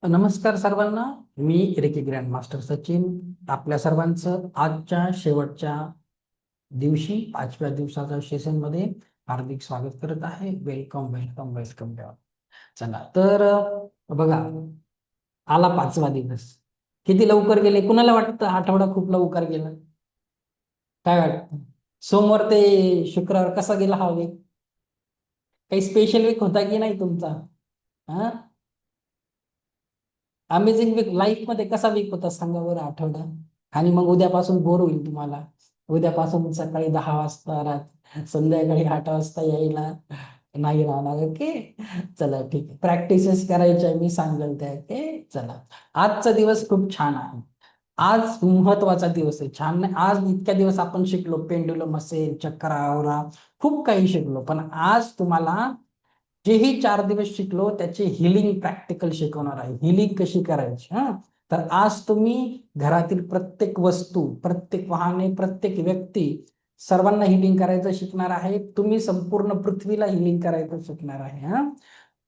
नमस्कार सर्वांना. मी reiki grand master Sachin आपल्या सर्वांचं आजच्या शेवटच्या दिवशी 5व्या दिवसाच्या सेशन मध्ये हार्दिक स्वागत करत आहे. Welcome welcome welcome. चला तर बघा, आला 5वा दिवस. किती लवकर गेले, कुणाला वाटतं आठवडा खूप लवकर गेला? काय वाटतं? सोमवार ते शुक्रवार कसा गेला हा वीक? काही स्पेशल वीक होता की नाही तुमचा? हा, अमेझिंग वीक. लाईफ मध्ये कसा वीक होता सांगा बरं आठवडा? आणि मग उद्यापासून बोर होईल तुम्हाला. उद्यापासून सकाळी 10 वाजता संध्याकाळी 8 वाजता यायला नाही राहणार. ओके, चला ठीक आहे. प्रॅक्टिसेस करायच्या मी सांगेल त्या. ओके चला. आजचा दिवस खूप छान आहे. आज महत्वाचा दिवस आहे. छान नाही, आज इतक्या दिवस आपण शिकलो पेंडुलम असेल, चक्र आवरा, खूप काही शिकलो. पण आज तुम्हाला जेही 4 दिवस शिकलो त्याचे हिलिंग प्रॅक्टिकल शिकवणार आहे. हिलिंग कशी करायची. हा, तर आज तुम्ही घरातील प्रत्येक वस्तू, प्रत्येक वाहने, प्रत्येक व्यक्ती, सर्वांना हिलिंग करायचं शिकणार आहे. तुम्ही संपूर्ण पृथ्वीला हिलिंग करायचं शिकणार आहे. हा,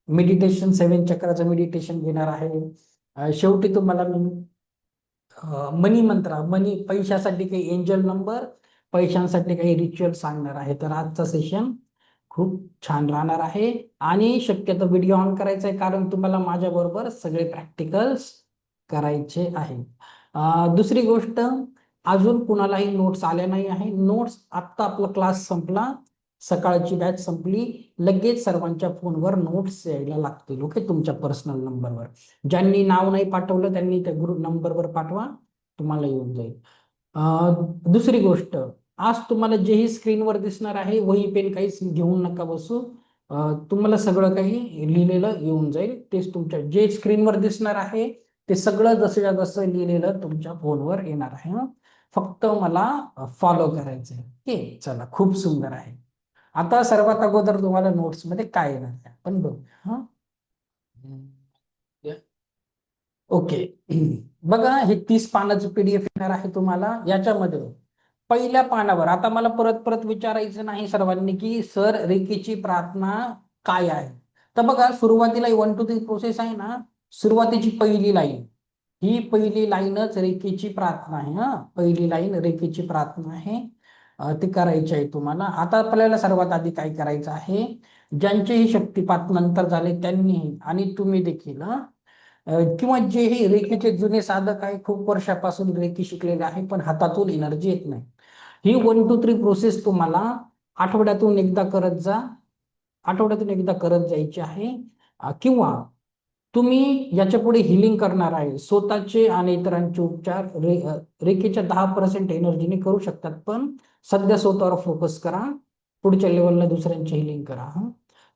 मेडिटेशन, 7 चक्राचं मेडिटेशन घेणार आहे. शेवटी तुम्हाला मी मनी मंत्र, मनी, पैशासाठी काही एंजल नंबर, पैशांसाठी काही रिच्युअल सांगणार आहे. तर आजचा सेशन खूप छान राहणार आहे. आणि शक्यतो व्हिडिओ ऑन करायचा आहे, कारण तुम्हाला माझ्या बरोबर सगळे प्रॅक्टिकल्स करायचे आहे. दुसरी गोष्ट, अजून कुणालाही नोट्स आल्या नाही आहे. नोट्स आत्ता आपला क्लास संपला, सकाळची बॅच संपली, लगेच सर्वांच्या फोनवर नोट्स यायला लागतील. ओके, तुमच्या पर्सनल नंबरवर. ज्यांनी नाव नाही पाठवलं त्यांनी त्या ग्रुप नंबरवर पाठवा, तुम्हाला येऊन जाईल. दुसरी गोष्ट, आज तुम्हाला जेही स्क्रीनवर दिसणार आहे, वही पेन काहीच घेऊन नका बसू. तुम्हाला सगळं काही लिहिलेलं येऊन जाईल. तेच तुमच्या जे स्क्रीनवर दिसणार आहे ते सगळं जसं जसं लिहिलेलं तुमच्या फोनवर येणार आहे. हं. फक्त मला फॉलो करायचं आहे. ओके चला, खूप सुंदर आहे. आता सर्वात अगोदर तुम्हाला नोट्स मध्ये काय येणार आहे आपण बघूया. हा, ओके. बघा, हे 30 पानाचं पीडीएफ येणार आहे तुम्हाला. याच्यामध्ये पहिल्या पानावर, आता मला परत परत विचारायचं नाही सर्वांनी की सर रेकीची प्रार्थना काय आहे. तर बघा, सुरुवातीला 1 2 3 प्रोसेस आहे ना, सुरुवातीची पहिली लाईन, ही पहिली लाईनच रेकीची प्रार्थना आहे. हा, पहिली लाईन रेकीची प्रार्थना आहे. ती करायची आहे तुम्हाला. आता आपल्याला सर्वात आधी काय करायचं आहे, ज्यांचेही शक्तिपात नंतर झाले त्यांनी आणि तुम्ही देखील, किंवा जे हे रेकीचे जुने साधक आहे, खूप वर्षापासून रेकी शिकलेले आहे पण हातातून एनर्जी येत नाही, ही 1 2 3 प्रोसेस तुम्हाला आठवड्यातून एकदा करत जा. आठवड्यातून एकदा करत जायची आहे. किंवा तुम्ही याच्या पुढे हिलिंग करणार आहे, स्वतःचे आणि इतरांचे उपचार रेकीच्या 10% एनर्जीने करू शकतात. पण सध्या स्वतःवर फोकस करा, पुढच्या लेवलला दुसऱ्यांची हिलिंग करा.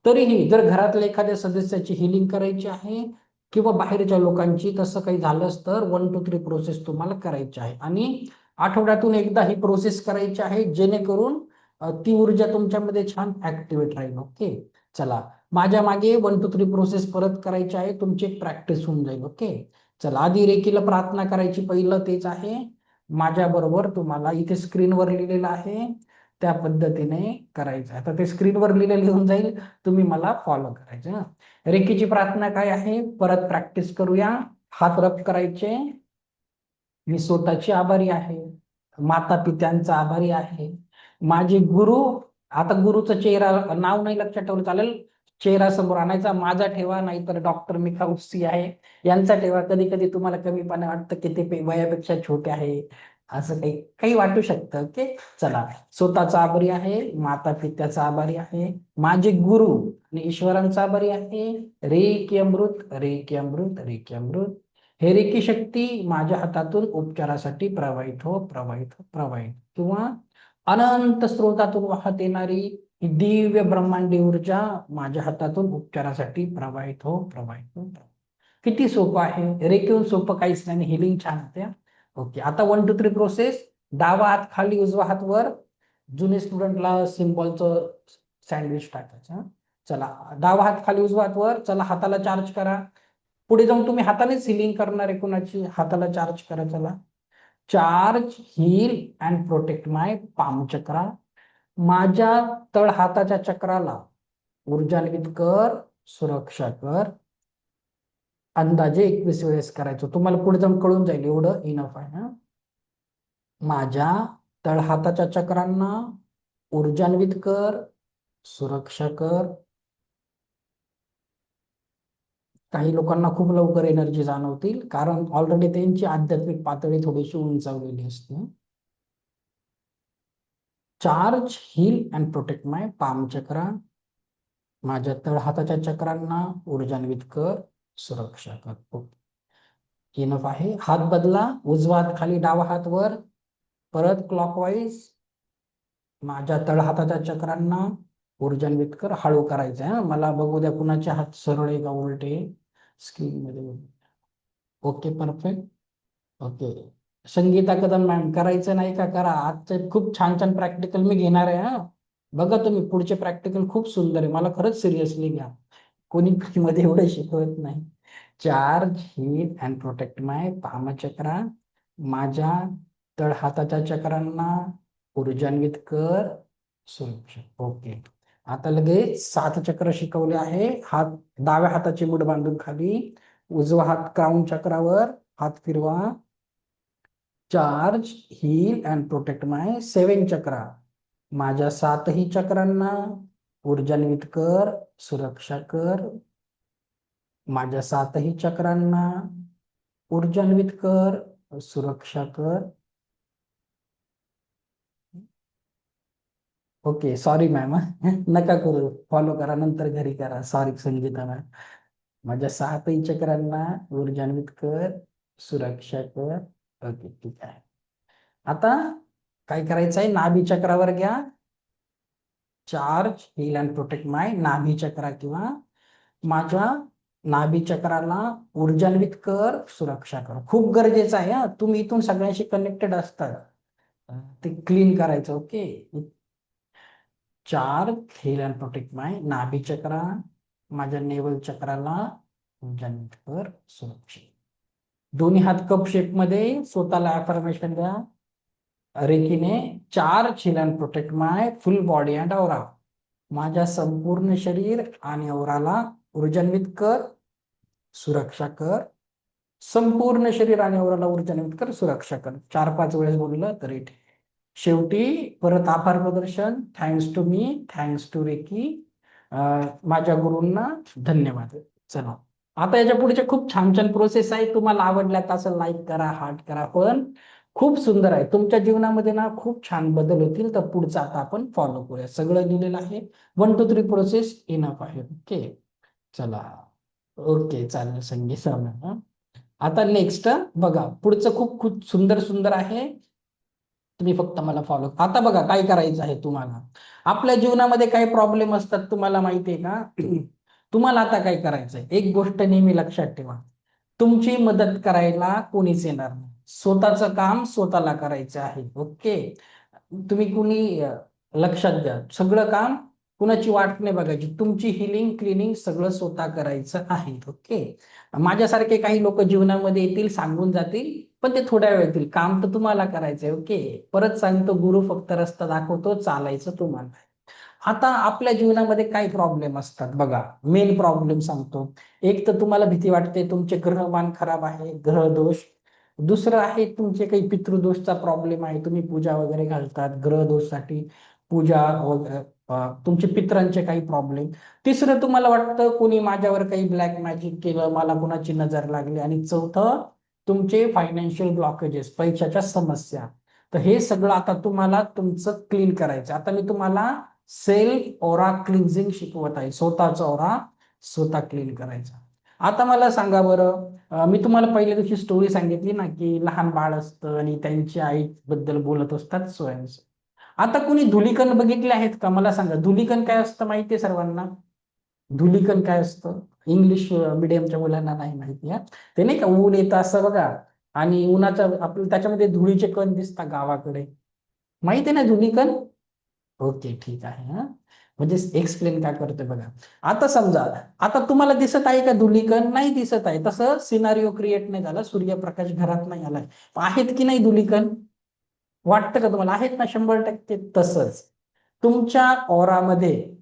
तरीही जर घरातल्या एखाद्या सदस्याची हिलिंग करायची आहे किंवा बाहेरच्या लोकांची, तसं काही झालंच तर 1 2 3 प्रोसेस तुम्हाला करायची आहे. आणि आठवड्यातून एकदा ही प्रोसेस करायची आहे, जेणेकरून ती ऊर्जा तुमच्यामध्ये छान ऍक्टिव्हेट राहील. ओके चला, माझ्या मागे 1 2 3 प्रोसेस परत करायची आहे, तुमची प्रॅक्टिस होऊन जाईल. ओके चला, आधी रेकीला प्रार्थना करायची, पहिलं तेच आहे. माझ्या बरोबर तुम्हाला इथे स्क्रीनवर लिहिलेलं आहे त्या पद्धतीने करायचं. आता ते स्क्रीनवर लिहिलेलं लिहून जाईल, तुम्ही मला फॉलो करायचं. रेकीची प्रार्थना काय आहे, परत प्रॅक्टिस करूया. हात रब करायचे. मी स्वतःची आभारी आहे, माता पित्यांचा आभारी आहे, माझे गुरु. आता गुरुचा चेहरा, नाव नाही लक्षात ठेवलं चालेल, चेहरा समोर आणायचा. माझा ठेवा, नाहीतर डॉक्टर मिका उपसी आहे यांचा ठेवा. कधी कधी तुम्हाला कमीपणा वाटतं की ते वयापेक्षा छोटे आहे, असं काही काही वाटू शकतं. ओके चला, स्वतःचा आभारी आहे, माता पित्याचा आभारी आहे, माझे गुरु आणि ईश्वरांचा आभारी आहे. रेकी अमृत, रेकी अमृत, रेकी अमृत. हे रेकी शक्ती माझ्या हातातून उपचारासाठी प्रवाहित हो, प्रवाहित हो, प्रवाहित. किंवा अनंत स्रोतातून वाहत येणारी ही दिव्य ब्रह्मांडी ऊर्जा माझ्या हातातून उपचारासाठी प्रवाहित हो, प्रवाहित हो, प्रवाहित. किती सोपं आहे, रेकीहून सोपं काहीच नाही. हिलिंग छान होते. ओके, आता 1 2 3 प्रोसेस. डावा हात खाली, उजवा हात वर. जुने स्टुडंटला सिम्बॉलचं सँडविच टाकायचं. चला, डावा हात खाली, उजवा हात वर. चला, हाताला चार्ज करा. पुढे जाऊन तुम्ही हातानेच हिलिंग करणार आहे कुणाची, हाताला चार्ज करा. चला, charge, heal and protect my palm chakra. माझ्या तळ हाताच्या चक्राला ऊर्जान्वित कर, सुरक्षा कर. अंदाजे 21 वेळेस करायचो. तुम्हाला पुढे जाऊन कळून जाईल, एवढं इनफ आहे. हा, माझ्या तळहाताच्या चक्रांना ऊर्जान्वित कर, सुरक्षा कर. काही लोकांना खूप लवकर एनर्जी जाणवतील, कारण ऑलरेडी त्यांची आध्यात्मिक पातळी थोडीशी उंचावलेली असते. Charge, heal and protect my palm chakra. माझ्या तळहाताच्या चक्रांना ऊर्जान्वित कर, सुरक्षा कर. इनफ आहे. हात बदला, उजवा हात खाली, डावा हात वर, परत क्लॉकवाईज. माझ्या तळहाताच्या चक्रांना ऊर्जान्वित कर. हळू करायचं आहे, मला बघू द्या कुणाचे हात सरळ आहे का उलटे स्क्रीन मध्ये. Okay, perfect. Okay, Sangeeta Kadam ma'am, करायचं नाही का? करा. आजचे खूप छान छान प्रॅक्टिकल मी घेणार आहे. हा, बघा तुम्ही, पुढचे प्रॅक्टिकल खूप सुंदर आहे, मला खरंच सिरियसली घ्या. कोणी मध्ये एवढं शिकवत नाही. चार्ज, हील अँड प्रोटेक्ट माय पामचक्रा. माझ्या तळहाताच्या चक्रांना ऊर्जान्वित कर, सुरक्षा. ओके, आता लगेच 7 चक्र शिकवले आहे. हात, डाव्या हाताची मूठ बांधून खाली, उजवा हात क्राऊन चक्रावर, हात फिरवा. चार्ज, हील अँड प्रोटेक्ट माय 7 चक्रा. माझ्या 7ही चक्रांना ऊर्जान्वित कर, सुरक्षा कर. माझ्या 7ही चक्रांना ऊर्जान्वित कर, सुरक्षा कर. ओके, सॉरी मॅम, नका करू, फॉलो करा, नंतर घरी करा. Sorry Sangeeta ma'am. माझ्या 7ही चक्रांना ऊर्जान्वित कर, सुरक्षा कर. ओके, ठीक आहे. आता काय करायचं आहे, नाभी चक्रावर घ्या. Charge, heal and protect my nabhi चक्रा, किंवा माझ्या नाभी चक्राला ऊर्जान्वित कर, सुरक्षा कर. खूप गरजेचं आहे. हा, तुम्ही इथून सगळ्यांशी कनेक्टेड असतात, ते क्लीन करायचं. Okay, charge, heal and protect my nabhi chakra. माझ्या नेवल चक्राला ऊर्जान्वित कर, सुरक्षा. दोन्ही हात कप शेप मध्ये, स्वतःला अफर्मेशन द्या रेकीने. Charge, heal and protect my full body and aura. माझ्या संपूर्ण शरीर आणि औराला ऊर्जान्वित कर, सुरक्षा कर. संपूर्ण शरीर आणि औराला ऊर्जान्वित कर, सुरक्षा कर. 4-5 वेळेस बोललं तरी ठीक. शेवटी परत आभार प्रदर्शन. Thanks to me, thanks to reiki, माझ्या गुरूंना धन्यवाद. चला, आता याच्या पुढचे खूप छान छान प्रोसेस आहे. तुम्हाला आवडल्यात असं लाईक करा, हार्ट करा. पण खूप सुंदर आहे, तुमच्या जीवनामध्ये ना खूप छान बदल होतील. तर पुढचं आता आपण फॉलो करूया. सगळं लिहिलेलं आहे, 1 2 3 प्रोसेस इनफ आहे. ओके, चला. ओके, चालेल संगीत. आता नेक्स्ट बघा, पुढचं खूप खूप सुंदर सुंदर आहे. तुम्ही फक्त मला फॉलो. आता बघा काय करायचं आहे तुम्हाला. आपल्या जीवनामध्ये काही प्रॉब्लेम असतात, तुम्हाला माहिती आहे का? तुम्हाला आता काय करायचंय, एक गोष्ट नेहमी लक्षात ठेवा, तुमची मदत करायला कोणीच येणार नाही. स्वतःचं काम स्वतःला करायचं आहे. ओके, तुम्ही कुणी लक्षात द्या, सगळं काम कुणाची वाट नाही बघायची. तुमची हिलिंग, क्लिनिंग सगळं स्वतः करायचं आहे. ओके, माझ्यासारखे काही लोक जीवनामध्ये येतील, सांगून जातील, पण ते थोड्या वेळ येतील. काम तर तुम्हाला करायचंय. ओके, परत सांगतो, गुरु फक्त रस्ता दाखवतो, चालायचं तुम्हाला. आता आपल्या जीवनामध्ये काय प्रॉब्लेम असतात बघा, मेन प्रॉब्लेम सांगतो. एक तर तुम्हाला भीती वाटते, तुमचे ग्रहमान खराब आहे, ग्रह दोष. दुसरं आहे, तुमचे काही पितृदोषचा प्रॉब्लेम आहे, तुम्ही पूजा वगैरे घालतात ग्रह दोषसाठी, पूजा वगैरे, तुमचे पित्रांचे काही प्रॉब्लेम. तिसरं, तुम्हाला वाटतं कोणी माझ्यावर काही ब्लॅक मॅजिक केलं, मला कुणाची नजर लागली. आणि चौथं, तुमचे फायनान्शियल ब्लॉकेजेस, पैशाच्या समस्या. तर हे सगळं आता तुम्हाला तुमचं क्लीन करायचं. आता मी तुम्हाला सेल्फ ओरा क्लिन्झिंग शिकवत आहे. स्वतःचा ओरा स्वतः क्लीन करायचा. आता मला सांगा बरं, मी तुम्हाला पहिल्या दिवशी स्टोरी सांगितली ना, की लहान बाळ असतं आणि त्यांची आई बद्दल बोलत असतात स्वयंस. आता कुणी धुलीकण बघितले आहेत का? मला सांगा, धुलीकण काय असतं माहितीये सर्वांना? धुलीकण काय असतं? इंग्लिश मिडियमच्या मुलांना नाही माहिती. हा, ते नाही का ऊन येतं असं बघा, आणि उन्हाच्या आपल्या त्याच्यामध्ये धुळीचे कण दिसतात गावाकडे, माहिती आहे ना धुलीकण? ओके, ठीक आहे. हा, म्हणजे एक्सप्लेन काय करतोय बघा. आता समजा, आता तुम्हाला दिसत आहे का धुलीकण? नाही दिसत आहे. तसं सिनारिओ क्रिएट नाही झाला, सूर्यप्रकाश घरात नाही आलाय. आहेत की नाही धुलीकण? वाटतं का तुम्हाला? आहेत ना, 100%. तसंच तुमच्या ऑरामध्ये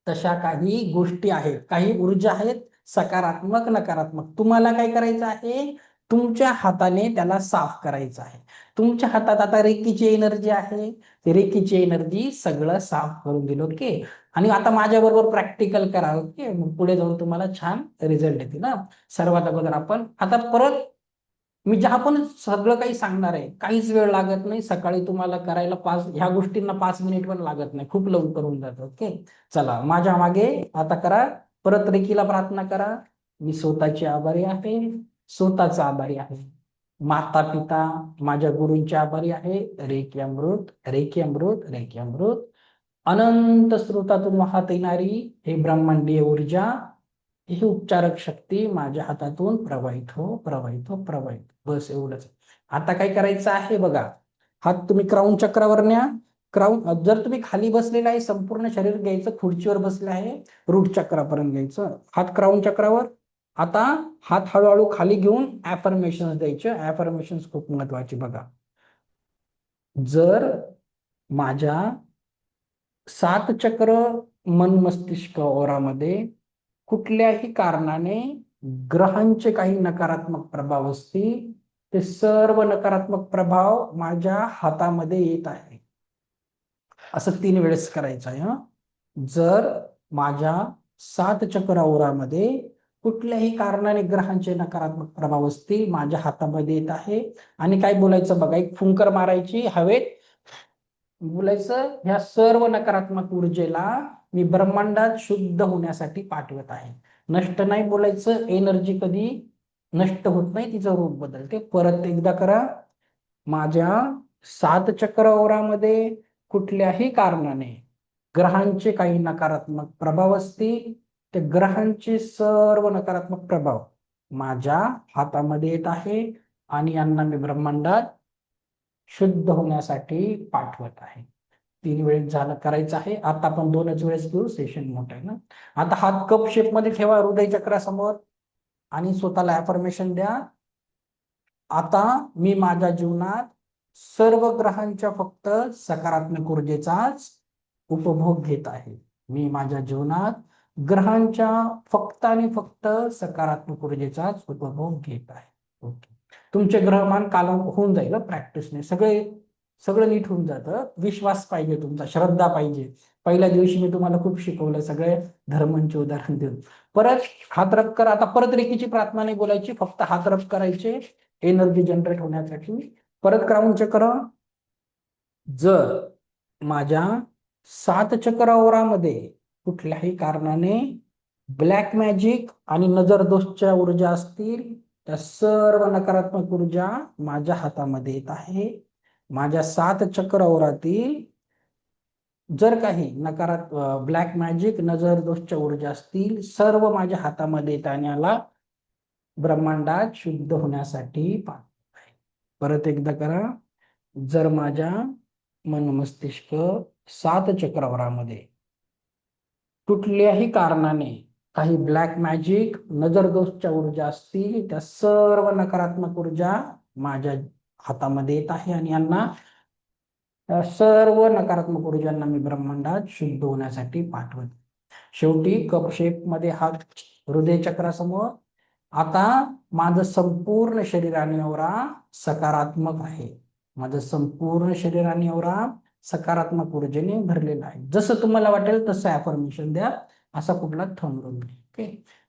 तशा काही गोष्टी आहेत, काही ऊर्जा आहेत, सकारात्मक नकारात्मक तुम्हाला काय करायचं आहे, तुमच्या हाताने त्याला साफ करायचं आहे. तुमच्या हातात आता रेकीची एनर्जी आहे, ते रेकीची एनर्जी सगळं साफ करून दिलं. ओके. आणि आता माझ्या बरोबर प्रॅक्टिकल करा. ओके. मग पुढे जाऊन तुम्हाला छान रिझल्ट येतील ना. सर्वात अगोदर आपण आता परत मी ज्या पण सगळं काही सांगणार आहे, काहीच वेळ लागत नाही. सकाळी तुम्हाला करायला ह्या गोष्टींना 5 मिनिट पण लागत नाही, खूप लवकर होऊन जातं. ओके. चला माझ्या मागे आता करा, परत रेकीला प्रार्थना करा. मी स्वतःची आभारी आहे, स्वतःचा आभारी आहे. माता पिता माझ्या गुरूंचे आभारी आहे. रेकी अमृत, रेकी अमृत, रेकी अमृत. अनंत स्रोतातून वाहत येणारी हे ब्रह्मांडीय ऊर्जा, ही उपचारक शक्ती माझ्या हातातून प्रवाहित हो, प्रवाहित हो, प्रवाहित. बस एवढंच. आता काय करायचं आहे बघा, हात तुम्ही क्राऊन चक्रावर न्या. क्राऊन जर तुम्ही खाली बसलेला आहे, संपूर्ण शरीर घ्यायचं, खुर्चीवर बसले आहे, रूट चक्रापर्यंत घ्यायचं, हात क्राऊन चक्रावर. आता हात हळूहळू खाली घेऊन ऍफर्मेशन द्यायचे. ऍफर्मेशन खूप महत्वाची बघा. जर माझ्या 7 चक्र मन मस्तिष्क ओरामध्ये कुठल्याही कारणाने ग्रहांचे काही नकारात्मक प्रभाव असतील, ते सर्व नकारात्मक प्रभाव माझ्या हातामध्ये येत आहे. असं 3 वेळेस करायचं आहे. जर माझ्या 7 चक्र ओरामध्ये कुठल्याही कारणाने ग्रहांचे नकारात्मक प्रभाव असतील, माझ्या हातामध्ये येत आहे. आणि काय बोलायचं बघा, एक फुंकर मारायची हवेत, बोलायचं ह्या सर्व नकारात्मक ऊर्जेला मी ब्रह्मांडात शुद्ध होण्यासाठी पाठवत आहे. नष्ट नाही बोलायचं, एनर्जी कधी नष्ट होत नाही, तिचं रूप बदलते. परत एकदा करा. माझ्या 7 चक्र ओरामध्ये कुठल्याही कारणाने ग्रहांचे काही नकारात्मक प्रभाव असतील, ते ग्रहांचे सर्व नकारात्मक प्रभाव माझ्या हातामध्ये येत आहे आणि यांना मी ब्रह्मांडात शुद्ध होण्यासाठी पाठवत आहे. 3 वेळेस झालं करायचं आहे. आता आपण 2च वेळेस घेऊ, सेशन मोठं आहे ना. आता हात कप शेप मध्ये ठेवा हृदय चक्रासमोर आणि स्वतःला अफर्मेशन द्या. आता मी माझ्या जीवनात सर्व ग्रहांच्या फक्त सकारात्मक ऊर्जेचाच उपभोग घेत आहे. मी माझ्या जीवनात ग्रहांच्या फक्त आणि फक्त सकारात्मक ऊर्जेचाच उपभोग घेत आहे. ओके. तुमचे ग्रहमान काल होऊन जाईल प्रॅक्टिसने, सगळं नीट होऊन जातं. विश्वास पाहिजे तुमचा, श्रद्धा पाहिजे. पहिल्या दिवशी मी तुम्हाला खूप शिकवलं, सगळे धर्मांचे उदाहरण देऊन. परत हात रब करा. आता परत रेकीची प्रार्थना नाही बोलायची, फक्त हात रब करायचे एनर्जी जनरेट होण्यासाठी. परत क्राऊन चक्र. जर माझ्या 7 चक्र ओरामध्ये कुठल्याही कारणाने ब्लॅक मॅजिक आणि नजर दोषच्या ऊर्जा असतील, त्या सर्व नकारात्मक ऊर्जा माझ्या हातामध्ये येत आहे. माझ्या 7 चक्र ओरातील जर काही ब्लॅक मॅजिक नजर दोषच्या ऊर्जा असतील, सर्व माझ्या हातामध्ये येत आणि याला ब्रह्मांडात शुद्ध होण्यासाठी पाठवत आहे. परत एकदा करा. जर माझ्या मन मस्तिष्क 7 चक्रावरामध्ये कुठल्याही कारणाने काही ब्लॅक मॅजिक नजर दोषच्या ऊर्जा असतील, त्या सर्व नकारात्मक ऊर्जा माझ्या हातामध्ये येत आहे आणि यांना सर्व नकारात्मक ऊर्जांना मी ब्रह्मांडात शुद्ध होण्यासाठी पाठवत. शेवटी कप शेप मध्ये हात हृदय चक्रासमोर. आता माझं संपूर्ण शरीर आणि औरा सकारात्मक आहे. माझं संपूर्ण शरीर आणि औरा सकारात्मक ऊर्जेने भरलेला आहे. जसं तुम्हाला वाटेल तसं अफर्मेशन द्या, असा कुठला थंब रोल. ओके.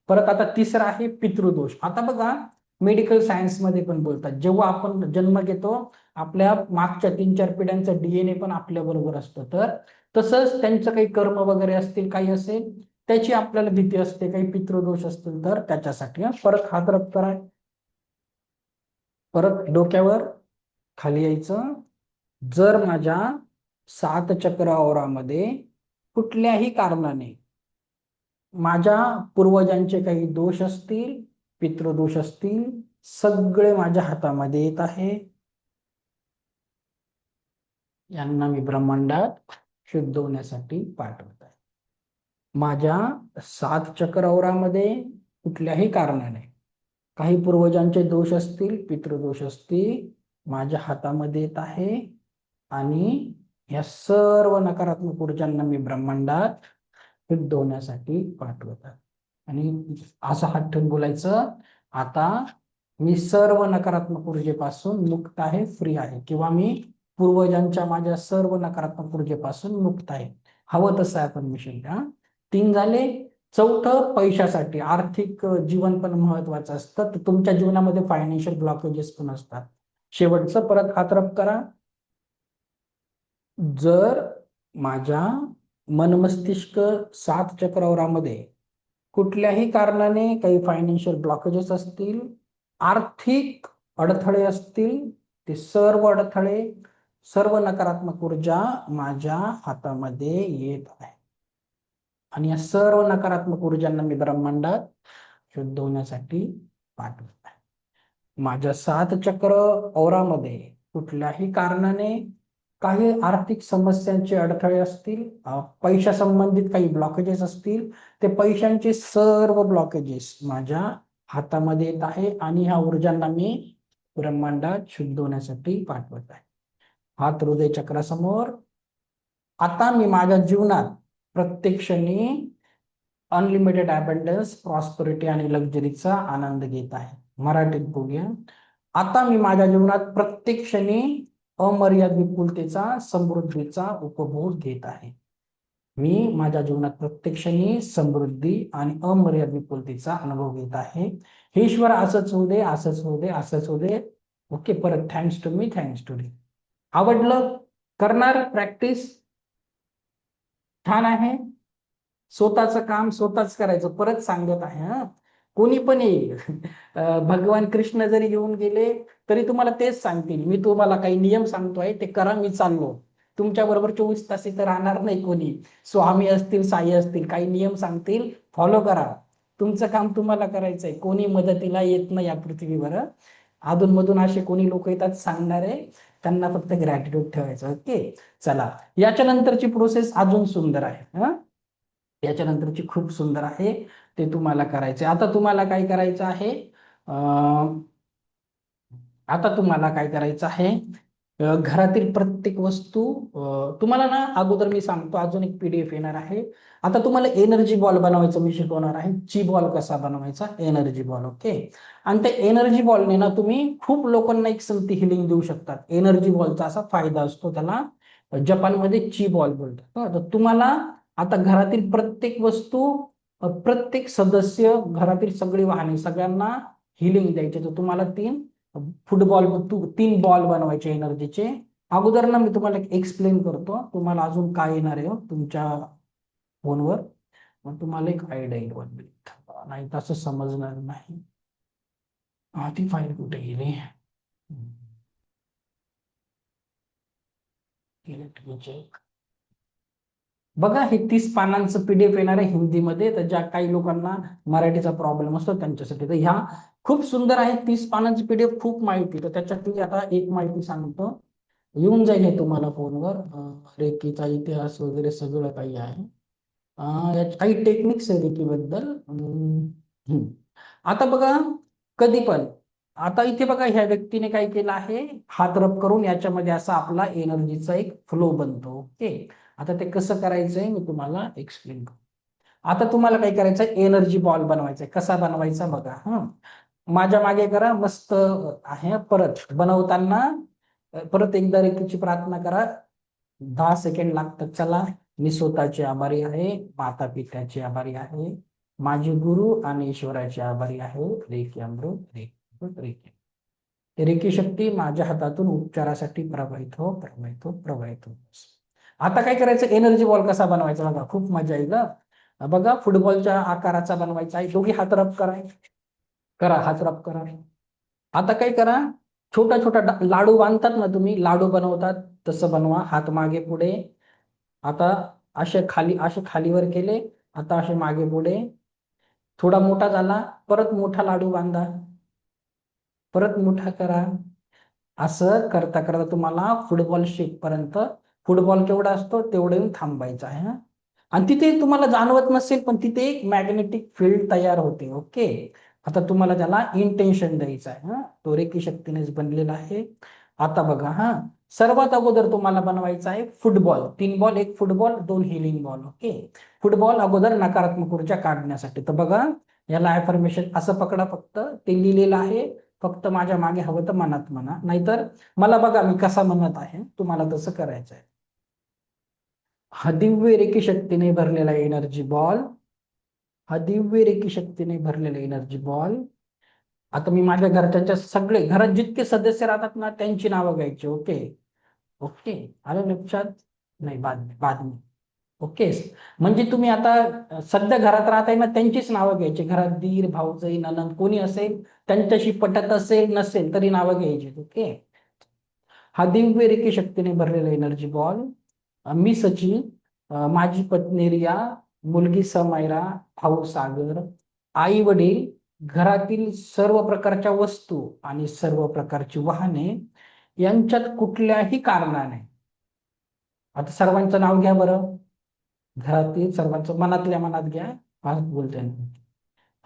परत आता तिसरा आहे पितृदोष. आता बघा, मेडिकल सायन्स मध्ये पण बोलतात, जेव्हा आपण जन्म घेतो आपल्या मागच्या 3-4 पिढ्यांचा डीएनए पण आपल्या बरोबर असतो, तर तसंच त्यांचं काही कर्म वगैरे असतील, काही असेल, त्याची आपल्याला भीती असते. काही पितृदोष असतील तर त्याच्यासाठी. परत हात रब करा. परत डोक्यावर खाली यायचं. जर माझ्या 7 चक्र ओरामध्ये कुठल्याही कारणाने माझ्या पूर्वजांचे काही दोष असतील, पितृदोष असतील, सगळे माझ्या हातामध्ये येत आहे. यांना मी ब्रह्मांडात शुद्ध होण्यासाठी पाठवत आहे. माझ्या 7 चक्र ओरामध्ये कुठल्याही कारणाने काही पूर्वजांचे दोष असतील, पितृदोष असतील, माझ्या हातामध्ये येत आहे आणि या सर्व नकारात्मक ऊर्जांना मी ब्रह्मांडात शुद्ध होण्यासाठी पाठवत आहे. आणि असं हात ठेवून बोलायचं, आता मी सर्व नकारात्मक ऊर्जेपासून मुक्त आहे, फ्री आहे, किंवा मी पूर्वजांच्या माझ्या सर्व नकारात्मक ऊर्जेपासून मुक्त आहे. हवं तसं अफर्मेशन द्या. 3 झाले. चौथं, पैशासाठी आर्थिक जीवन पण महत्वाचं असतं. तर तुमच्या जीवनामध्ये फायनान्शियल ब्लॉकेजेस पण असतात. शेवटचं परत हात रब करा. जर माझ्या मनमस्तिष्क 7 चक्रावरामध्ये कुठल्याही कारणाने काही फायनान्शियल ब्लॉकेजेस असतील, आर्थिक अडथळे असतील, ते सर्व अडथळे, सर्व नकारात्मक ऊर्जा माझ्या हातामध्ये येत आहे आणि या सर्व नकारात्मक ऊर्जांना मी ब्रह्मांडात शुद्ध होण्यासाठी पाठवत आहे. माझ्या 7 चक्र औरामध्ये कुठल्याही कारणाने काही आर्थिक समस्यांचे अडथळे असतील, पैशा संबंधित काही ब्लॉकेजेस असतील, ते पैशांचे सर्व ब्लॉकेजेस माझ्या हातामध्ये येत आहे आणि ह्या ऊर्जांना मी ब्रह्मांडात शुद्ध होण्यासाठी पाठवत आहे. हात हृदय चक्रासमोर. आता मी माझ्या जीवनात प्रत्येक क्षणी अनलिमिटेड अबंडन्स, प्रॉस्पेरिटी आणि लक्झरीचा आनंद घेत आहे. मराठीत बोलूया. आता मी माझ्या जीवनात प्रत्येक क्षणी अमर्यादित विपुलतेचा, समृद्धीचा उपभोग घेत आहे. मी माझ्या जीवनात प्रत्येक क्षणी समृद्धी आणि अमर्यादित विपुलतेचा अनुभव घेत आहे. हे ईश्वर असंच होऊ दे, असंच होऊ दे, असंच होऊ दे. ओके, परत thanks to me, thanks to me. आवडलं? करणार प्रॅक्टिस? छान आहे. स्वतःचं काम स्वतःच करायचं. परत सांगत आहे हा, कोणी पण येईल. भगवान कृष्ण जरी येऊन गेले तरी तुम्हाला तेच सांगतील, मी तुम्हाला काही नियम सांगतोय ते करा, मी चाललो. तुमच्या बरोबर 24 तास इथं राहणार नाही कोणी. स्वामी असतील, साई असतील, काही नियम सांगतील, फॉलो करा. तुमचं काम तुम्हाला करायचंय. कोणी मदतीला येत नाही या पृथ्वीवर. अधूनमधून असे कोणी लोक येतात सांगणारे, त्यांना फक्त ग्रॅटिट्यूड ठेवायचं. ओके, चला. याच्या नंतरची प्रोसेस अजून सुंदर आहे. याच्यानंतरची खूप सुंदर आहे, ते तुम्हाला करायचे. आता तुम्हाला काय करायचं आहे, आता तुम्हाला काय करायचं आहे, घरातील प्रत्येक वस्तू, तुम्हाला ना अगोदर मी सांगतो, अजून एक PDF येणार आहे. आता तुम्हाला एनर्जी बॉल बनवायचं मी शिकवणार आहे. ची बॉल कसा बनवायचा, एनर्जी बॉल. ओके, आणि त्या एनर्जी बॉलने ना तुम्ही खूप लोकांना एक संगती हिलिंग देऊ शकतात. एनर्जी बॉलचा असा फायदा असतो, त्याला जपानमध्ये ची बॉल बोलतात. तर तुम्हाला आता घरातील प्रत्येक वस्तू, प्रत्येक सदस्य, घरातील सगळी वाहने, सगळ्यांना हिलिंग द्यायचे. तर तुम्हाला 3 बॉल बनवायचे एनर्जीचे. अगोदर ना मी तुम्हाला एक्सप्लेन करतो, तुम्हाला अजून काय येणार आहे तुमच्या फोनवर, मग तुम्हाला एक आयडिया येईल. नाही तसं समजणार नाही. ती फाईल कुठे गेली? चेक. बघा, हे 30 पानांचं PDF येणार आहे हिंदीमध्ये. तर ज्या काही लोकांना मराठीचा प्रॉब्लेम असतो त्यांच्यासाठी, तर ह्या खूप सुंदर आहे. 30 पानांची PDF, खूप माहिती. तर त्याच्यातली आता एक माहिती सांगतो, येऊन जाईल हे तुम्हाला फोनवर. रेकीचा इतिहास वगैरे सगळं काही आहे. काही टेक्निक्स आहे रेकीबद्दल. आता बघा, कधी पण, आता इथे बघा, ह्या व्यक्तीने काय केलं आहे, हात रब करून याच्यामध्ये असा आपला एनर्जीचा एक फ्लो बनतो. ओके, आता ते कसं करायचंय मी तुम्हाला एक्सप्लेन करतो. आता तुम्हाला काय करायचं, एनर्जी बॉल बनवायचा. कसा बनवायचा बघा. माझ्या मागे करा, मस्त आहे. परत बनवताना परत एकदा रेकीची प्रार्थना करा. 10 सेकंड लागतात. चला. मी स्वतःचे आभारी आहे, माता पित्याचे आभारी आहे, माझे गुरु आणि ईश्वराचे आभारी आहे. रेकी अमृत, रेकी अमृत, रेकी. रेकी शक्ती माझ्या हातातून उपचारासाठी प्रवाहित हो, प्रवाहित हो, प्रवाहित हो. आता काय करायचं, एनर्जी बॉल कसा बनवायचा बघा, खूप मजा येईल. बघा, फुटबॉलच्या आकाराचा बनवायचा आहे. दोघी हात रब करा, करा, हात रब करा. आता काय करा, छोटा छोटा लाडू बांधतात ना तुम्ही, लाडू बनवतात तसं बनवा. हात मागे पुढे. आता असे खालीवर केले, आता असे मागे पुढे. थोडा मोठा झाला, परत मोठा लाडू बांधा, परत मोठा करा. असं करता करता तुम्हाला फुटबॉल शेप पर्यंत, फुटबॉल केवढा असतो तेवढं येऊन थांबायचं आहे. आणि तिथे तुम्हाला जाणवत नसेल, पण तिथे एक मॅग्नेटिक फील्ड तयार होते. ओके, आता तुम्हाला त्याला इंटेन्शन द्यायचं आहे. तो रेकी शक्तीनेच बनलेला आहे. आता बघा, सर्वात अगोदर तुम्हाला बनवायचा आहे football. 3 ball, 1 football, 2 healing ball. Okay. Football अगोदर नकारात्मक ऊर्जा काढण्यासाठी. तर बघा, याला अफर्मेशन असं पकडा, फक्त ते लिहिलेलं आहे. फक्त माझ्या मागे हवं तर मनात म्हणा, नाहीतर मला बघा मी कसा म्हणत आहे, तुम्हाला तसं करायचं आहे. हा दिव्य रेखी शक्तीने भरलेला एनर्जी बॉल, हा दिव्य रेखी शक्तीने भरलेला एनर्जी बॉल. आता मी माझ्या घरच्यांच्या सगळे घरात जितके सदस्य राहतात ना, त्यांची नावं घ्यायची. ओके. ओके. आलं लक्षात? नाही, बाद बाद में. ओके. म्हणजे तुम्ही आता सध्या घरात राहताय ना, त्यांचीच नावं घ्यायची. घरात दीर, भाऊजाई, ननंद कोणी असेल, त्यांच्याशी पटत असेल नसेल तरी नावं घ्यायची. ओके. हा दिव्य रेखी शक्तीने भरलेला एनर्जी बॉल. मी सचिन, माझी पत्नी रिया, मुलगी समायरा, भाऊ सागर, आई वडील, घरातील सर्व प्रकारच्या वस्तू आणि सर्व प्रकारची वाहने यांच्यात कुठल्याही कारणाने, आता सर्वांचं नाव घ्या बरं, घरातील सर्वांचं मनातल्या मनात घ्या, आज बोलते.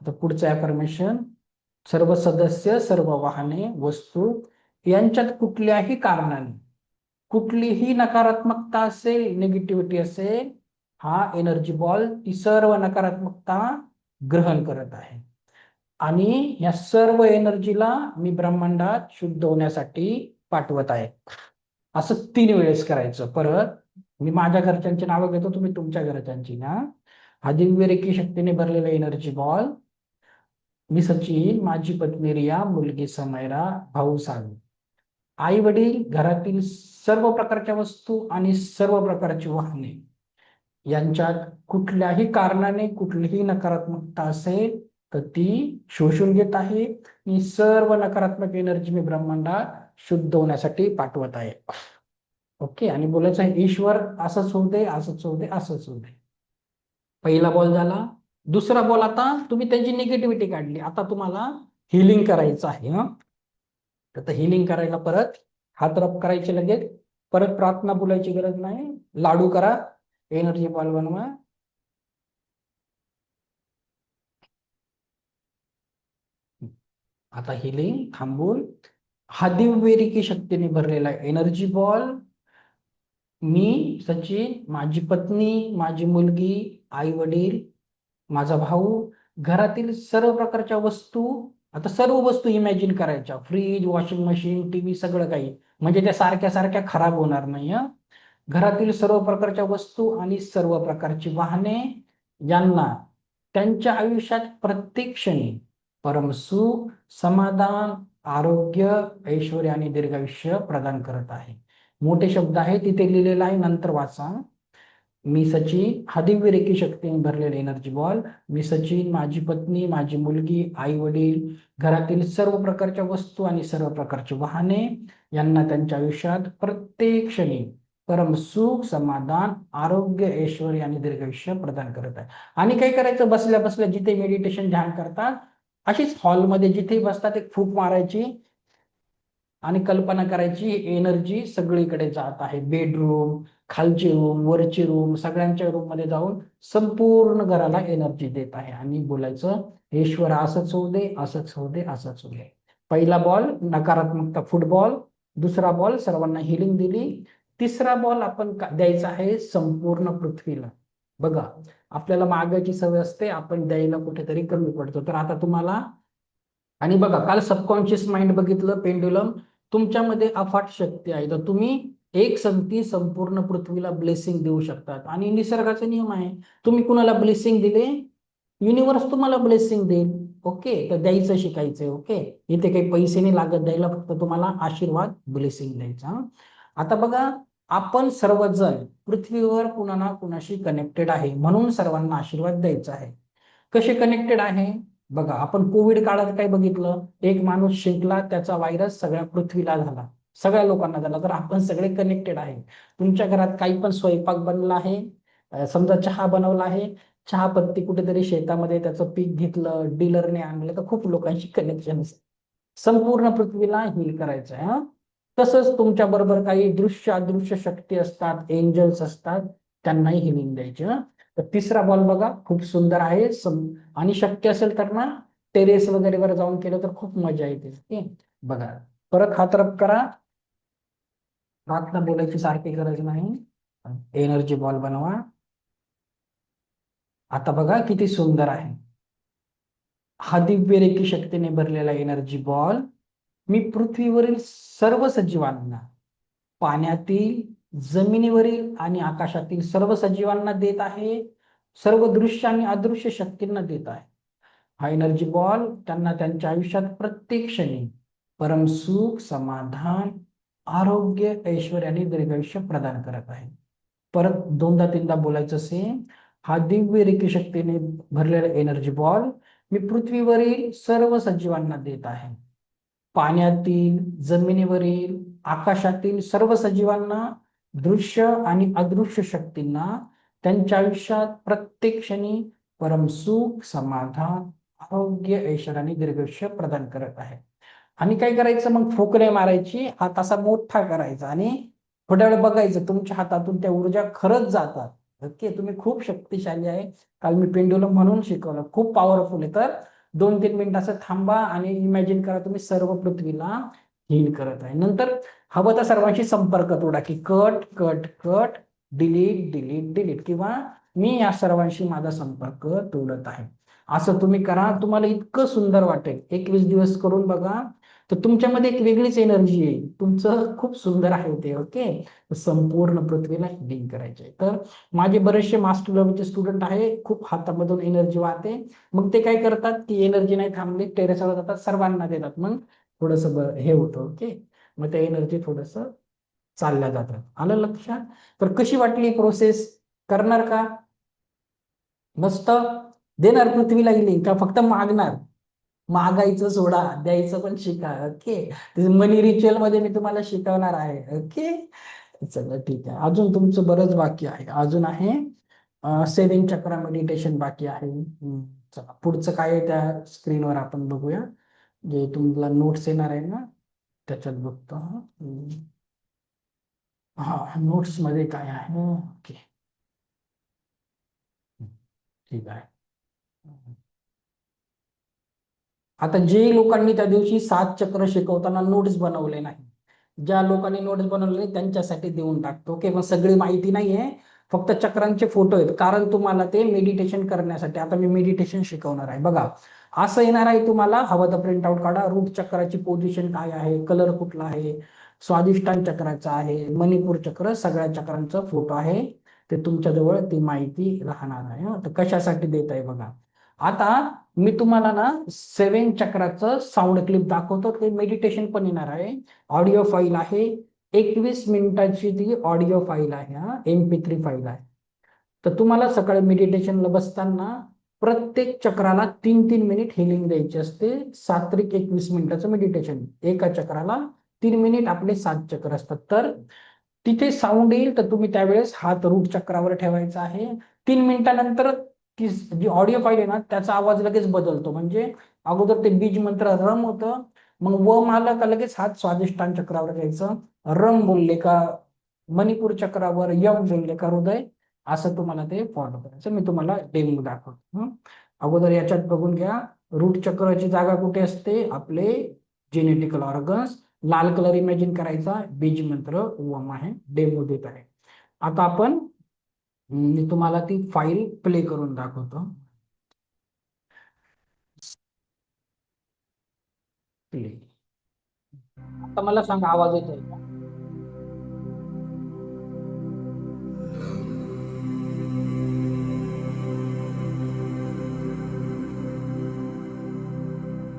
आता पुढचं अफर्मेशन, सर्व सदस्य, सर्व वाहने, वस्तू यांच्यात कुठल्याही कारणाने कुठलीही नकारात्मकता असेल, निगेटिव्हिटी असेल, हा एनर्जी बॉल ती सर्व नकारात्मकता ग्रहण करत आहे. आणि या सर्व एनर्जीला मी ब्रह्मांडात शुद्ध होण्यासाठी पाठवत आहे. असं 3 वेळेस करायचं. परत मी माझ्या घरच्यांची नावं घेतो, तुम्ही तुमच्या घरच्यांची ना. हा दिव्य रेखी शक्तीने भरलेला एनर्जी बॉल. मी सचिन, माझी पत्नी रिया, मुलगी समयरा, भाऊ सागर, आई वडील, घरातील सर्व प्रकारच्या वस्तू आणि सर्व प्रकारची वाहने यांच्यात कुठल्याही कारणाने कुठलीही नकारात्मकता असेल तर ती शोषून घेत आहे. ही सर्व नकारात्मक एनर्जी मी ब्रह्मांडात शुद्ध होण्यासाठी पाठवत आहे. ओके. आणि बोलायचं आहे, ईश्वर असंच होऊ दे, असंच होऊ दे, असंच होऊ दे. पहिला बॉल झाला. दुसरा बॉल, आता तुम्ही त्यांची निगेटिव्हिटी काढली, आता तुम्हाला हिलिंग करायचं आहे. तर हिलिंग करायला परत हात रब करायचे लगेच. परत प्रार्थना बोलायची गरज नाही. लाडू करा, एनर्जी बॉल बनवा. आता हिलिंग थांबून हा दिव्य रेखी शक्तीने भरलेला एनर्जी बॉल. मी सचिन, माझी पत्नी, माझी मुलगी, आई वडील, माझा भाऊ, घरातील सर्व प्रकारच्या वस्तू, आता सर्व वस्तू इमॅजिन करायच्या, फ्रीज, वॉशिंग मशीन, टीव्ही, सगळं काही, म्हणजे त्या सारख्या सारख्या खराब होणार नाही. घरातील सर्व प्रकारच्या वस्तू आणि सर्व प्रकारची वाहने यांना त्यांच्या आयुष्यात प्रत्येक क्षणी परमसुख, समाधान, आरोग्य, ऐश्वर्य आणि दीर्घायुष्य प्रदान करत आहे. मोठे शब्द आहे, तिथे लिहिलेलं आहे, नंतर वाचा. मी सचिन, हा दिव्य रेखी शक्तीने भरलेला एनर्जी बॉल. मी सचिन, माझी पत्नी, माझी मुलगी, आई वडील, घरातील सर्व प्रकारच्या वस्तू आणि सर्व प्रकारची वाहने यांना त्यांच्या आयुष्यात प्रत्येक क्षणी परम सुख, समाधान, आरोग्य, ऐश्वर्य आणि दीर्घायुष्य प्रदान करत आहे. आणि काय करायचं, बसल्या बसल्या जिथे मेडिटेशन ध्यान करतात, अशीच हॉलमध्ये जिथे बसतात एक फूक मारायची आणि कल्पना करायची एनर्जी सगळीकडे जात आहे. बेडरूम, खालची रूम, वरची रूम, सगळ्यांच्या रूम मध्ये जाऊन संपूर्ण घराला एनर्जी देत आहे. आणि बोलायचं, ईश्वर असंच होऊ दे, असंच होऊ दे, असंच होऊ दे. पहिला बॉल नकारात्मकता फुटबॉल, दुसरा बॉल सर्वांना हिलिंग दिली, तिसरा बॉल आपण द्यायचा आहे संपूर्ण पृथ्वीला. बघा, आपल्याला मागायची सवय असते, आपण द्यायला कुठेतरी कमी पडतो. तर आता तुम्हाला, आणि बघा, काल सबकॉन्शियस माइंड बघितलं, पेंड्युलम, तुमच्यामध्ये अफाट शक्ती आहे. तर तुम्ही एक संगती संपूर्ण पृथ्वीला ब्लेसिंग देऊ शकतात. आणि निसर्गाचा नियम आहे, तुम्ही कुणाला ब्लेसिंग दिले, युनिव्हर्स तुम्हाला ब्लेसिंग देईल. ओके. तर द्यायचं शिकायचंय. ओके. इथे काही पैसे नाही लागत द्यायला, फक्त तुम्हाला आशीर्वाद, ब्लेसिंग द्यायचा. आता बघा, आपण सर्वजण पृथ्वीवर कुणा ना कुणाशी कनेक्टेड आहे, म्हणून सर्वांना आशीर्वाद द्यायचा आहे. कसे कनेक्टेड आहे बघा, आपण कोविड काळात काय बघितलं, एक माणूस शिंकला, त्याचा व्हायरस सगळ्या पृथ्वीला झाला, सगळ्या लोकांना झाला. तर आपण सगळे कनेक्टेड आहे. तुमच्या घरात काही पण स्वयंपाक बनला आहे, समजा चहा बनवला आहे, चहा पत्ती कुठेतरी शेतामध्ये त्याचं पीक घेतलं, डीलरने आणलं, तर खूप लोकांशी कनेक्शन, संपूर्ण पृथ्वीला हील करायचं आहे. तसंच तुमच्या बरोबर काही दृश्य अदृश्य शक्ती असतात, एंजल्स असतात, त्यांनाही हिलिंग द्यायचे. तर तिसरा बॉल बघा, खूप सुंदर आहे. आणि शक्य असेल तर ना, टेरेस वगैरे वर जाऊन केलं तर खूप मजा येते. बघा, परत हात रब करा. प्रार्थना बोलायची सारखी गरज नाही. एनर्जी बॉल बनवा. आता बघा किती सुंदर आहे. हा दिव्य रेखी शक्तीने भरलेला एनर्जी बॉल मी पृथ्वीवरील सर्व सजीवांना, पाण्यातील, जमिनीवरील आणि आकाशातील सर्व सजीवांना देत आहे. सर्व दृश्य आणि अदृश्य शक्तींना देत आहे. हा एनर्जी बॉल त्यांना त्यांच्या आयुष्यात प्रत्येक क्षणी परम सुख, समाधान, आरोग्य, ऐश्वर्य आणि दीर्घायुष्य प्रदान करत आहे. परत दोनदा तीनदा बोलायचं सेम. हा दिव्य रेखी शक्तीने भरलेला एनर्जी बॉल मी पृथ्वीवरील सर्व सजीवांना देत आहे. पाण्यातील, जमिनीवरील, आकाशातील सर्व सजीवांना, दृश्य आणि अदृश्य शक्तींना त्यांच्या आयुष्यात प्रत्येक क्षणी परम सुख, समाधान, आरोग्य, ऐश्वर्य आणि दीर्घायुष्य प्रदान करत आहे. आणि काय करायचं मग, फुकणे मारायची, हात असा मोठा करायचा आणि थोड्या वेळ बघायचं तुमच्या हातातून त्या ऊर्जा खरंच जातात. ओके, तुम्ही खूप शक्तिशाली आहे. काल मी पेंडुलम म्हणून शिकवलं, खूप पॉवरफुल आहे. तर 2-3 मिनिटाचं थांबा आणि इमॅजिन करा तुम्ही सर्व पृथ्वीला हील करत आहे. नंतर हवं तर सर्वांशी संपर्क तोडा, की cut cut cut, delete delete delete, किंवा मी या सर्वांशी माझा संपर्क तोडत आहे, असं तुम्ही करा. तुम्हाला इतकं सुंदर वाटेल. 21 दिवस करून बघा, तर तुमच्यामध्ये एक वेगळीच एनर्जी येईल. तुमचं खूप सुंदर आहे ते. ओके, संपूर्ण पृथ्वीला हिलिंग करायचे. तर माझे बरेचसे मास्टर लेवलचे स्टुडंट आहे, खूप हातामधून एनर्जी वाहते. मग ते काय करतात, की एनर्जी नाही थांबली, टेरेसवर जातात, सर्वांना देतात. मग थोडस हे होतं. ओके, मग त्या एनर्जी थोडस चालल्या जातात. आलं लक्षात? तर कशी वाटली प्रोसेस? करणार का? मस्त. देणार पृथ्वीला हिलिंग का फक्त मागणार? मागायचं सोडा, द्यायचं पण शिका. ओके, मनी रिच्युअल मध्ये मी तुम्हाला शिकवणार आहे. ओके, चला ठीक आहे. अजून तुमचं बरंच बाकी आहे. अजून आहे सेव्हिंग चक्र मेडिटेशन बाकी आहे. चला पुढचं काय आहे त्या स्क्रीनवर आपण बघूया. जे तुम्हाला नोट्स येणार आहे ना, त्याच्यात बघतो. हा, नोट्स मध्ये काय आहे? ओके, ठीक आहे. आता जे लोकांनी त्या दिवशी 7 चक्र शिकवताना नोट्स बनवले नाही, ज्या लोकांनी नोट्स बनवले नाही त्यांच्यासाठी देऊन टाकतो. ओके, मग सगळी माहिती नाहीये, फक्त चक्रांचे फोटो आहेत, कारण तुम्हाला ते मेडिटेशन करण्यासाठी. आता मी मेडिटेशन शिकवणार आहे बघा. असं येणार आहे तुम्हाला, हवं तर प्रिंट आउट काढा. रूट चक्राची पोझिशन काय आहे, कलर कुठला आहे, स्वादिष्टान चक्राचा आहे, मणिपूर चक्र, सगळ्या चक्रांचा फोटो आहे. ते तुमच्याजवळ ती माहिती राहणार आहे. तर कशासाठी देत आहे बघा. आता मी तुम्हाला ना 7 चक्राचं साऊंड क्लिप दाखवतो. ते मेडिटेशन पण येणार आहे. ऑडिओ फाईल आहे, 21 मिनिटाची ती ऑडिओ फाईल आहे. हा, MP3 फाईल आहे. तर तुम्हाला सकाळी मेडिटेशनला बसताना प्रत्येक चक्राला 3-3 मिनिट हिलिंग द्यायची असते. सात्विक 21 मिनिटाचं मेडिटेशन, एका चक्राला 3 मिनिट, आपले 7 चक्र असतात. तर तिथे साऊंड येईल, तर तुम्ही त्यावेळेस हात रूट चक्रावर ठेवायचा आहे. 3 मिनिटानंतर ती जी ऑडिओ फाईल आहे ना, त्याचा आवाज लगेच बदलतो. म्हणजे अगोदर ते बीज मंत्र रम होतं, मग वम आलं का लगेच हात स्वादिष्टान चक्रावर घ्यायचं. रम बोलले का मणिपूर चक्रावर, यम बोलले का हृदय, असं तुम्हाला ते फॉलो करायचं. मी तुम्हाला डेमो दाखवतो. अगोदर याच्यात बघून घ्या. रूट चक्राची जागा कुठे असते, आपले जेनेटिकल ऑर्गन्स. लाल कलर इमॅजिन करायचा, बीज मंत्र ओम आहे. डेमो देत आहे. आता आपण, मी तुम्हाला ती फाईल प्ले करून दाखवतो. प्ले. आता मला सांगा, आवाज येतोय का?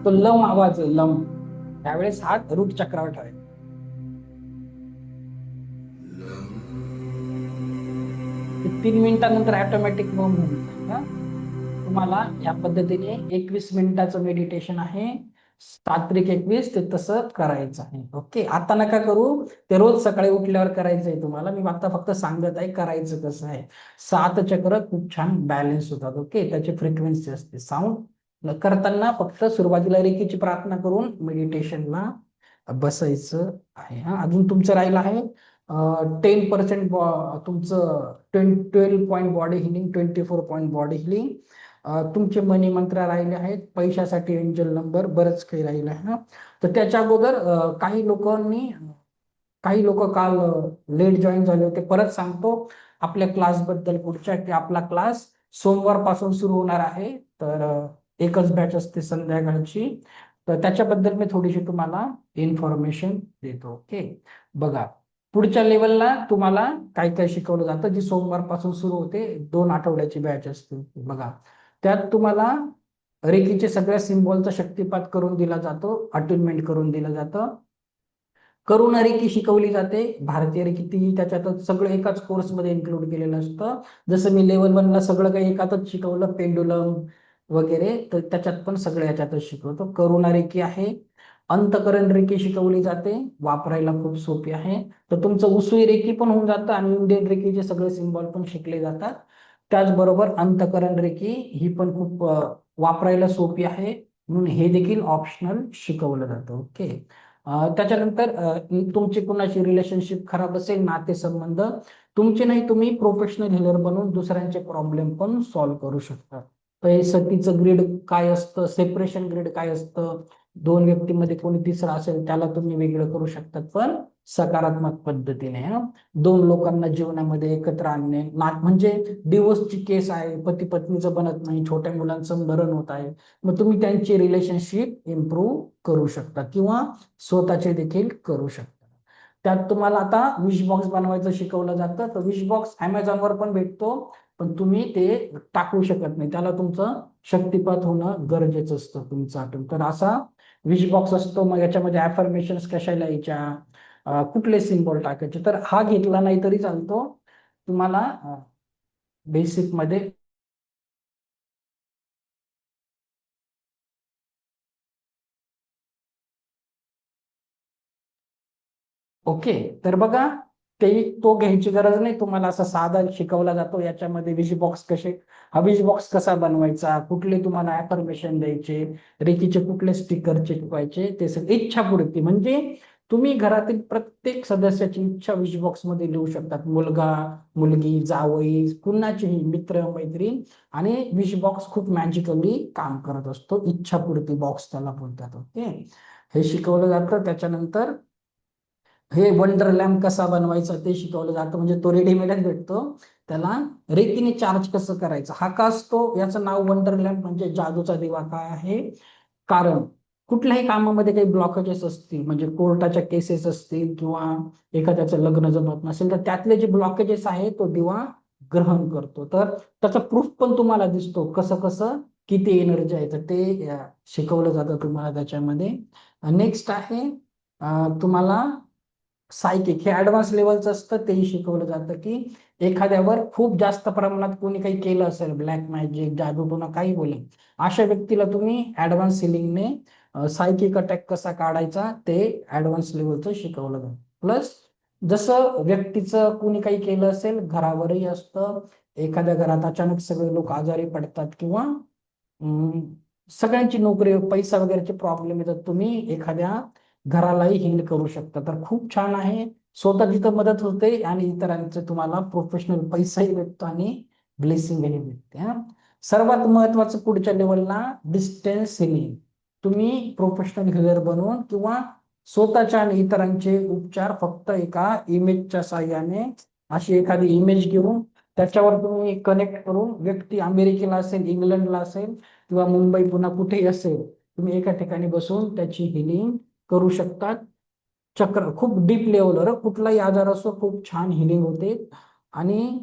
तो लम आवाज आहे, लम. त्यावेळेस हात रूट चक्रावर ठेवायचा. 3 मिनिटानंतर ऑटोमॅटिक मम होऊन जाईल. हा, तुम्हाला या पद्धतीने 21 मिनिटाचं मेडिटेशन आहे. सात्विक 21, ते तसं करायचं आहे. ओके, आता नका करू, ते रोज सकाळी उठल्यावर करायचंय तुम्हाला. मी आता फक्त सांगत आहे करायचं कसं आहे. 7 चक्र खूप छान बॅलन्स होतात. ओके, त्याची फ्रिक्वेन्सी असते. साऊंड करताना फक्त सुरुवातीला रेकीची प्रार्थना करून मेडिटेशनला बसायचं आहे. हा, अजून तुमचं राहिलं आहे 10% तुमचं 12 point body healing, 24 point body healing. तुमचे मनी मंत्र राहिले आहेत, पैशासाठी एंजल नंबर, बरंच काही राहिलं आहे. तर त्याच्या अगोदर काही लोकांनी काही लोक काल लेट जॉईन झाले होते. परत सांगतो आपल्या क्लासबद्दल पुढच्या, की आपला क्लास सोमवारपासून सुरू होणार आहे. तर एकच बॅच असते संध्याकाळची. तर त्याच्याबद्दल मी थोडीशी तुम्हाला इन्फॉर्मेशन देतो. ओके, बघा पुढच्या लेवलला तुम्हाला काय काय शिकवलं जातं, जी सोमवारपासून सुरू होते. 2 आठवड्याची बॅच असते. बघा त्यात तुम्हाला रेकीचे सगळ्या सिम्बॉलचा शक्तिपात करून दिला जातो, अटेनमेंट करून दिलं जातं. करुणा रेकी शिकवली जाते. भारतीय रेकी ती त्याच्यातच सगळं एकाच कोर्समध्ये इन्क्लूड केलेलं असतं. जसं मी लेवल 1 ला सगळं काही एकातच शिकवलं, पेंडुलम वगैरे, तर त्याच्यात पण सगळं याच्यातच शिकवतो. करुणा रेकी आहे. अंतकरण रेकी शिकवली जाते, वापरायला खूप सोपी आहे. तर तुमचं उसुई रेकी पण होऊन जातं आणि इंडियन रेकीचे सगळे सिम्बॉल पण शिकले जातात. त्याचबरोबर अंतकरण रेकी ही पण खूप वापरायला सोपी आहे, म्हणून हे देखील ऑप्शनल शिकवलं जातं. ओके, त्याच्यानंतर तुमची कुणाची रिलेशनशिप खराब असेल, नातेसंबंध तुमचे नाही, तुम्ही प्रोफेशनल हिलर बनून दुसऱ्यांचे प्रॉब्लेम पण सॉल्व्ह करू शकता. तर हे सतीचं ग्रीड काय असतं, सेपरेशन ग्रीड काय असतं, 2 व्यक्तीमध्ये कोणी तिसरा असेल त्याला तुम्ही वेगळं करू शकतात, पण सकारात्मक पद्धतीने. दोन लोकांना जीवनामध्ये एकत्र आणणे, म्हणजे डिवोर्सची केस आहे, पती पत्नीचं बनत नाही, छोट्या मुलांचं मरण होत आहे, मग तुम्ही त्यांची रिलेशनशिप इम्प्रूव्ह करू शकता किंवा स्वतःचे देखील करू शकता. त्यात तुम्हाला आता विश बॉक्स बनवायचं शिकवलं जातं. तर विश बॉक्स अमेझॉनवर पण भेटतो, पण तुम्ही ते टाकू शकत नाही, त्याला तुमचं शक्तिपात होणं गरजेचं असतं तुमचं आतून. तर असा विश बॉक्स असतो. मग याच्यामध्ये अफर्मेशन्स कशा लिहायच्या, कुठले सिम्बॉल टाकायचे, तर हा घेतला नाही तरी चालतो तुम्हाला बेसिक मध्ये. ओके, तर बघा ते तो घ्यायची गरज नाही, तुम्हाला असा साधा शिकवला जातो. याच्यामध्ये विश बॉक्स हा विश बॉक्स कसा बनवायचा, कुठले तुम्हाला अफर्मेशन द्यायचे, रेकीचे कुठले स्टिकर चिटवायचे, ते सगळं इच्छापूर्ती. म्हणजे तुम्ही घरातील प्रत्येक सदस्याची इच्छा विश बॉक्स मध्ये लिहू शकतात. मुलगा, मुलगी, जावई, कुणाचेही मित्र मैत्रीण. आणि विश बॉक्स खूप मॅजिकली काम करत असतो. इच्छापूर्ती बॉक्स त्याला बोलतात. ओके, हे शिकवलं जातं. त्याच्यानंतर हे वंडर लॅम्प कसा बनवायचा ते शिकवलं जातं. म्हणजे तो रेडीमेडच भेटतो. त्याला रेतीने चार्ज कसं करायचं, हा का असतो, याचं नाव वंडर लॅम्प म्हणजे जादूचा दिवा काय आहे. कारण कुठल्याही कामामध्ये काही ब्लॉकेजेस असतील, म्हणजे कोर्टाच्या केसेस असतील किंवा एखाद्याचं लग्न जमत नसेल, तर त्यातले जे ब्लॉकेजेस आहे तो दिवा ग्रहण करतो. तर त्याचा प्रूफ पण तुम्हाला दिसतो, कसं कसं किती एनर्जी आहे, तर ते शिकवलं जातं तुम्हाला त्याच्यामध्ये. नेक्स्ट आहे तुम्हाला सायकिक, हे ऍडव्हान्स लेवलचं असतं. तेही शिकवलं जातं की एखाद्यावर खूप जास्त प्रमाणात कोणी काही केलं असेल, ब्लॅक मॅजिक, जादूटोना, काही बोलेल, अशा व्यक्तीला तुम्ही ऍडव्हान्स सिलिंगने सायकिक अटॅक कसा काढायचा ते ऍडव्हान्स लेवलचं शिकवलं जातं. प्लस जसं व्यक्तीचं कोणी काही केलं असेल, घरावरही असतं. एखाद्या घरात अचानक सगळे लोक आजारी पडतात किंवा अं, सगळ्यांची नोकरी, पैसा वगैरेचे प्रॉब्लेम येतात, तुम्ही एखाद्या घरालाही हील करू शकता. तर खूप छान आहे. स्वतः तिथं मदत होते आणि इतरांचं तुम्हाला प्रोफेशनल पैसाही भेटतो आणि ब्लेसिंगही भेटते. सर्वात महत्वाचं पुढच्या लेवलला डिस्टन्स हिलिंग. तुम्ही प्रोफेशनल हिलर बनवून किंवा स्वतःच्या आणि इतरांचे उपचार फक्त एका इमेजच्या साह्याने, अशी एखादी इमेज घेऊन त्याच्यावर तुम्ही कनेक्ट करून, व्यक्ती अमेरिकेला असेल, इंग्लंडला असेल किंवा मुंबई पुन्हा कुठेही असेल, तुम्ही एका ठिकाणी बसून त्याची हिलिंग करू शकतात. चक्र खूप डीप लेवलवर, कुठलाही आजार असो, खूप छान हिलिंग होते आणि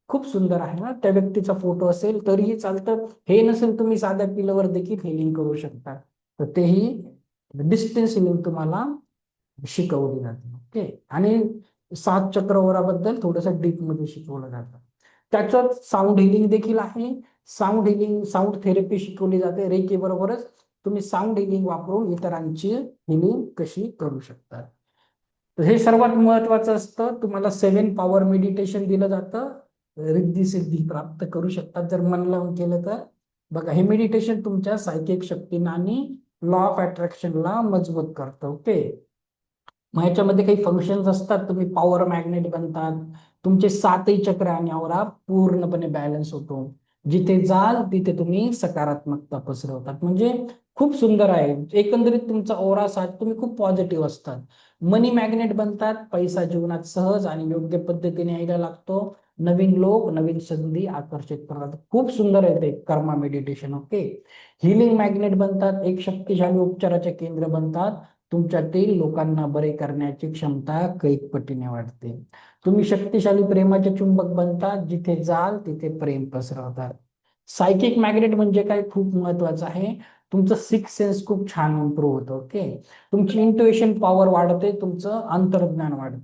खूप सुंदर आहे. ना त्या व्यक्तीचा फोटो असेल तरीही चालतं, हे नसेल तुम्ही साध्या पिलावर देखील हिलिंग करू शकता. तर तेही डिस्टन्स हिलिंग तुम्हाला शिकवली जाते. ओके, आणि 7 चक्रवराबद्दल थोडस डीप मध्ये शिकवलं जातं. त्याच्यात साऊंड हिलिंग देखील आहे. साऊंड हिलिंग, साऊंड थेरपी शिकवली जाते. रेकी बरोबरच तुम्ही साऊंड हिलिंग वापरून इतरांची हिलिंग कशी करू शकता. तर हे सर्वात महत्वाचं असतं. तुम्हाला 7 पॉवर मेडिटेशन दिलं जातं. रिद्धी सिद्धी प्राप्त करू शकतात जर मन लावून केलं तर. बघा, हे मेडिटेशन तुमच्या सायकिक शक्तींना आणि लॉ ऑफ अट्रॅक्शनला मजबूत करतं. ओके, मग ह्याच्यामध्ये काही फंक्शन्स असतात. तुम्ही पॉवर मॅग्नेट बनतात. तुमचे 7ही चक्र आणि औरा पूर्णपणे बॅलन्स होतो. जिथे जाल तिथे तुम्ही सकारात्मकता पसरवतात. म्हणजे खूप सुंदर आहे. एकंदरीत तुमचा औरा 7, तुम्ही खूप पॉझिटिव्ह असतात. मनी मॅग्नेट बनतात, पैसा जीवनात सहज आणि योग्य पद्धतीने यायला लागतो, नवीन लोक नवीन संधी आकर्षित करतात. खूप सुंदर आहे ते कर्मा मेडिटेशन. ओके. हिलिंग मॅग्नेट बनतात, एक शक्तिशाली उपचाराचे केंद्र बनतात, तुमच्यातील लोकांना बरे करण्याची क्षमता कैक पटीने वाढते. तुम्ही शक्तिशाली प्रेमाचे चुंबक बनतात, जिथे जाल तिथे प्रेम पसरवतात. सायकिक मॅग्नेट म्हणजे काय, खूप महत्वाचं आहे. तुमचं सिक्स सेन्स खूप छान इम्प्रूव्ह होतं. ओके. तुमची इंट्युएशन पॉवर वाढते, तुमचं अंतर्ज्ञान वाढतं.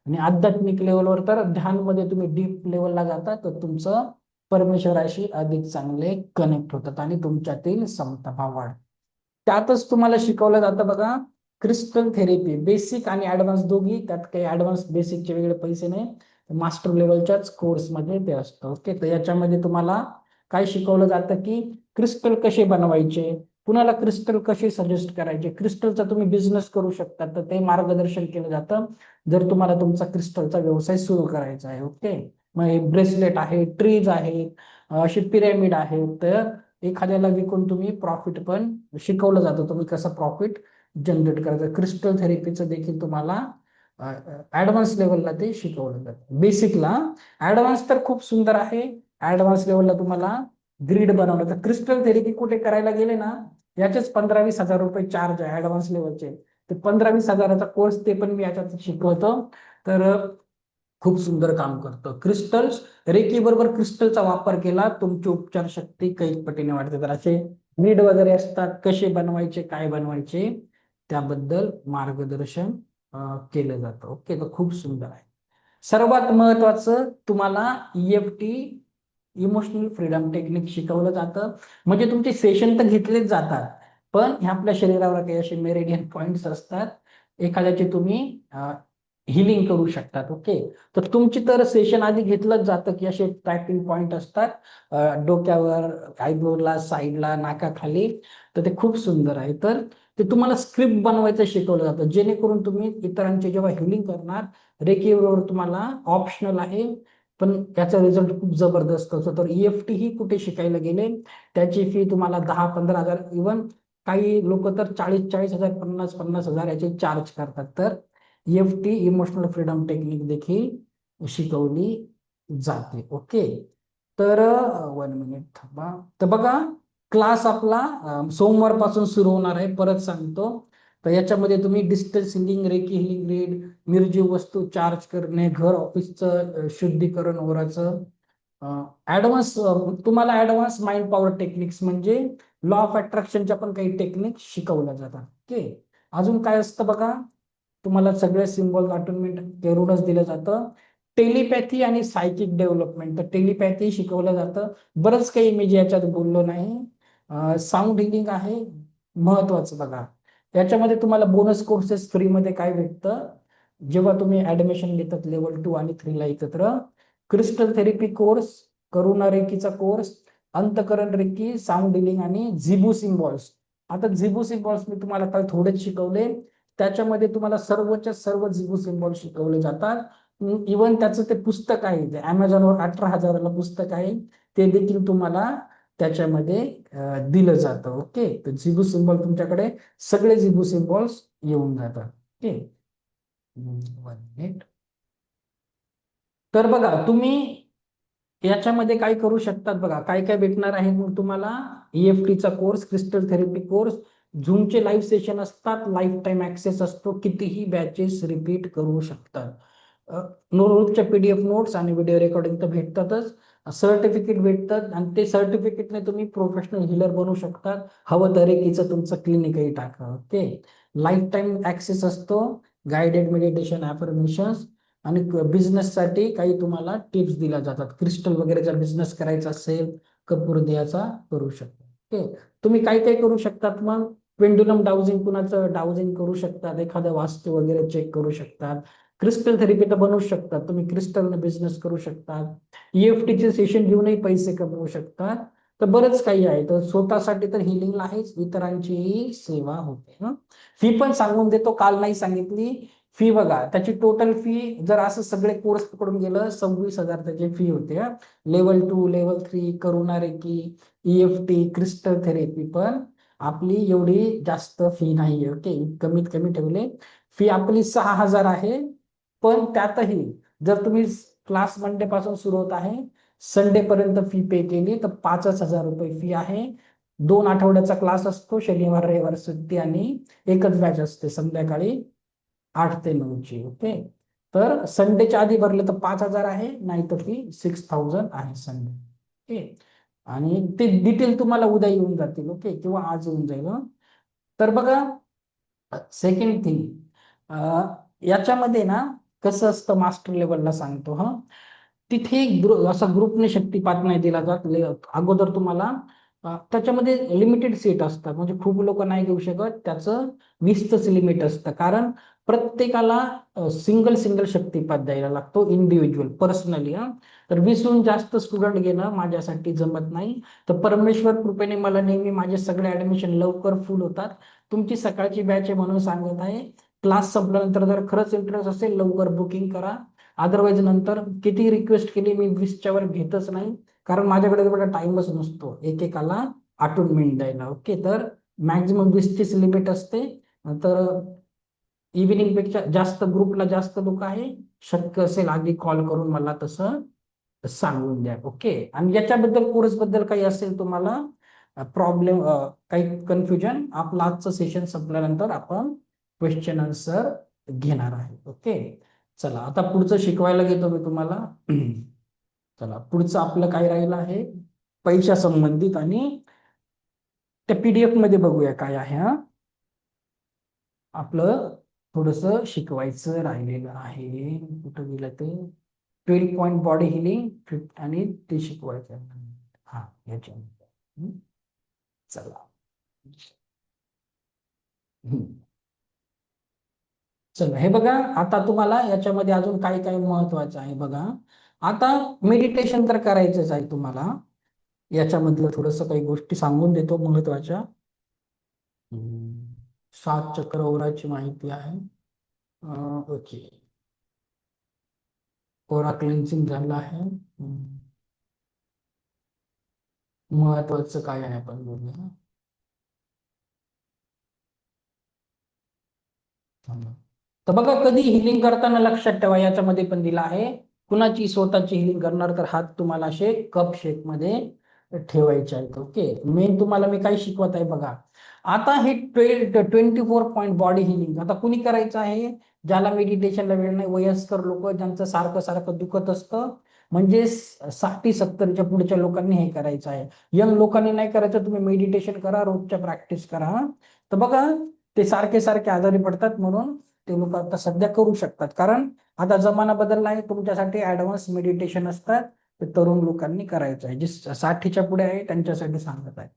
आणि आध्यात्मिक लेवलवर तर ध्यानमध्ये तुम्ही डीप लेवलला जाता तर तुमचं परमेश्वराशी अधिक चांगले कनेक्ट होतात आणि तुमच्यातील समताभाव वाढतो. त्यातच तुम्हाला शिकवलं जातं बघा, क्रिस्टल थेरपी, बेसिक आणि ऍडव्हान्स दोघी. त्यात काही ऍडव्हान्स बेसिकचे वेगळे पैसे नाही, मास्टर लेवलच्याच कोर्समध्ये ते असतं. ओके. तर याच्यामध्ये तुम्हाला काय शिकवलं जातं की क्रिस्टल कसे बनवायचे, कुणाला क्रिस्टल कसे सजेस्ट करायचे, क्रिस्टलचा तुम्ही बिझनेस करू शकता तर ते मार्गदर्शन केलं जातं, जर तुम्हाला तुमचा क्रिस्टलचा व्यवसाय सुरू करायचा आहे. ओके. मग ब्रेसलेट आहे, ट्रीज आहे, असे पिरॅमिड आहे, तर एखाद्याला विकून तुम्ही प्रॉफिट पण शिकवलं जातं, तुम्ही कसं प्रॉफिट जनरेट करायचं. क्रिस्टल थेरपीचं देखील तुम्हाला ऍडव्हान्स लेवलला ते शिकवलं जातं. बेसिकला ऍडव्हान्स तर खूप सुंदर आहे, ऍडव्हान्स लेवलला तुम्हाला ग्रीड बनवलं. तर क्रिस्टल थेरपी कुठे करायला गेले ना, याचेच 15-20 हजार रुपये चार्ज आहे ऍडव्हान्स लेवलचे. ते 15-20 हजाराचा कोर्स ते पण मी याच्यात शिकवतो. तर खूप सुंदर काम करतं क्रिस्टल्स. रेकी बरोबर क्रिस्टलचा वापर केला, तुमची उपचार शक्ती कैक पटीने वाढते. तर असे ग्रीड वगैरे असतात, कसे बनवायचे, काय बनवायचे, त्याबद्दल मार्गदर्शन केलं जातं. ओके. तर खूप सुंदर आहे. सर्वात महत्वाचं तुम्हाला EFT, इमोशनल फ्रीडम टेक्निक शिकवलं जातं. म्हणजे तुमचे सेशन तर घेतलेच जातात, पण ह्या आपल्या शरीरावर काही असे मेरिडियन पॉइंट्स असतात, एखाद्याचे तुम्ही हिलिंग करू शकतात. ओके. तर तुमची तर सेशन आधी घेतलंच जातं की असे ट्रॅकिंग पॉइंट असतात डोक्यावर, आयब्रोला, साईडला, नाकाखाली. तर ते खूप सुंदर आहे. तर ते तुम्हाला स्क्रिप्ट बनवायचं शिकवलं जातं, जेणेकरून तुम्ही इतरांचे जेव्हा हिलिंग करणार, रेकी बरोबर तुम्हाला ऑप्शनल आहे, पण त्याचा रिझल्ट खूप जबरदस्त असतो. तर EFT ही कुठे शिकायला गेले, त्याची फी तुम्हाला 10-15 हजार, इव्हन काही लोक तर 40-40 हजार, 50-50 हजार याचे चार्ज करतात. तर EFT, इमोशनल फ्रीडम टेक्निक देखील शिकवली जाते. ओके. तर 1 मिनिट थांबा. तर बघा, क्लास आपला सोमवारपासून सुरू होणार आहे, परत सांगतो. तर याच्यामध्ये तुम्ही digital singing, reiki healing grid, निर्जीव वस्तू चार्ज करणे, घर ऑफिसचं शुद्धीकरण ओराचं, ऍडव्हान्स, तुम्हाला ऍडव्हान्स माइंड पॉवर टेक्निक्स म्हणजे लॉ ऑफ अट्रॅक्शनच्या पण काही टेक्निक शिकवल्या जातात. ओके. अजून काय असतं बघा, तुम्हाला सगळे सिम्बॉल अटोनमेंट करूनच दिलं जातं. टेलिपॅथी आणि सायकिक डेव्हलपमेंट, तर टेलिपॅथी शिकवलं जातं. बरंच काही मी जे याच्यात बोललो नाही. साऊंड हिलिंग आहे महत्वाचं बघा. याच्यामध्ये तुम्हाला बोनस कोर्सेस फ्रीमध्ये काय भेटतं, जेव्हा तुम्ही ऍडमिशन घेतात लेवल 2 आणि 3 ला एकत्र, क्रिस्टल थेरपी कोर्स, करुणा रेकीचा कोर्स, अंतकरण रेकी, साऊंड हिलिंग आणि झिबू सिम्बॉल्स. आता झिबू सिम्बॉल्स मी तुम्हाला काल थोडेच शिकवले, त्याच्यामध्ये तुम्हाला सर्वच्या सर्व झिबू सिम्बॉल शिकवले जातात. इवन त्याचं ते पुस्तक आहे, ते अमेझॉनवर 18 हजाराला पुस्तक आहे, ते देखील तुम्हाला त्याच्यामध्ये दिलं जातं. ओके. तर झिबू सिम्बॉल तुमच्याकडे सगळे झिबू सिम्बॉल्स येऊन जातात. ओके. 1 मिनिट. तर बघा तुम्ही याच्यामध्ये काय करू शकतात बघा, काय काय भेटणार आहे मग तुम्हाला. EFTचा कोर्स, क्रिस्टल थेरपी कोर्स, झूमचे लाईव्ह सेशन असतात, लाईफ टाईम ऍक्सेस असतो, कितीही बॅचेस रिपीट करू शकतात. रोजच्या PDF नोट्स आणि व्हिडिओ रेकॉर्डिंग तर भेटतातच, सर्टिफिकेट भेटतात, आणि ते सर्टिफिकेटने तुम्ही प्रोफेशनल हिलर बनू शकतात. हवं तर एकीचं तुमचं क्लिनिकही टाका. ओके. लाईफ टाईम ऍक्सेस असतो, गायडेड मेडिटेशन, अफर्मेशन्स, आणि बिझनेससाठी काही तुम्हाला टिप्स दिल्या जातात. क्रिस्टल वगैरे जर बिझनेस करायचा असेल, कपूर दियाचा करू शकता. ओके. तुम्ही काय काय करू शकतात मग, पेंडुलम डाउजिंग, कुणाचं डाउजिंग करू शकतात, एखादं वास्तू वगैरे चेक करू शकतात, क्रिस्टल थेरपी तर बनवू शकतात तुम्ही, क्रिस्टलने बिझनेस करू शकतात, EFTचे सेशन घेऊनही पैसे कमवू शकतात. तर बरंच काही आहे. तर स्वतःसाठी तर हिलिंग आहेच, इतरांचीही सेवा होते. फी पण सांगून देतो, काल नाही सांगितली. फी बघा, त्याची टोटल फी जर असं सगळे कोर्स पकडून गेलं, 26 हजार त्याची फी होते. लेवल 2, लेवल 3, करुणा रेकी, EFT, क्रिस्टल थेरपी, पण आपली एवढी जास्त फी नाहीये. ओके. कमीत कमी ठेवले. फी आपली 6,000 आहे. पण त्यातही जर तुम्ही क्लास मंडे पासून सुरू होत आहे, संडे पर्यंत फी पे केली तर 5,000 रुपये फी आहे. 2 आठवड्याचा क्लास असतो, शनिवार रविवार सुट्टी, आणि एकच बॅच असते संध्याकाळी 8 ते 9 ची. ओके, तर संडेच्या आधी भरले तर 5,000 आहे, नाही तर फी 6,000 आहे संडे. ओके, आणि ते डिटेल तुम्हाला उद्या येऊन जातील. ओके, किंवा आज येऊन जाईल. तर बघा, सेकंड थिंग, याच्यामध्ये ना कसं असतं, मास्टर लेवलला सांगतो हा, तिथे असा ग्रुपने शक्तिपात नाही दिला जात. अगोदर तुम्हाला त्याच्यामध्ये लिमिटेड सीट असतात, म्हणजे खूप लोक नाही घेऊ शकत. त्याचं 20च लिमिट असतं, कारण प्रत्येकाला सिंगल सिंगल शक्तिपात द्यायला लागतो, इंडिव्हिज्युअल पर्सनली. तर 20हून जास्त स्टुडंट घेणं माझ्यासाठी जमत नाही. तर परमेश्वर कृपेने मला नेहमी माझे सगळे ऍडमिशन लवकर फुल होतात. तुमची सकाळची बॅच आहे म्हणून सांगत आहे. क्लास संपल्यानंतर जर खरंच इंटरेस्ट असेल, लवकर बुकिंग करा. अदरवाईज नंतर किती रिक्वेस्ट केली, मी 20च्या वर घेतच नाही, कारण माझ्याकडे एवढा टाइमच नसतो एकेकाला अटोनमेंट द्यायला. ओके, तर मॅक्झिमम 20चीच लिमिट असते. तर इव्हिनिंग पेक्षा जास्त ग्रुपला जास्त लोक आहे, शक्य असेल आधी कॉल करून मला तसं सांगून द्या. ओके, आणि याच्याबद्दल कोर्स बद्दल काही असेल तुम्हाला प्रॉब्लेम, काही कन्फ्युजन, आपलं आजचं सेशन संपल्यानंतर आपण क्वेश्चन आन्सर घेणार आहे. ओके, चला आता पुढचं शिकवायला घेतो मी तुम्हाला. चला, पुढचं आपलं काय राहिलं आहे, पैशा संबंधित, आणि त्या पीडीएफ मध्ये बघूया काय आहे. हा, आपलं थोडस शिकवायचं राहिलेलं आहे, कुठं गेलं ते, 12 पॉईंट बॉडी हिलिंग, आणि ते शिकवायचं आहे. हा, याच्यामध्ये चला. चला, हे बघा, आता तुम्हाला याच्यामध्ये अजून काय काय महत्वाचं आहे बघा. आता मेडिटेशन तर करायचंच आहे तुम्हाला. याच्यामधलं थोडस काही गोष्टी सांगून देतो महत्वाच्या. 7 चक्र माहिती आहे. ओके, ओरा क्लिन्सिंग झालं आहे. महत्वाचं काय आहे आपण बघूया. तर बघा, कधी हिलिंग करताना लक्षात ठेवा, याच्यामध्ये पण दिला आहे, कुणाची स्वतःची हिलिंग करणार तर हात तुम्हाला असे कप शेप मध्ये ठेवायचे आहेत. ओके, मेन तुम्हाला मी काय शिकवत आहे बघा. आता हे 24 पॉईंट बॉडी हिलिंग आता कुणी करायचं आहे, ज्याला मेडिटेशनला वेळ नाही, वयस्कर लोक, ज्यांचं सारखं सारखं दुखत असतं, म्हणजे 60-70च्या पुढच्या लोकांनी हे करायचं आहे. यंग लोकांनी नाही करायचं, तुम्ही मेडिटेशन करा, रोजच्या प्रॅक्टिस करा. तर बघा, ते सारखे सारखे आजारी पडतात, म्हणून ते लोक आता सध्या करू शकतात, कारण आता जमाना बदलला आहे. तुमच्यासाठी ऍडव्हान्स मेडिटेशन असतात, ते तरुण लोकांनी करायचं आहे. जे 60च्या पुढे आहे त्यांच्यासाठी सांगत आहे.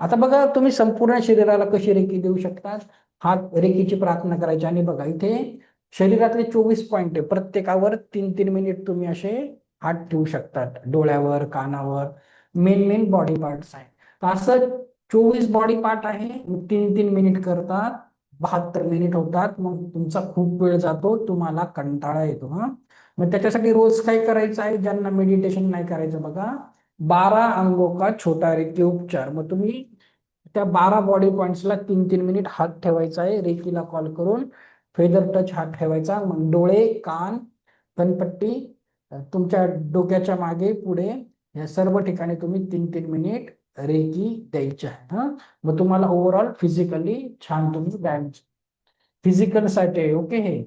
आता बघा, तुम्ही संपूर्ण शरीराला कशी रेकी देऊ शकता, हात रेकीची प्रार्थना करायची. आणि बघा, इथे शरीरातले 24 पॉईंट आहे, प्रत्येकावर 3-3 मिनिट तुम्ही असे हात ठेवू शकतात, डोळ्यावर, कानावर, मेन मेन बॉडी पार्ट्स आहे. तर असं 24 बॉडी पार्ट आहे, 3-3 मिनिट करतात, 72 मिनिट होतात. मग तुमचा खूप वेळ जातो, तुम्हाला कंटाळा येतो. हा, मग त्याच्यासाठी रोज काय करायचं आहे, ज्यांना मेडिटेशन नाही करायचं बघा, 12 अंगों का छोटा रेकी उपचार. मग तुम्ही त्या 12 बॉडी पॉइंट्सला 3-3 मिनिट हात ठेवायचा आहे, रेकीला कॉल करून फेदर टच हात ठेवायचा. मग डोळे, कान, कनपट्टी, तुमच्या डोक्याच्या मागे पुढे, या सर्व ठिकाणी तुम्ही 3-3 मिनिट रेकी द्यायची आहे. हा, मग तुम्हाला ओव्हरऑल फिजिकली छान तुम्ही व्यायाम, फिजिकल साठी. ओके, हे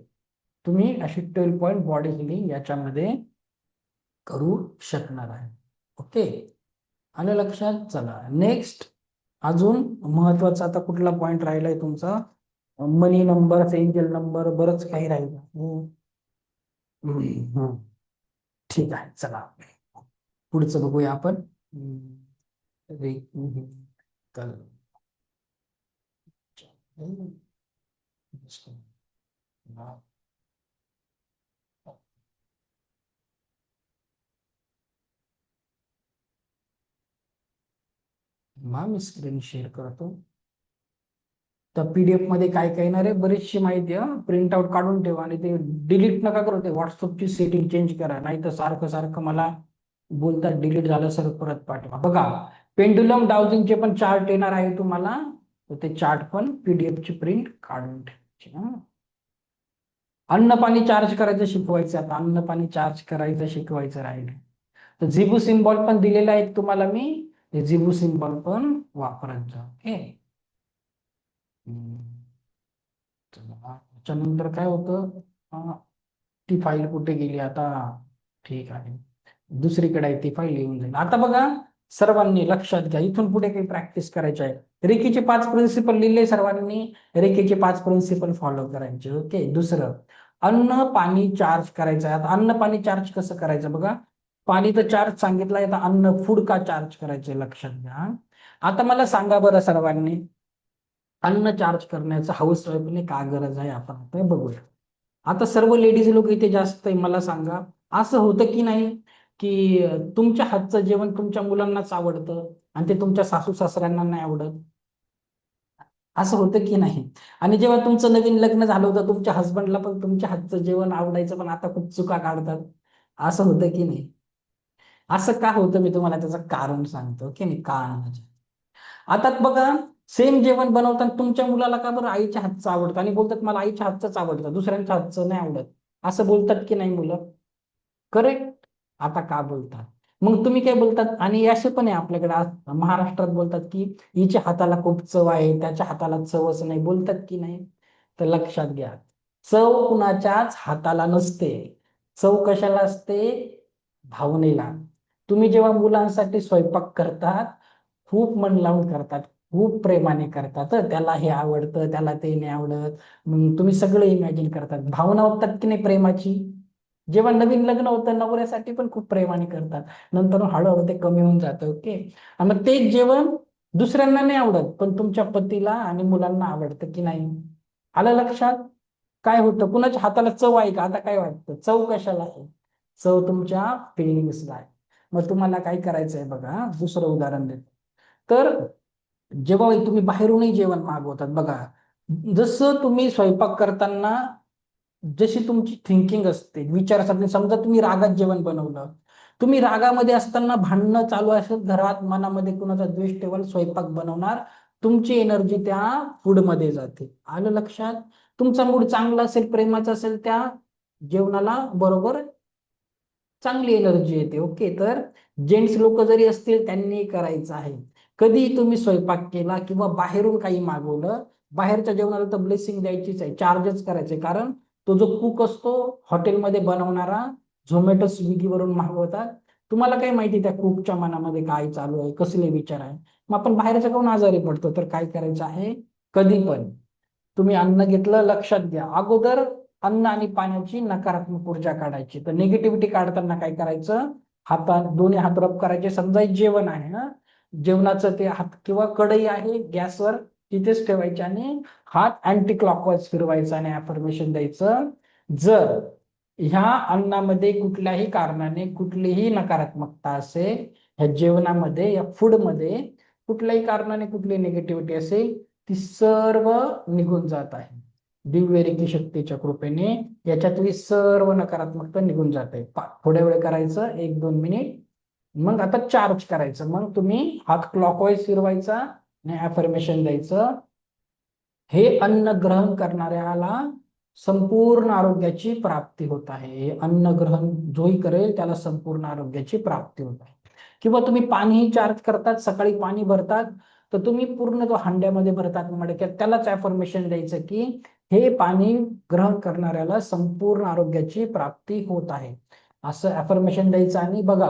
तुम्ही अशी 12 पॉईंट बॉडी हिलिंग याच्यामध्ये करू शकणार आहे. ओके, आलं लक्षात. चला, नेक्स्ट अजून महत्वाचा आता कुठला पॉइंट राहिलाय तुमचा, मनी नंबर, एंजल नंबर, बरंच काही राहिलं. ठीक आहे, चला पुढचं बघूया आपण. रे कल मी स्क्रीन शेअर करतो. तर पीडीएफ मध्ये काय काय येणार आहे, बरीचशी माहिती आहे. प्रिंट आउट काढून ठेवा, आणि ते डिलीट नका करू, ते व्हॉट्सअपची सेटिंग चेंज करा, नाही तर सारखं सारखं मला बोलतात डिलीट झालं सर, परत पाठवा. बघा, पेंडुलम डाउजिंगचे पण चार्ट येणार आहे तुम्हाला, तर ते चार्ट पण पीडीएफ ची प्रिंट काढून ठेवायची. अन्न पाणी चार्ज करायचं शिकवायचं, आता अन्न पाणी चार्ज करायचं शिकवायचं राहिलं. तर झिबू सिम्बॉल पण दिलेला आहे तुम्हाला मी, हे झिबू सिम्बॉल पण वापरायचं. ओके. त्याच्यानंतर काय होतं, ती फाईल कुठे गेली आता, ठीक आहे, दुसरीकडे आहे ती फाईल, येऊन जाईल. आता बघा सर्वांनी लक्षात घ्या, इथून पुढे काही प्रॅक्टिस करायची आहे. रेकीचे 5 प्रिन्सिपल लिहिले सर्वांनी, रेकीचे 5 प्रिन्सिपल फॉलो करायचे. ओके. दुसरं, अन्न पाणी चार्ज करायचं आहे. आता अन्न पाणी चार्ज कसं करायचं बघा, पाणी तर चार्ज सांगितलंय, आता अन्न फूड का चार्ज करायचे लक्षात घ्या. आता मला सांगा बरं सर्वांनी, अन्न चार्ज करण्याचं हाऊस वाईफने का गरज आहे, आपण आता बघूया. आता सर्व लेडीज लोक इथे जास्त आहे, मला सांगा, असं होतं की नाही की तुमच्या हातचं जेवण तुमच्या मुलांनाच आवडतं आणि ते तुमच्या सासू सासऱ्यांना नाही आवडत, असं होतं की नाही? आणि जेव्हा तुमचं नवीन लग्न झालं होतं, तुमच्या हस्बंडला पण तुमच्या हातचं जेवण आवडायचं, पण आता खूप चुका काढतात, असं होतं की नाही? असं का होतं मी तुम्हाला त्याचं कारण सांगतो की नाही, कारण. आता बघा, सेम जेवण बनवताना तुमच्या मुलाला का बरं आईच्या हातचं आवडतं आणि बोलतात मला आईच्या हातचंच आवडतं, दुसऱ्यांच्या हातचं नाही आवडत, असं बोलतात की नाही मुलं? करेक्ट. आता का बोलतात? मग तुम्ही काय बोलतात, आणि असे पण आहे आपल्याकडे आज महाराष्ट्रात बोलतात की हिच्या हाताला खूप चव आहे, त्याच्या हाताला चवच नाही, बोलतात की नाही? तर लक्षात घ्या, चव कुणाच्याच हाताला नसते. चव कशाला असते? भावनेला. तुम्ही जेव्हा मुलांसाठी स्वयंपाक करतात, खूप मन लावून करतात, खूप प्रेमाने करतात, त्याला हे आवडतं, त्याला ते नाही आवडत, मग तुम्ही सगळं इमॅजिन करतात, भावना होतात की नाही प्रेमाची. जेव्हा नवीन लग्न होतं, नवऱ्यासाठी पण खूप प्रेमाने करतात, नंतर हळूहळू ते कमी होऊन जातं. ओके. आणि मग तेच जेवण दुसऱ्यांना नाही आवडत, पण तुमच्या पतीला आणि मुलांना आवडतं की नाही? आलं लक्षात? काय होतं, कुणाच्या हाताला चव आहे का? आता काय वाटतं, चव कशाला आहे? चव तुमच्या फिलिंग्सला आहे. मग तुम्हाला काय करायचंय बघा, दुसरं उदाहरण देतो. तर जेव्हा तुम्ही बाहेरूनही जेवण मागवतात बघा, जसं तुम्ही स्वयंपाक करताना जशी तुमची थिंकिंग असते, विचारसरणी, समजा तुम्ही रागात जेवण बनवलं, तुम्ही रागामध्ये असताना भांडणं चालू असेल घरात, मनामध्ये कुणाचा द्वेष ठेवाल, स्वयंपाक बनवणार, तुमची एनर्जी त्या फूड मध्ये जाते. आलं लक्षात? तुमचा मूड चांगला असेल, प्रेमाचा असेल, त्या जेवणाला बरोबर चांगली एनर्जी येते. ओके. तर जेंट्स लोक जरी असतील त्यांनी करायचं आहे, कधी तुम्ही स्वयंपाक केला किंवा बाहेरून काही मागवलं, बाहेरच्या जेवणाला तर ब्लेसिंग द्यायचीच आहे, चार्जच करायचे, कारण तो जो कुक असतो हॉटेलमध्ये बनवणारा, झोमॅटो स्विगीवरून मागवतात, तुम्हाला काय माहिती त्या कुकच्या मनामध्ये काय चालू आहे, कसले विचार आहे. मग आपण बाहेरच्या काहून आजारी पडतो? तर काय करायचं आहे, कधी पण तुम्ही अन्न घेतलं, लक्षात घ्या, अगोदर अन्न आणि पाण्याची नकारात्मक ऊर्जा काढायची. तर निगेटिव्हिटी काढताना काय करायचं, हातात दोन्ही हात रब करायचे, समजा एक जेवण आहे ना, जेवणाचं ते हात किंवा कढई आहे गॅसवर, तिथेच ठेवायचे आणि हात अँटी क्लॉकवाईज फिरवायचा आणि अफर्मेशन द्यायचं, जर ह्या अन्नामध्ये कुठल्याही कारणाने कुठलीही नकारात्मकता असेल, ह्या जेवणामध्ये, या फूडमध्ये कुठल्याही कारणाने कुठली निगेटिव्हिटी असेल, ती सर्व निघून जात आहे दिव्य रेकी शक्तीच्या कृपेने. याच्यातली सर्व नकारात्मकता निघून जाते. थोड्या वेळ करायचं, 1-2 मिनिट, मग आता चार्ज करायचं, मग तुम्ही हात क्लॉकवाईज फिरवायचा आणि अफर्मेशन द्यायचं, हे अन्न ग्रहण करणाऱ्याला संपूर्ण आरोग्याची प्राप्ती होत आहे. हे अन्न ग्रहण जोही करेल त्याला संपूर्ण आरोग्याची प्राप्ती होत आहे. किंवा तुम्ही पाणीही चार्ज करतात, सकाळी पाणी भरतात, तर तुम्ही पूर्ण जो हांड्यामध्ये भरतात मडक्यात, त्यालाच अफर्मेशन द्यायचं की हे पाणी ग्रहण करणाऱ्याला संपूर्ण आरोग्याची प्राप्ती होत आहे, असं अफर्मेशन द्यायचं. आणि बघा,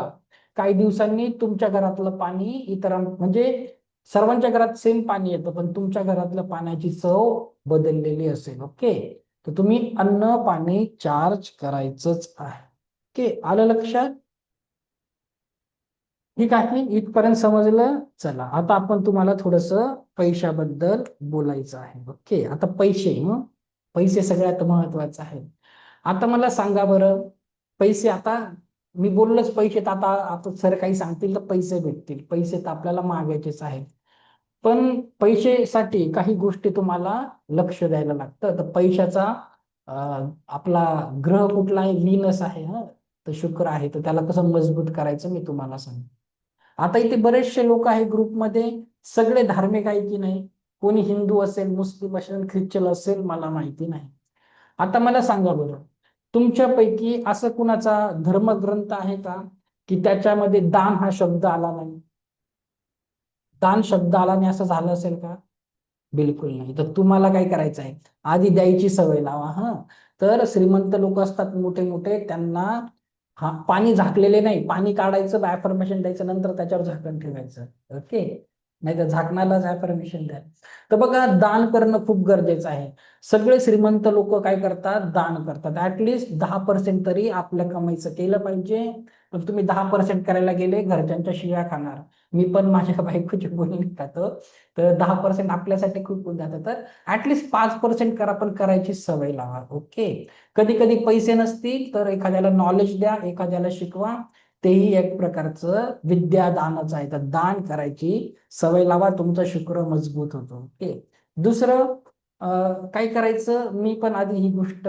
काही दिवसांनी तुमच्या घरातलं पाणी म्हणजे सर्वांच्या घरात सेम पाणी येतं, पण तुमच्या घरातल्या पाण्याची चव बदललेली असेल. ओके. तर तुम्ही अन्न पाणी चार्ज करायचंच आहे. ओके. आलं लक्षात? ठीक आहे, इथपर्यंत समजलं. चला आता आपण तुम्हाला थोडस पैशाबद्दल बोलायचं आहे. ओके. आता पैसे, पैसे सगळ्यात महत्वाचे आहे. आता मला सांगा बरं, पैसे, आता मी बोललोच पैसे, तर आता आता सर काही सांगतील तर पैसे भेटतील, पैसे तर आपल्याला मागायचेच आहेत, पण पैशासाठी काही गोष्टी तुम्हाला लक्ष द्यायला लागतं. तर पैशाचा आपला ग्रह कुठला आहे, व्हीनस आहे हा, तर शुक्र आहे, तर त्याला कसं मजबूत करायचं मी तुम्हाला सांगतो. आता इथे बरेचसे लोक आहे ग्रुपमध्ये, सगळे धार्मिक आहे की नाही, कोणी हिंदू असेल, मुस्लिम असेल, ख्रिश्चन असेल, मला माहिती नाही, आता मला सांगा बरं, तुमच्यापैकी असं कुणाचा धर्मग्रंथ आहे का की त्याच्यामध्ये दान हा शब्द आला नाही? दान शब्द आला नाही असं झालं असेल का? बिलकुल नाही. तर तुम्हाला काय करायचं आहे, आधी द्यायची सवय लावा. हा, तर श्रीमंत लोक असतात मोठे मोठे, त्यांना हा पाणी झाकलेले नाही, पाणी काढायचं, ऍफर्मेशन द्यायचं, नंतर त्याच्यावर झाकण ठेवायचं. ओके, नाही तर झाकणालाच ऍफर्मेशन द्या. तर बघा, दान करणं खूप गरजेचं आहे. सगळे श्रीमंत लोक काय करतात, दान करतात. ऍटलिस्ट 10% तरी आपल्या कमाईचं केलं पाहिजे. पण तुम्ही 10% करायला गेले, घरच्यांच्या शिव्या खाणार. मी पण माझ्या बायकोची बोलणी खातो. तर 10% आपल्यासाठी खूप होऊन जातं. तर ऍटलिस्ट 5% करा, पण करायची सवय लावा. ओके, कधी कधी पैसे नसतील तर एखाद्याला नॉलेज द्या, एखाद्याला शिकवा. तेही एक प्रकारचं विद्यादानच आहे. तर दान करायची सवय लावा, तुमचा शुक्र मजबूत होतो. ओके, दुसरं काय करायचं, मी पण आधी ही गोष्ट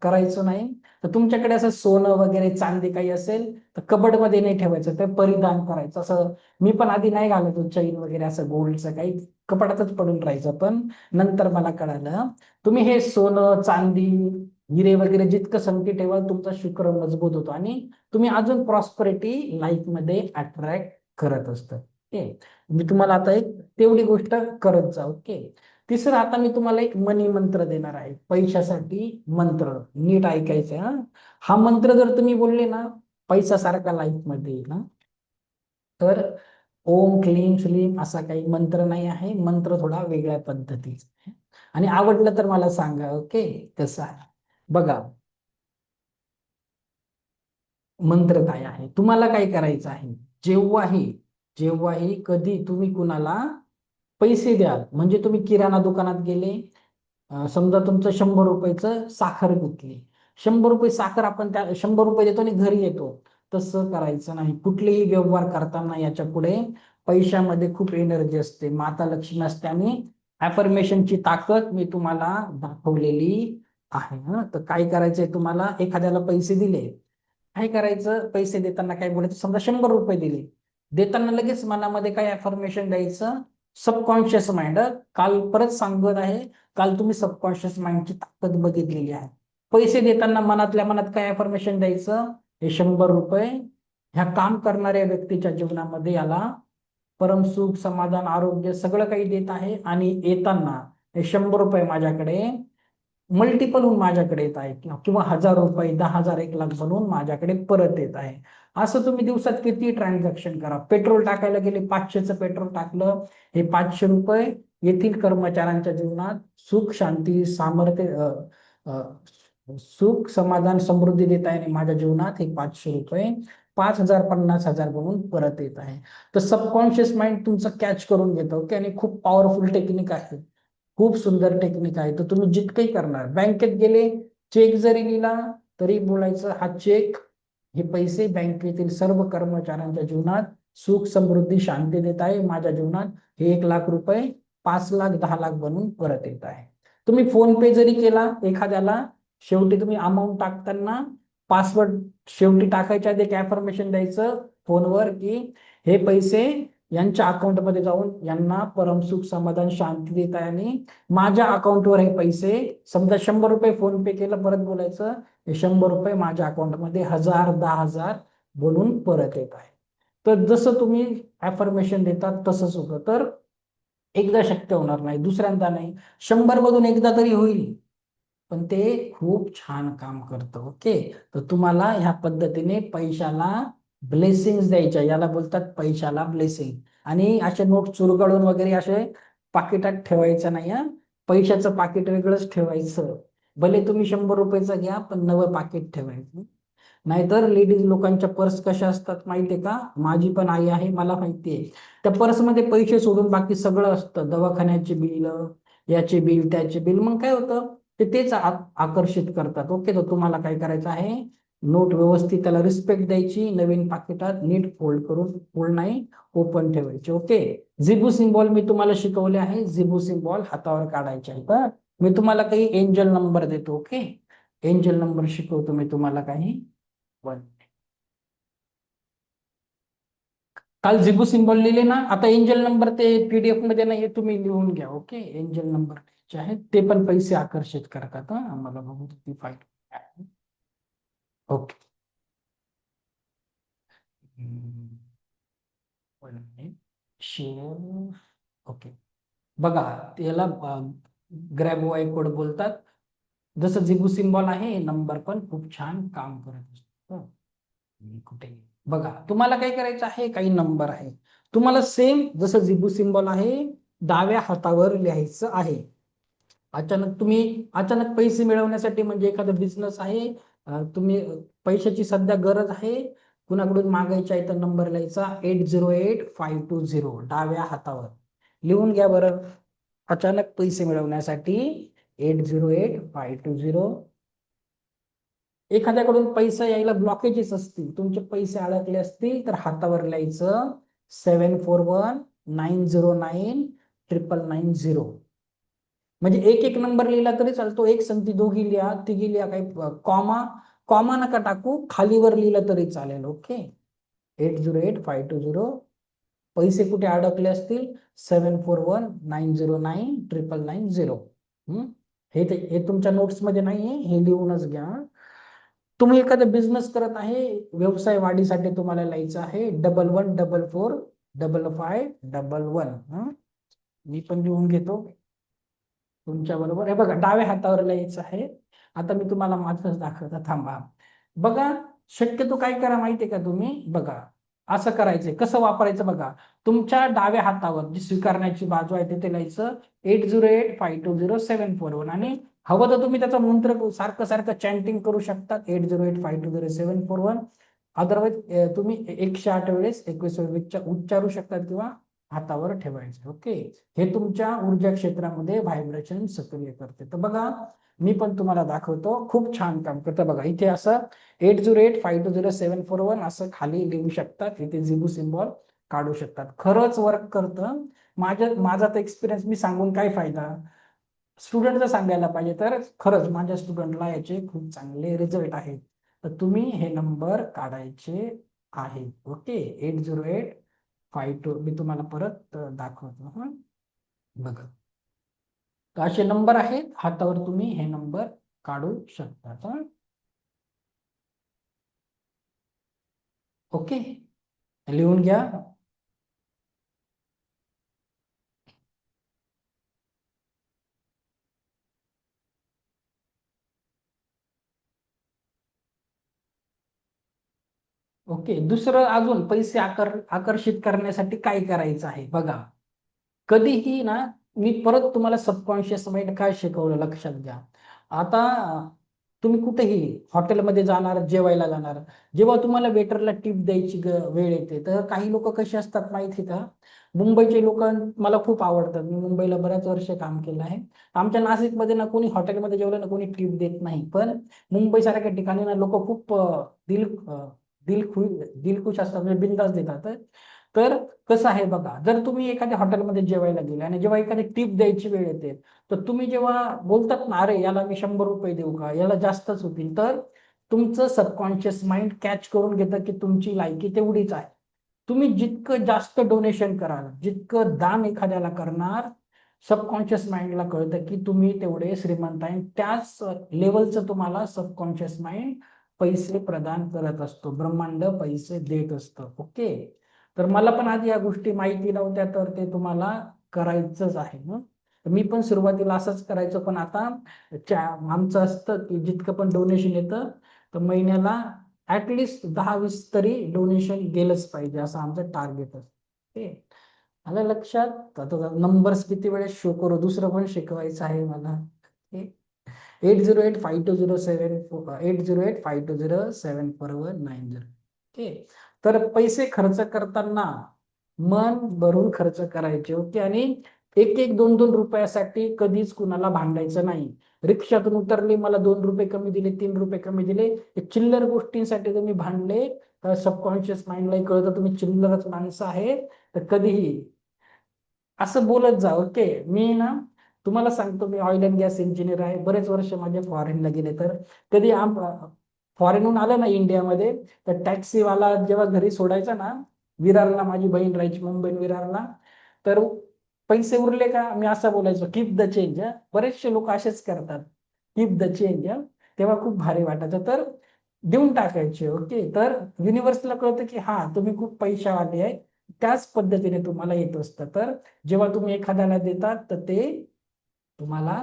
करायचो नाही. तर तुमच्याकडे असं सोनं वगैरे चांदी काही असेल तर कबड मध्ये नाही ठेवायचं, ते परिधान करायचं. असं मी पण आधी नाही घालत चैन वगैरे, असं गोल्डचं काही कपाटातच पडून राहायचं. पण नंतर मला कळालं, तुम्ही हे सोनं चांदी हिरे वगैरे जितकं संगती ठेवाल, तुमचा शुक्र मजबूत होतो आणि तुम्ही अजून प्रॉस्परिटी लाईफ मध्ये अट्रॅक्ट करत असतं. ओके, मी तुम्हाला आता एक तेवढी गोष्ट करत जा. ओके, तिसरं, आता मी तुम्हाला एक मनी मंत्र देणार आहे, पैशासाठी मंत्र. नीट ऐकायचं हा. हा मंत्र जर तुम्ही बोलले ना, पैसा सारखा लाईफ मध्ये येईल ना. तर ओम क्लीम श्लीम असा काही मंत्र नाही आहे, मंत्र थोडा वेगळ्या पद्धतीचा आहे. आणि आवडलं तर मला सांगा. ओके, कसं आहे बघा, मंत्र काय आहे, तुम्हाला काय करायचं आहे, जेव्हाही जेव्हाही कधी तुम्ही कुणाला पैसे द्याल, म्हणजे तुम्ही किराणा दुकानात गेले, समजा तुमचं 100 रुपयाचं साखर घेतली. 100 रुपये साखर आपण त्या 100 रुपये देतो आणि घरी येतो. तसं करायचं नाही. कुठलेही व्यवहार करताना याच्या पुढे पैशामध्ये खूप एनर्जी असते, माता लक्ष्मी असते आणि अफर्मेशनची ताकद मी तुम्हाला दाखवलेली आहे. तर काय करायचंय, तुम्हाला एखाद्याला पैसे दिले, काय करायचं, पैसे देताना काय बोलायचं, समजा 100 रुपये दिले, देताना लगेच मनामध्ये काय अफर्मेशन द्यायचं, सबकॉन्शियस माइंड. काल परत सांगत आहे, काल तुम्ही सबकॉन्शियस माइंडची ताकद बघितलेली आहे. पैसे देताना मनातल्या मनात काय अफर्मेशन द्यायचं, हे 100 रुपये ह्या काम करणाऱ्या व्यक्तीच्या जीवनामध्ये याला परम सुख समाधान आरोग्य सगळं काही देत आहे, आणि येताना हे 100 रुपये माझ्याकडे मल्टिपल होऊन माझ्याकडे येत आहे, किंवा 1000 रुपये 10,000 1,00,000 बनवून माझ्याकडे परत येत आहे. असं तुम्ही दिवसात किती ट्रान्झॅक्शन करा. पेट्रोल टाकायला गेले, 500चं पेट्रोल टाकलं, हे 500 रुपये येथील कर्मचाऱ्यांच्या जीवनात सुख शांती सामर्थ्य सुख समाधान समृद्धी देत आहे, आणि माझ्या जीवनात हे 500 रुपये 5,000 50,000 बनवून परत येत आहे. तर सबकॉन्शियस माइंड तुमचं कॅच करून घेतं. ओके, आणि खूप पॉवरफुल टेक्निक आहे, खूप सुंदर टेक्निक आहे. तर तुम्ही जितकंही करणार, बँकेत गेले, चेक जरी लिहिला तरी बोलायचं, हा चेक, हे पैसे बँकेतील सर्व कर्मचाऱ्यांच्या जीवनात सुख समृद्धी शांती देत आहे, माझ्या जीवनात हे 1,00,000 रुपये 5,00,000 10,00,000 बनून परत येत आहे. तुम्ही फोन पे जरी केला एखाद्याला, शेवटी तुम्ही अमाऊंट टाकताना पासवर्ड शेवटी टाकायच्या आधी एक अफर्मेशन द्यायचं फोनवर, की हे पैसे यांच्या अकाउंटमध्ये जाऊन यांना परमसुख समाधान शांती देत आहे, आणि माझ्या अकाउंटवर हे पैसे, समजा 100 रुपये फोन पे केलं, परत बोलायचं हे 100 रुपये माझ्या अकाउंटमध्ये 1,000 10,000 बनून परत येत आहे. तर जसं तुम्ही अफर्मेशन देतात तसंच होतं. तर एकदा शक्य होणार नाही, दुसऱ्यांदा नाही, 100 मधून एकदा तरी होईल, पण ते खूप छान काम करतं. ओके, तर तुम्हाला ह्या पद्धतीने पैशाला ब्लेसिंग द्यायच्या, याला बोलतात पैशाला ब्लेसिंग. आणि असे नोट चुरगळून वगैरे असे पाकिटात ठेवायचं नाही. पैशाचं पाकिट वेगळंच ठेवायचं, भले तुम्ही 100 रुपयाचं घ्या, पण नवं पाकिट ठेवायचं. नाहीतर लेडीज लोकांच्या पर्स कशा असतात माहितीये का, माझी पण आई आहे, मला माहितीये. त्या पर्समध्ये पैसे सोडून बाकी सगळं असतं, दवाखान्याचे बिल, याचे बिल त्याचे बिल. मग काय होतं, ते तेच आकर्षित करतात. ओके, तर तुम्हाला काय करायचं आहे, नोट व्यवस्थित त्याला रिस्पेक्ट द्यायची, नवीन पाकिटात नीट फोल्ड करून, फोल्ड नाही ओपन ठेवायचे. ओके, झिबू सिम्बॉल मी तुम्हाला शिकवले आहे, झिबू सिम्बॉल हातावर काढायचे आहे. तर मी तुम्हाला काही एंजल नंबर देतो. ओके, एंजल नंबर शिकवतो मी तुम्हाला काही. वन, काल झिबू सिम्बॉल लिहिले ना, आता एंजल नंबर ते पीडीएफ मध्ये नाही, तुम्ही लिहून घ्या. ओके, एंजल नंबर आहेत ते पण पैसे आकर्षित करतात. आम्हाला बघू ती फाईल. ओके. शेअर. ओके. बघा त्याला ग्रॅब वाय कोड बोलतात. जसं जिबू सिम्बॉल आहे, नंबर पण खूप छान काम करत असतो. कुठे बघा, तुम्हाला काय करायचं आहे, काही नंबर आहे, तुम्हाला सेम जसं जिबू सिम्बॉल आहे डाव्या हातावर लिहायचं आहे. अचानक पैसे मिळवण्यासाठी, म्हणजे एखादा बिझनेस आहे, तुम्ही पैशाची सध्या गरज आहे, कुणाकडून मागायचे आहे, तर नंबर लिहायचा 808520 डाव्या हातावर लिहून घ्या बरं. अचानक पैसे मिळवण्यासाठी 808520. एखाद्याकडून पैसा यायला ब्लॉकेजेस असतील, तुमचे पैसे अडकले असतील, तर हातावर लिहायचं 7419099990. म्हणजे एक एक नंबर लिहिला तरी चालतो, एक संगती दोघी लिहा, तिघी लिहा, काही कॉमा कॉमा नका टाकू, खालीवर लिहिलं तरी चालेल. ओके. 808520. पैसे कुठे अडकले असतील, 7419099990. हे तुमच्या नोट्स मध्ये नाहीये, हे लिहूनच घ्या. तुम्ही एखादा बिझनेस करत आहे, व्यवसाय वाढीसाठी तुम्हाला लिहायचं आहे 11445511. मी पण लिहून घेतो तुमच्या बरोबर. हे बघा, डाव्या हातावर लिहायचं आहे. आता मी तुम्हाला माझंच दाखवतो, थांबा. बघा, शक्यतो काय करा माहितीये का तुम्ही, बघा असं करायचंय, कसं वापरायचं बघा. तुमच्या डाव्या हातावर जी स्वीकारण्याची बाजू आहे तिथे लिहायचं 80852071. आणि हवं तर तुम्ही त्याचा मंत्र सारखं सारखं चॅन्टिंग करू शकता, 80852071. अदरवाईज तुम्ही 108 वेळेस 21 वेळेस उच्चारू शकतात किंवा हातावर ठेवायचे. ओके. हे तुमच्या ऊर्जा क्षेत्रामध्ये व्हायब्रेशन सक्रिय करते. तर बघा, मी पण तुम्हाला दाखवतो, खूप छान काम करतं. बघा इथे असं 80852071 असं खाली लिहू शकतात, इथे जिबू सिम्बॉल काढू शकतात. खरंच वर्क करतं. माझा तर एक्सपिरियन्स मी सांगून काय फायदा, स्टुडंटला सांगायला पाहिजे, तर खरंच माझ्या स्टुडंटला याचे खूप चांगले रिझल्ट आहेत. तर तुम्ही हे नंबर काढायचे आहेत. ओके. 8085 मी तुम्हाला परत दाखवतो. बघा, तर असे नंबर आहेत, हातावर तुम्ही हे नंबर काढू शकता. ओके, लिहून घ्या. ओके. दुसरं अजून पैसे आकर्षित करण्यासाठी काय करायचं आहे बघा. कधीही ना, मी परत तुम्हाला सबकॉन्शियस माइंड काय शिकवलं लक्षात घ्या. आता तुम्ही कुठेही हॉटेलमध्ये जाणार, जेवायला जाणार, जेव्हा तुम्हाला वेटरला टिप द्यायची वेळ येते, तर काही लोक कसे असतात माहिती का, मुंबईचे लोक मला खूप आवडतात. मी मुंबईला बऱ्याच वर्ष काम केलं आहे. आमच्या नाशिकमध्ये ना कोणी हॉटेलमध्ये जेवलं ना कोणी टिप देत नाही, पण मुंबई सारख्या ठिकाणी ना लोक खूप दिल दिलखुश दिलखुश असतात, म्हणजे बिंदास देतात. तर कसं आहे बघा, जर तुम्ही एखाद्या हॉटेलमध्ये जेवायला गेले आणि जेव्हा एखादी टिप द्यायची वेळ येते, तर तुम्ही जेव्हा बोलतात ना, अरे याला मी 100 रुपये देऊ का, याला जास्तच होतील, तर तुमचं सबकॉन्शियस माइंड कॅच करून घेतं की तुमची लायकी तेवढीच आहे. तुम्ही जितकं जास्त डोनेशन कराल, जितकं दान एखाद्याला करणार, सबकॉन्शियस माइंडला कळतं की तुम्ही तेवढे श्रीमंत आहे. त्याच लेवलचं तुम्हाला सबकॉन्शियस माइंड पैसे प्रदान करत असतो, ब्रह्मांड पैसे देत असतं. ओके. तर मला पण आधी या गोष्टी माहिती नव्हत्या, तर ते तुम्हाला करायचंच आहे. मी पण सुरुवातीला असंच करायचो, पण आता आमचं असतं की जितकं पण डोनेशन येतं, तर महिन्याला ऍटलिस्ट 10-20 तरी डोनेशन गेलंच पाहिजे, असं आमचं टार्गेट असतं. ओके. आलं लक्षात. आता नंबर्स किती वेळेस शो करू, दुसरं पण शिकवायचं आहे मला. 80852074 ओके. तर पैसे खर्च करताना मन भरून खर्च करायचे. ओके. आणि एक एक 2-2 रुपयासाठी कधीच कुणाला भांडायचं नाही. रिक्षातून उतरले, मला 2 रुपये कमी दिले, 3 रुपये कमी दिले, हे चिल्लर गोष्टींसाठी तुम्ही भांडले, तर सबकॉन्शियस माइंडला कळतं तुम्ही चिल्लरच माणसं आहे. तर कधीही असं बोलत जा. ओके. मी ना तुम्हाला सांगतो, मी ऑइल अँड गॅस इंजिनियर आहे, बरेच वर्ष माझे फॉरेनला गेले, तर कधी फॉरेनहून आलं ना इंडियामध्ये, तर टॅक्सीवाला जेव्हा घरी सोडायचा ना, विरारला माझी बहीण राहायची, मुंबई विरारला, तर पैसे उरले का मी असं बोलायचो कीप द चेंज. बरेचसे लोक असेच करतात, कीप द चेंज. तेव्हा खूप भारी वाटायचं, तर देऊन टाकायचे. ओके, तर युनिव्हर्सला कळतं की हा तुम्ही खूप पैशावाले आहे, त्याच पद्धतीने तुम्हाला येत असतं. तर जेव्हा तुम्ही एखाद्याला देतात तर ते तुम्हाला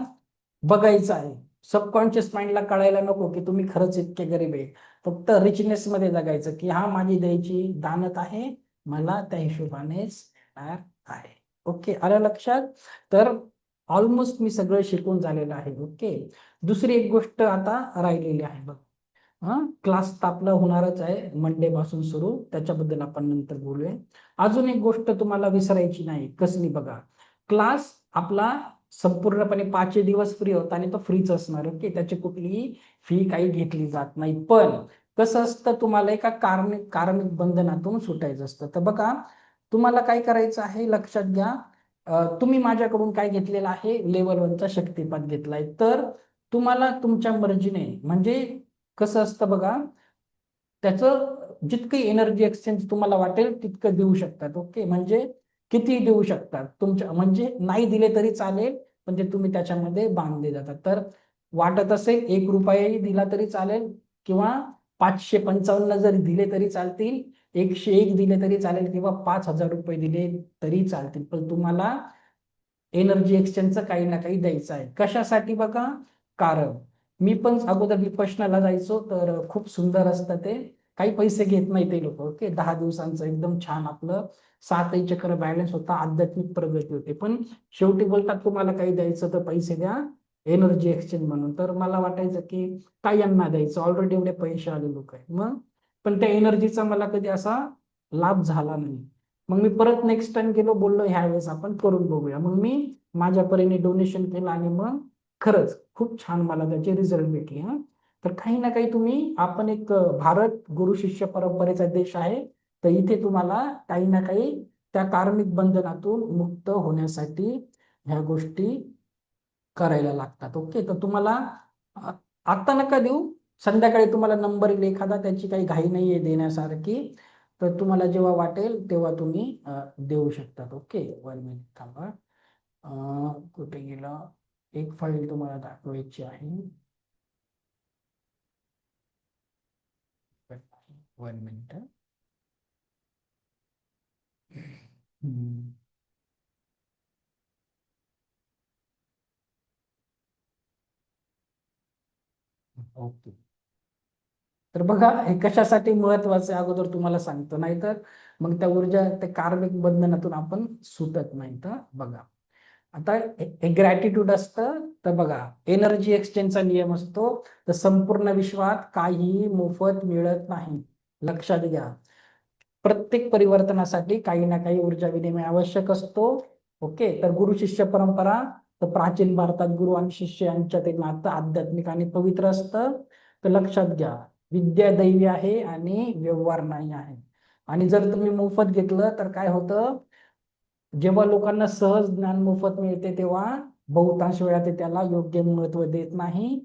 बघायचं आहे. सबकॉन्शियस माइंडला कळायला नको की तुम्ही खरंच इतके गरीब आहे. फक्त रिचनेस मध्ये जगायचं की हा माझी द्यायची दानत आहे, मला त्या हिशोबानेच येणार आहे. ओके, आलं लक्षात? तर ऑलमोस्ट मी सगळं शिकून झालेलं आहे. ओके, दुसरी एक गोष्ट आता राहिलेली आहे बघ. हा, क्लास तर आपला होणारच आहे मंडे पासून सुरू, त्याच्याबद्दल आपण नंतर बोलूया. अजून एक गोष्ट तुम्हाला विसरायची नाही, कसली बघा. क्लास आपला संपूर्णपणे 5 दिवस फ्री होता आणि तो फ्रीच असणार. ओके, त्याची कुठलीही फी काही घेतली जात नाही. पण कसं असतं, तुम्हाला एका कार्मिक बंधनातून सुटायचं असतं. तर बघा, तुम्हाला काय करायचं आहे लक्षात घ्या. तुम्ही माझ्याकडून काय घेतलेलं आहे, लेवल 1चा शक्तिपात घेतलाय. तर तुम्हाला तुमच्या मर्जीने, म्हणजे कसं असतं बघा, त्याचं जितकं एनर्जी एक्सचेंज तुम्हाला वाटेल तितकं देऊ शकतात. ओके, म्हणजे किती देऊ शकतात तुमच्या, म्हणजे नाही दिले तरी चालेल, पण ते तुम्ही त्याच्यामध्ये बांधले जातात. तर वाटत असेल 1 रुपयाही दिला तरी चालेल, किंवा 555 जरी दिले तरी चालतील, 101 दिले तरी चालेल, किंवा 5,000 रुपये दिले तरी चालतील, पण तुम्हाला एनर्जी एक्सचेंजचं काही ना काही द्यायचं आहे. कशासाठी बघा, कारण मी पण अगोदर विपश्यनाला जायचो, तर खूप सुंदर असतं ते. काही पैसे घेत नाही ते लोक. ओके, 10 दिवसांचं एकदम छान आपलं 7ही चक्र बॅलन्स होता, आध्यात्मिक प्रगती होते. पण शेवटी बोलतात तुम्हाला काही द्यायचं तर पैसे द्या एनर्जी एक्सचेंज म्हणून. तर मला वाटायचं की काय यांना द्यायचं, ऑलरेडी एवढे पैसे आले लोक आहेत. मग पण त्या एनर्जीचा मला कधी असा लाभ झाला नाही. मग मी परत नेक्स्ट टाइम गेलो, बोललो ह्या वेळेस आपण करून बघूया. मग मी माझ्या परीने डोनेशन केलं आणि मग खरंच खूप छान मला त्याचे रिझल्ट भेटले. हा, तर काही ना काही तुम्ही, आपण एक भारत गुरु शिष्य परंपरेचा देश आहे, तर इथे तुम्हाला काही ना काही त्या कार्मिक बंधनातून मुक्त होण्यासाठी ह्या गोष्टी करायला लागतात. ओके, तर तुम्हाला अ, आत्ता नका देऊ, संध्याकाळी तुम्हाला नंबर येईल एखादा, त्याची काही घाई नाहीये देण्यासारखी. तर तुम्हाला जेव्हा वाटेल तेव्हा तुम्ही देऊ शकतात. ओके, 1 मिनिट थांबा. कुठे गेलं, एक फाईल तुम्हाला दाखवायची आहे. 1 मिनिट. ओके, तर बघा हे कशासाठी महत्वाचं आहे अगोदर तुम्हाला सांगतो, नाहीतर मग त्या ऊर्जा, त्या कार्मिक बंधनातून आपण सुटत नाही. तर बघा, आता एक ग्रॅटिट्यूड असतं. तर बघा, एनर्जी एक्सचेंजचा नियम असतो, तर संपूर्ण विश्वात काहीही मोफत मिळत नाही. लक्षात घ्या, प्रत्येक परिवर्तनासाठी काही ना काही ऊर्जा विनिमय आवश्यक असतो. ओके, तर गुरु शिष्य परंपरा, तर प्राचीन भारतात गुरु आणि शिष्य यांच्यातील नातं आध्यात्मिक आणि पवित्र असतं. तर लक्षात घ्या, विद्या दैवी आहे आणि व्यवहार नाही आहे. आणि जर तुम्ही मोफत घेतलं तर काय होतं, जेव्हा लोकांना सहज ज्ञान मोफत मिळते तेव्हा बहुतांश वेळा ते त्याला योग्य महत्व देत नाही.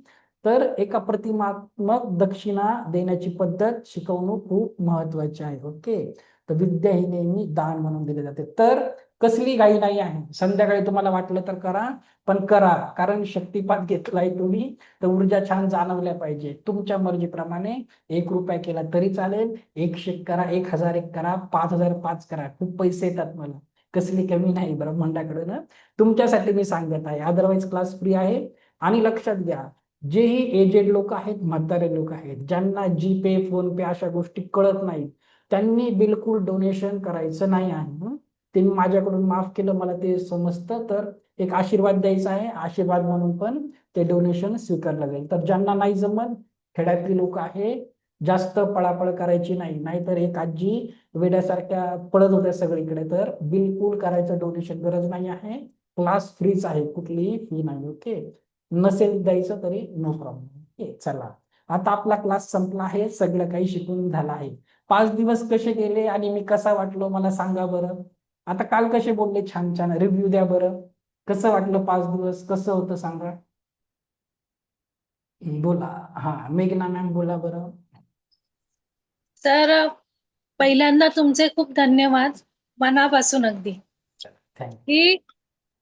तर एका प्रतिमात्मक दक्षिणा देण्याची पद्धत, शिकवणूक खूप महत्वाची आहे. ओके, तर विद्या ही नेहमी दान म्हणून दिली जाते. तर कसली घाई नाही आहे, संध्याकाळी तुम्हाला वाटलं तर करा, पण करा, कारण शक्तिपात घेतलाय तुम्ही, तर ऊर्जा छान जाणवल्या पाहिजे. तुमच्या मर्जीप्रमाणे 1 रुपया केला तरी चालेल, 101 करा, 1001 करा, 5005 करा, खूप पैसे येतात मला, कसली कमी नाही ब्रह्मांडाकडे ना. तुमच्यासाठी मी सांगत आहे, अदरवाईज क्लास फ्री आहे. आणि लक्षात घ्या, जेही एजेड लोक आहेत, म्हातारे लोक आहेत, ज्यांना जी पे फोन पे अशा गोष्टी कळत नाहीत, त्यांनी बिलकुल डोनेशन करायचं नाही आहे. ते मी माझ्याकडून माफ केलं, मला ते समजतं. तर एक आशीर्वाद द्यायचा आहे, आशीर्वाद म्हणून पण ते डोनेशन स्वीकारलं जाईल. तर ज्यांना नाही जमत, खेड्यातली लोक आहे, जास्त पळापळ करायची नाही, नाहीतर एक आजी वेड्यासारख्या पळत होत्या सगळीकडे. तर बिलकुल करायचं डोनेशन गरज नाही आहे, क्लास फ्रीच आहे, कुठलीही फी नाही. ओके, नसेल द्यायचं तरी नो प्रॉब्लेम. ओके, चला, आता आपला क्लास संपला आहे, सगळं काही शिकून झालं आहे. 5 दिवस कसे गेले आणि मी कसा वाटलो मला सांगा बरं. आता काल कसे बोलले, छान छान, रिव्ह्यू द्या बरं. कसं वाटलं 5 दिवस, कसं होतं सांगा. बोला. हा, मेघना मॅम बोला बरं. तर पहिल्यांदा तुमचे खूप धन्यवाद मनापासून अगदी, थँक्यू. की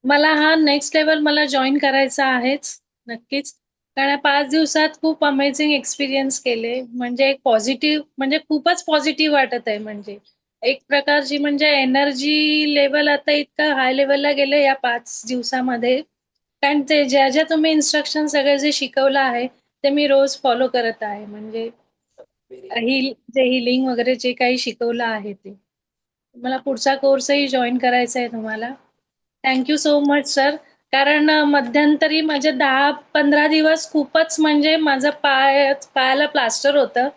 मला हा नेक्स्ट लेवल मला जॉईन करायचा आहेच नक्कीच. कारण या 5 दिवसात खूप अमेझिंग एक्सपिरियन्स केले. म्हणजे एक पॉझिटिव्ह म्हणजे खूपच पॉझिटिव्ह वाटत आहे. म्हणजे एक प्रकारची म्हणजे एनर्जी लेवल आता इतकं हाय लेवलला गेलं या 5 दिवसामध्ये. कारण ते ज्या तुम्ही इन्स्ट्रक्शन सगळे जे शिकवलं आहे ते मी रोज फॉलो करत आहे. म्हणजे जे हिलिंग वगैरे जे काही शिकवलं आहे ते. मला पुढचा कोर्सही जॉईन करायचा आहे तुम्हाला. Thank so much sir. कारण मध्यंतरी माझे 10-15 दिवस खूपच म्हणजे माझं पायाला प्लास्टर होतं.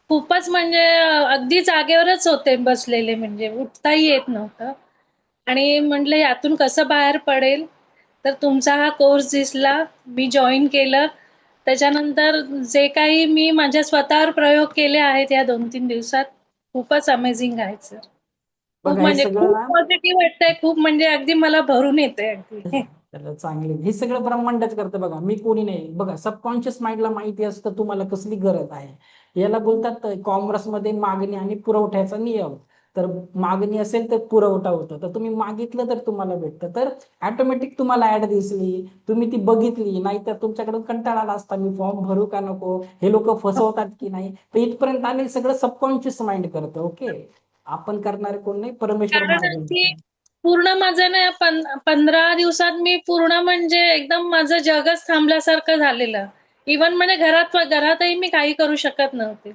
खूपच म्हणजे अगदी जागेवरच होते बसलेले, म्हणजे उठताही येत नव्हतं. आणि म्हटलं यातून कसं बाहेर पडेल, तर तुमचा हा कोर्स दिसला, मी जॉईन केलं. त्याच्यानंतर जे काही मी माझ्या स्वतःवर प्रयोग केले आहेत या 2-3 दिवसात, खूपच अमेझिंग आहेत सर. खूप बघा हे म्हणजे सगळं खूप ना पॉझिटिव्ह वाटतंय. खूप म्हणजे अगदी मला भरून येतंय अगदी. त्याला चांगले हे सगळं ब्रह्मांडच करतं बघा, मी कोणी नाही. बघा सबकॉन्शियस माइंडला माहिती असतं तुम्हाला कसली गरज आहे. याला बोलतात कॉमर्स मध्ये मागणी आणि पुरवठ्याचा नियम. तर मागणी असेल तर पुरवठा होतो, तर तुम्ही मागितलं तर तुम्हाला भेटतं. तर ऑटोमॅटिक तुम्हाला ऍड दिसली, तुम्ही ती बघितली, नाहीतर तुमच्याकडून कंटाळा आला असता मी फॉर्म भरू का नको, हे लोक फसवतात की नाही, तर इथपर्यंत आले सगळं सबकॉन्शियस माइंड करतं. ओके, आपण करणारे कोण नाही, परमेश्वर कारण की मार्गदर्शन. पूर्ण माझं ना 15 दिवसात मी पूर्ण म्हणजे एकदम माझं जगच थांबल्यासारखं झालेलं. इव्हन म्हणजे घरातही मी काही करू शकत नव्हते.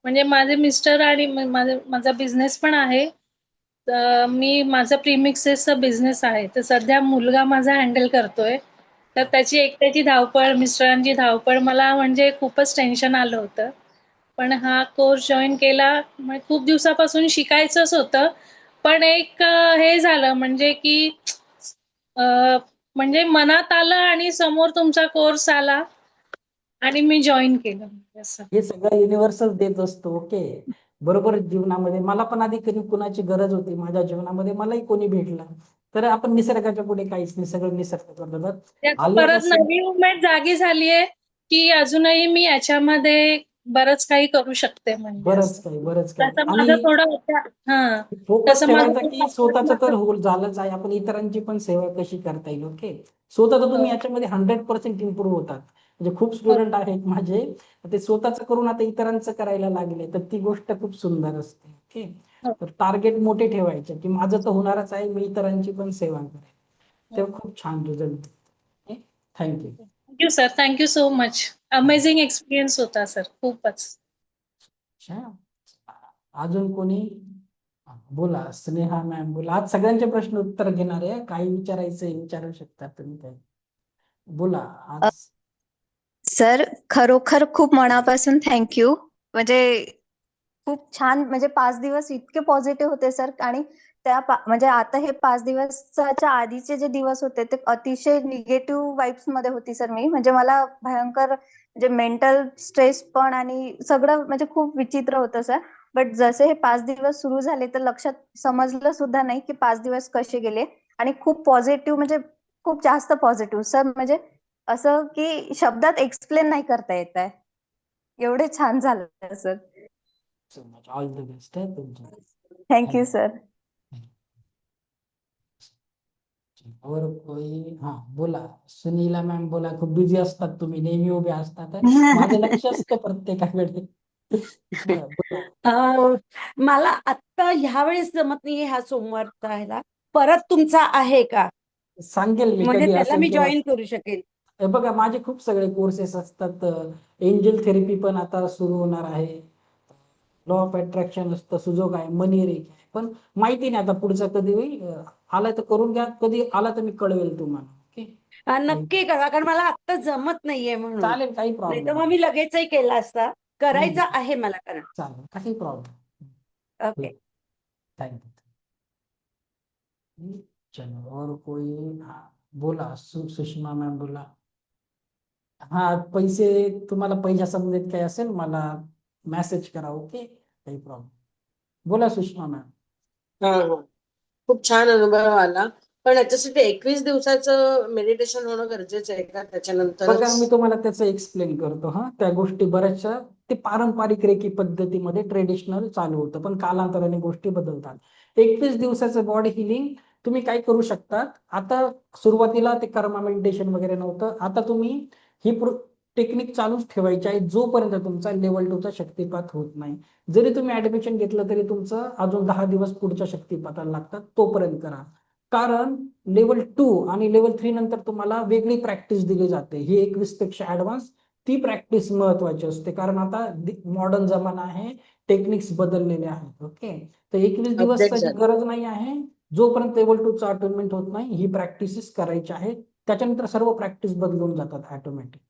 म्हणजे माझे मिस्टर आणि माझा बिझनेस पण आहे. तर मी माझा प्रीमिक्सेसचा बिझनेस आहे. तर सध्या मुलगा माझा हँडल करतोय. तर त्याची एकट्याची धावपळ, मिस्टरांची धावपळ मला म्हणजे खूपच टेन्शन आलं होतं. पण हा कोर्स जॉईन केला. मग खूप दिवसापासून शिकायचंच होतं. पण एक हे झालं म्हणजे की अ, म्हणजे मनात आलं आणि समोर तुमचा कोर्स आला आणि मी जॉईन केलं म्हणजे असं. हे सगळं युनिव्हर्सल देत असतो. ओके, बरोबर. जीवनामध्ये मला पण आधी कधी कुणाची गरज होती माझ्या जीवनामध्ये, मलाही कोणी भेटलं. तर आपण निसर्गाच्या पुढे काहीच नाही, सगळं निसर्ग करतो. तर त्यात आलं परत नसेल. नवी उमेद जागी झालीये, की अजूनही मी याच्यामध्ये बरंच काही करू शकते म्हणजे असं. बरंच काही तसं आणि माझं थोडं होतं हां. फोकस तसं माझं ठेवायचा की स्वतःच थोडं तर होल झालंच आहे, आपण इतरांची पण सेवा कशी करता येईल. ओके, स्वतः तुम्ही हो, याच्यामध्ये 100% इम्प्रूव्ह होतात. म्हणजे खूप हो, स्टुडंट आहेत माझे, ते स्वतःच करून आता इतरांचं करायला लागले, तर ती गोष्ट खूप सुंदर असते. ओके, हो, तर टार्गेट मोठे ठेवायचे की माझं तर होणारच आहे, मी इतरांची पण सेवा करेन. हो. तेव्हा खूप छान result. Thank you. Thank you sir. Thank you so much. Amazing experience होता सर खूपच. अजून कोणी? बोला स्नेहा मॅम, बोला. आज सगळ्यांचे प्रश्न उत्तर घेणार आहे, काही विचारायचं विचारू शकता तुम्ही, काही बोला अ, आज. सर खरोखर खूप मनापासून थँक्यू. म्हणजे खूप छान, म्हणजे 5 दिवस इतके पॉझिटिव्ह होते सर. आणि म्हणजे आता हे 5 दिवसाच्या आधीचे जे दिवस होते ते अतिशय निगेटिव्ह वाईब्स मध्ये होती सर मी. म्हणजे मला भयंकर म्हणजे मेंटल स्ट्रेस पण आणि सगळं म्हणजे खूप विचित्र होतं सर. बट जसे हे 5 दिवस सुरू झाले तर लक्षात समजलं सुद्धा नाही की 5 दिवस कसे गेले. आणि खूप पॉझिटिव्ह, म्हणजे खूप जास्त पॉझिटिव्ह सर. म्हणजे असं की शब्दात एक्सप्लेन नाही करता येत आहे, एवढे छान झालं sir. So much, all the best आहे तुमचं. Thank you sir. और कोई? हाँ बोला सुनीला मॅम, बोला. खूप बिझी असतात तुम्ही, नेहमी उभे असतात, माझं लक्ष असतं प्रत्येकाकडे. हा, बोला. अ, मला आत्ता ह्या वेळेस जमत नाहीये ह्या सोमवार ह्याला. परत तुमचा आहे का? सांगेल मी म्हणजे कधी त्याला असेल मी तेव्हा. जॉईन करू शकेल. बघा माझे खूप सगळे कोर्सेस असतात. एंजल थेरपी पण आता सुरू होणार आहे, लॉ ऑफ अट्रॅक्शन असतं, सुजोग आहे, मनी रेक आहे. पण माहिती नाही आता पुढचा कधी होईल. आला तर करून घ्या, कधी आला तर मी कळवेल तुम्हाला. ओके, नक्की करा, कारण मला आत्ता जमत नाहीये म्हणून. चालेल, काही नाही तर प्रॉब्लेम मग मी लगेचही केला असता. नाही. करायचा आहे मला, कारण. चालेल, काही प्रॉब्लेम. ओके. थँक्यू. चलो और कोई? हाँ बोला सुषमा मॅम, बोला. हा, पैसे तुम्हाला पैशा संबंधित काही असेल मला मेसेज करा. ओके, काही प्रॉब्लेम. बोला सुषमा मॅम. हा हा खूप छान अनुभव आला. पण याच्यासाठी 21 दिवसाचं मेडिटेशन होणं गरजेचं आहे का बघा त्याच्यानंतरच? मी तुम्हाला त्याचं एक्सप्लेन करतो. हा, त्या गोष्टी बऱ्याचशा ते पारंपरिक रेकी पद्धतीमध्ये ट्रेडिशनल चालू होतं, पण कालांतराने गोष्टी बदलतात. 21 दिवसाचं बॉडी हिलिंग तुम्ही काय करू शकता, आता सुरुवातीला ते कर्मा मेडिटेशन वगैरे नव्हतं, आता तुम्ही ही टेक्निक चालूच ठेवायची आहे जोपर्यंत तुमचा लेवल 2 चा शक्तिपात होत नाही. जरी तुम्ही ऍडमिशन घेतलं तरी तुमचं अजून 10 दिवस पुढच्या शक्तिपाताला लागतात, तोपर्यंत करा. कारण लेवल 2 आणि लेवल 3 नंतर तुम्हाला वेगळी प्रॅक्टिस दिली जाते. ही 21 पेक्षा ऍडव्हान्स ती प्रॅक्टिस महत्वाची असते, कारण आता मॉडर्न जमाना आहे, टेक्निक्स बदललेले आहेत. ओके, तर 21 अपडेट दिवसाची झालं. गरज नाही आहे. जोपर्यंत लेवल 2 चा अटेनमेंट होत नाही, ही प्रॅक्टिसेस करायची आहे. त्याच्यानंतर सर्व प्रॅक्टिस बदलून जातात ऑटोमॅटिक.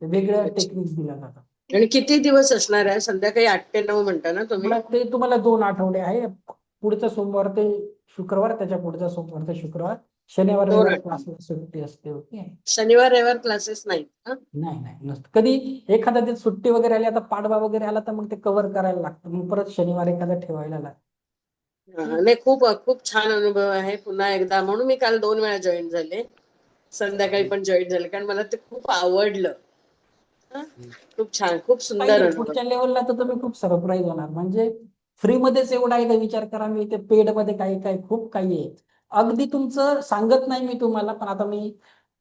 वेगळ्या अच्छा. टेक्निक्स दिल्या जातात. आणि किती दिवस असणार आहे? संध्याकाळी 8 ते 9 म्हणता ना तुम्ही? तुम्हाला 2 आठवडे आहे. पुढचा सोमवार ते शुक्रवार, त्याच्या पुढचा सोमवार ते शुक्रवार, शनिवार 2 रविवार आठवडे. क्लासला सुट्टी असते. ओके, शनिवार रविवार क्लासेस नाहीत का? नाही नसतं. कधी एखादा दिवस सुट्टी वगैरे आली, आता पाडवा वगैरे आला तर मग ते कव्हर करायला लागतं, मग परत शनिवार एखादा ठेवायला लागतं. नाही, खूप खूप छान अनुभव आहे. पुन्हा एकदा म्हणून मी काल 2 वेळा जॉईन झाले. संध्याकाळी पण जॉईन झाले कारण मला ते खूप आवडलं. हं. खूप छान, खूप सुंदर पाहिजे अनुभव. पुढच्या लेवलला तर तुम्ही खूप सरप्राईज होणार. म्हणजे फ्री मध्येच एवढा एकदा विचार करा, मी ते पेड मध्ये काही काही खूप काही आहे. अगदी तुमचं सांगत नाही मी तुम्हाला, पण आता मी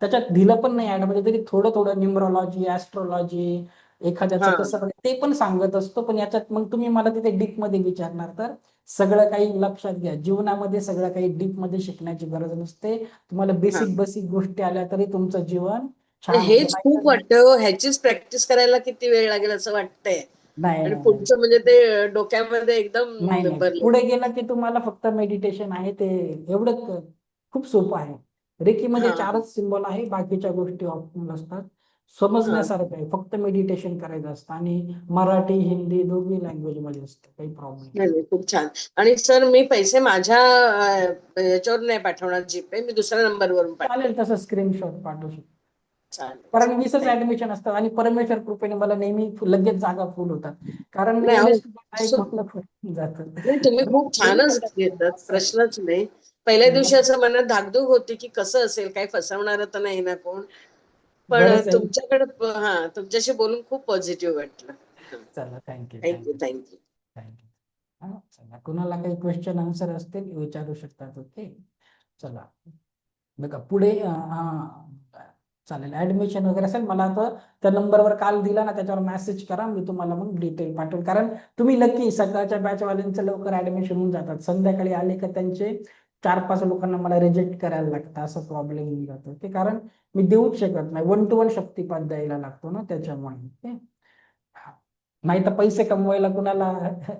त्याच्यात दिलं पण नाही ऍड मध्ये, तरी थोडं थोडं न्यूमरोलॉजी, ऍस्ट्रोलॉजी, एखाद्याचं हा. कसं ते पण सांगत असतो. पण याच्यात मग तुम्ही मला तिथे डीप मध्ये विचारणार तर सगळं काही लक्षात घ्या. जीवनामध्ये सगळं काही डीप मध्ये शिकण्याची गरज नसते. तुम्हाला हा. बेसिक गोष्टी आल्या तरी तुमचं जीवन छान होतं. हेच खूप वाटतं. ह्याचीच प्रॅक्टिस करायला किती वेळ लागेल असं वाटतंय. आणि नाही पुढचं म्हणजे ते डोक्यामध्ये एकदम नाही भरलं. पुढे गेला की तुम्हाला फक्त मेडिटेशन आहे, ते एवढं खूप सोपं आहे. रेकीमध्ये हा. 4च सिम्बॉल आहे, बाकीच्या गोष्टी ऑप्शनल असतात. हा. समजण्यासारखं आहे, फक्त मेडिटेशन करायचं असतं आणि मराठी हिंदी दोन्ही लँग्वेज मध्ये असतं, काही प्रॉब्लेम नाही, नाही, खूप छान. आणि सर, मी पैसे माझ्या याच्यावर नाही पाठवणार जीपे, मी दुसऱ्या नंबरवरून पाठवेल. चालेल. तसं स्क्रीनशॉट पाठवू शकतो. चालेल. कारण 20च Thank you. ऍडमिशन असतात आणि परमेश्वर कृपेने मला नेहमी लगेच जागा फुल होतात, कारण नाही, एवढे अहो, स्टुडंट आहे, कुठलं फुल जातं. नाही, तुम्ही खूप छानच घेतात, प्रश्नच नाही. पहिल्या दिवशी असं मनात धाकधूक होती की कसं असेल, काही फसवणार तर नाही ना कोण. पण बरंच आहे. तुमच्याकडे तुमच्याशी बोलून खूप पॉझिटिव्ह वाटलं. चला, थँक्यू थँक्यू, थँक्यू. थँक्यू. चला, कुणाला काही क्वेश्चन आन्सर असतील विचारू शकतात. ओके, चला बघा पुढे. चालेल, ऍडमिशन वगैरे असेल, मला आता त्या नंबरवर काल दिला ना, त्याच्यावर मेसेज करा, मी तुम्हाला मग डिटेल पाठवेल. कारण तुम्ही लकी, सकाळच्या बॅचवाल्यांचं लवकर ऍडमिशन होऊन जातात, संध्याकाळी आले का त्यांचे 4-5 लोकांना मला रिजेक्ट करायला लागतं, असं प्रॉब्लेम होऊन जातो. ते कारण मी देऊच शकत नाही, 1 to 1 शक्तिपात द्यायला लागतो ना, त्याच्यामुळे. नाही तर पैसे कमवायला कुणाला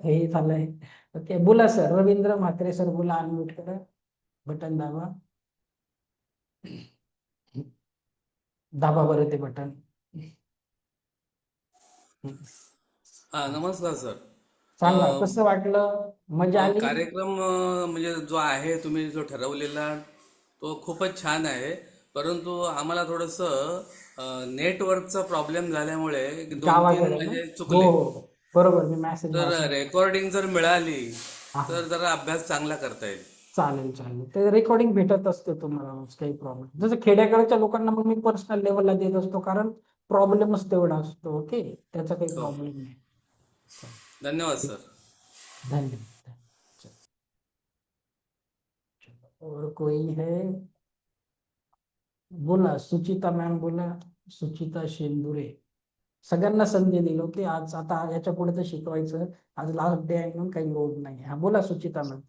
हे झालंय. ओके, बोला सर. रवींद्र म्हात्रे सर बोला, अनम्यूट करा, बटन दाबा. दाबा बरं ते बटन. नमस्कार सर. सांगा, कसं वाटलं? मजा आली? कार्यक्रम म्हणजे जो आहे तुम्ही जो ठरवलेला तो खूपच छान आहे, परंतु आम्हाला थोडंसं नेटवर्कचा प्रॉब्लेम झाल्यामुळे 2-3 गावाकडे ना? म्हणजे हो चुकले. हो, बरोबर. मी मेसेज तर वाचला. रेकॉर्डिंग जर मिळाली हा, तर जरा अभ्यास चांगला करता येईल. चालेल. ते रेकॉर्डिंग भेटत असते तुम्हाला, काही प्रॉब्लेम. जसं खेड्याकडच्या लोकांना मग मी पर्सनल लेवलला देत असतो, कारण प्रॉब्लेमच तेवढा असतो. ओके, त्याचा काही हो. प्रॉब्लेम नाही. धन्यवाद सर. धन्यवाद. और कोई है? बोला, सुचिता मॅम बोला, सुचिता शेंदुरे. सगळ्यांना संधी दिली. ओके, आज आता याच्या पुढे तर शिकवायचं, आज लास्ट डे आहे म्हणून काही लोड नाही. हा, बोला सुचिता मॅम.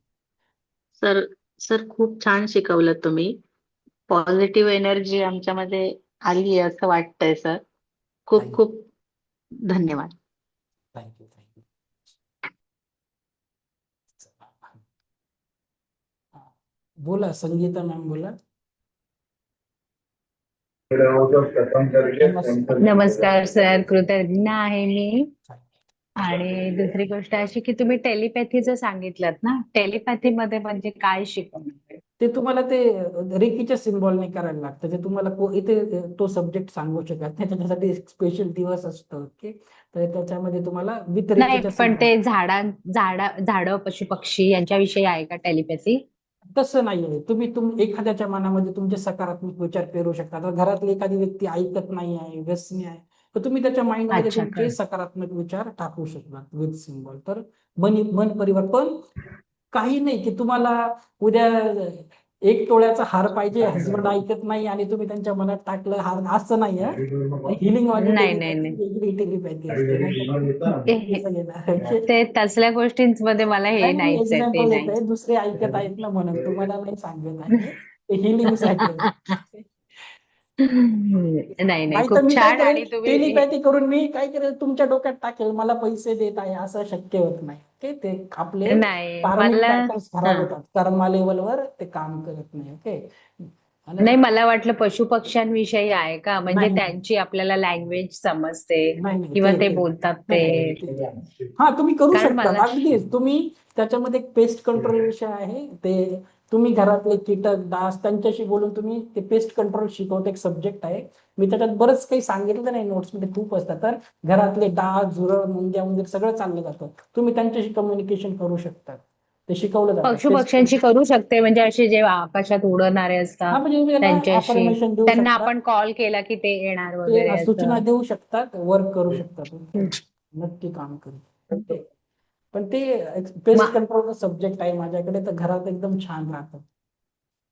सर सर खूप छान शिकवलं तुम्ही. पॉझिटिव्ह एनर्जी आमच्यामध्ये आली आहे असं वाटतंय सर. खूप थँक्यू खूप धन्यवाद. थँक्यू. बोला, संगीता मॅम बोला. नमस्कार सर, कृतज्ञ आहे मी. आणि दुसरी गोष्ट अशी की तुम्ही टेलिपॅथीचं सांगितलं ना, टेलिपॅथीमध्ये म्हणजे काय शिकवणार? ते तुम्हाला ते रेकीच्या सिम्बॉलने करायला लागतं. ते तुम्हाला इथे तो सब्जेक्ट सांगू शकत नाही, त्याच्यासाठी स्पेशल दिवस असतो. ओके, तर त्याच्यामध्ये तुम्हाला विथ नाही, रेकीच्या पण सिम्बॉल. ते झाडं, पशु पक्षी यांच्याविषयी आहे का टेलिपॅथी? तसं नाहीये. तुम्ही एखाद्याच्या मनामध्ये तुमचे सकारात्मक विचार पेरू शकता. आता घरातली एखादी व्यक्ती ऐकत नाही आहे, व्यसनी आहे, तर तुम्ही त्याच्या माइंडमध्ये अच्छा, तुमचे सकारात्मक विचार टाकू शकता विथ सिम्बॉल. तर मन परिवर्तन काही नाही की तुम्हाला उद्या 1 तोळ्याचा हार पाहिजे, हसबंड ऐकत नाही आणि तुम्ही त्यांच्या मनात टाकलं हार, असं नाही हिलिंग वाली नाही नाही टेलिपॅथी नाही वेगळी टेलिपॅथी असते नाही का? तसं घेणार. Okay? ते तसल्या गोष्टींमध्ये मला हे नाही मी नाहीच आहे, ते एक्झाम्पल देत नाही. आहे, दुसरे ऐकत आहेत ना म्हणून तुम्हाला नाही सांगत आहे, ते हिलिंग साठी आहे. नाही नाही, नाही तर खूप मी काय छान. करेल, आणि तुम्ही टेलिपॅथी करून मी काय करेल, तुमच्या डोक्यात टाकेल मला पैसे देत आहे, असं शक्य होत नाही. ते आपले नाही कार्मिक मला, पॅटर्न्स खराब हा, होतात, कर्मा लेवलवर ते काम करत नाही. ओके. नाही मला वाटलं पशु पक्ष्यांविषयी आहे का, म्हणजे नाही त्यांची आपल्याला लँग्वेज समजते नाही नाही किंवा ते बोलतात ते. नाही, हा तुम्ही करू कारण शकता मला अगदीच. तुम्ही त्याच्यामध्ये एक पेस्ट कंट्रोल विषय आहे, ते तुम्ही घरातले कीटक डास त्यांच्याशी बोलून तुम्ही ते पेस्ट कंट्रोल शिकवते, एक सब्जेक्ट आहे. मी त्याच्यात बरंच काही सांगितलं नाही, नोट्स मध्ये खूप असतात. तर घरातले डास झुरळ मुंग्या वगैरे सगळं चाललं जातं, तुम्ही त्यांच्याशी कम्युनिकेशन करू शकता, ते शिकवलं जातं. पशु पेस्ट पक्ष्यांशी करू शकते, म्हणजे असे जे आकाशात उडणारे असतात हा म्हणजे याला त्यांच्याशी, अफर्मेशन देऊ त्यांना शकता, आपण कॉल केला की ते येणार ते वगैरे सूचना असं. देऊ शकतात, वर्क करू शकतात. नक्की काम करू. पण ते पेस्ट मा- कंट्रोलचा सब्जेक्ट आहे माझ्याकडे, तर घरात एकदम छान राहतं,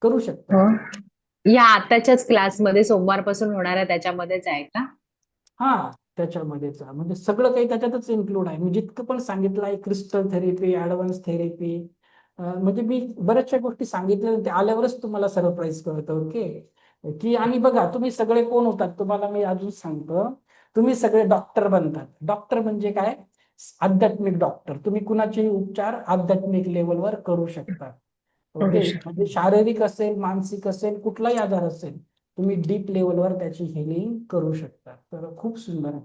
करू शकता. हो. या आताच्याच क्लासमध्ये सोमवारपासून होणाऱ्या त्याच्यामध्येच आहे का? हा त्याच्यामध्येच म्हणजे सगळं काही त्याच्यातच इन्क्लूड आहे. मी जितकं पण सांगितलं आहे, क्रिस्टल थेरपी, ऍडव्हान्स थेरपी, म्हणजे मी बऱ्याचशा गोष्टी सांगितल्या, ते आल्यावरच तुम्हाला सरप्राईज कळतं. ओके. की आणि बघा तुम्ही सगळे कोण होतात, तुम्हाला मी अजून सांगतो, तुम्ही सगळे डॉक्टर बनतात. डॉक्टर म्हणजे काय? आध्यात्मिक डॉक्टर. तुम्ही कुणाचेही उपचार आध्यात्मिक लेवलवर करू शकता. ओके. म्हणजे शारीरिक असेल, मानसिक असेल, कुठलाही आजार असेल, तुम्ही डीप लेवलवर त्याची हिलिंग करू शकता. तर खूप सुंदर आहे,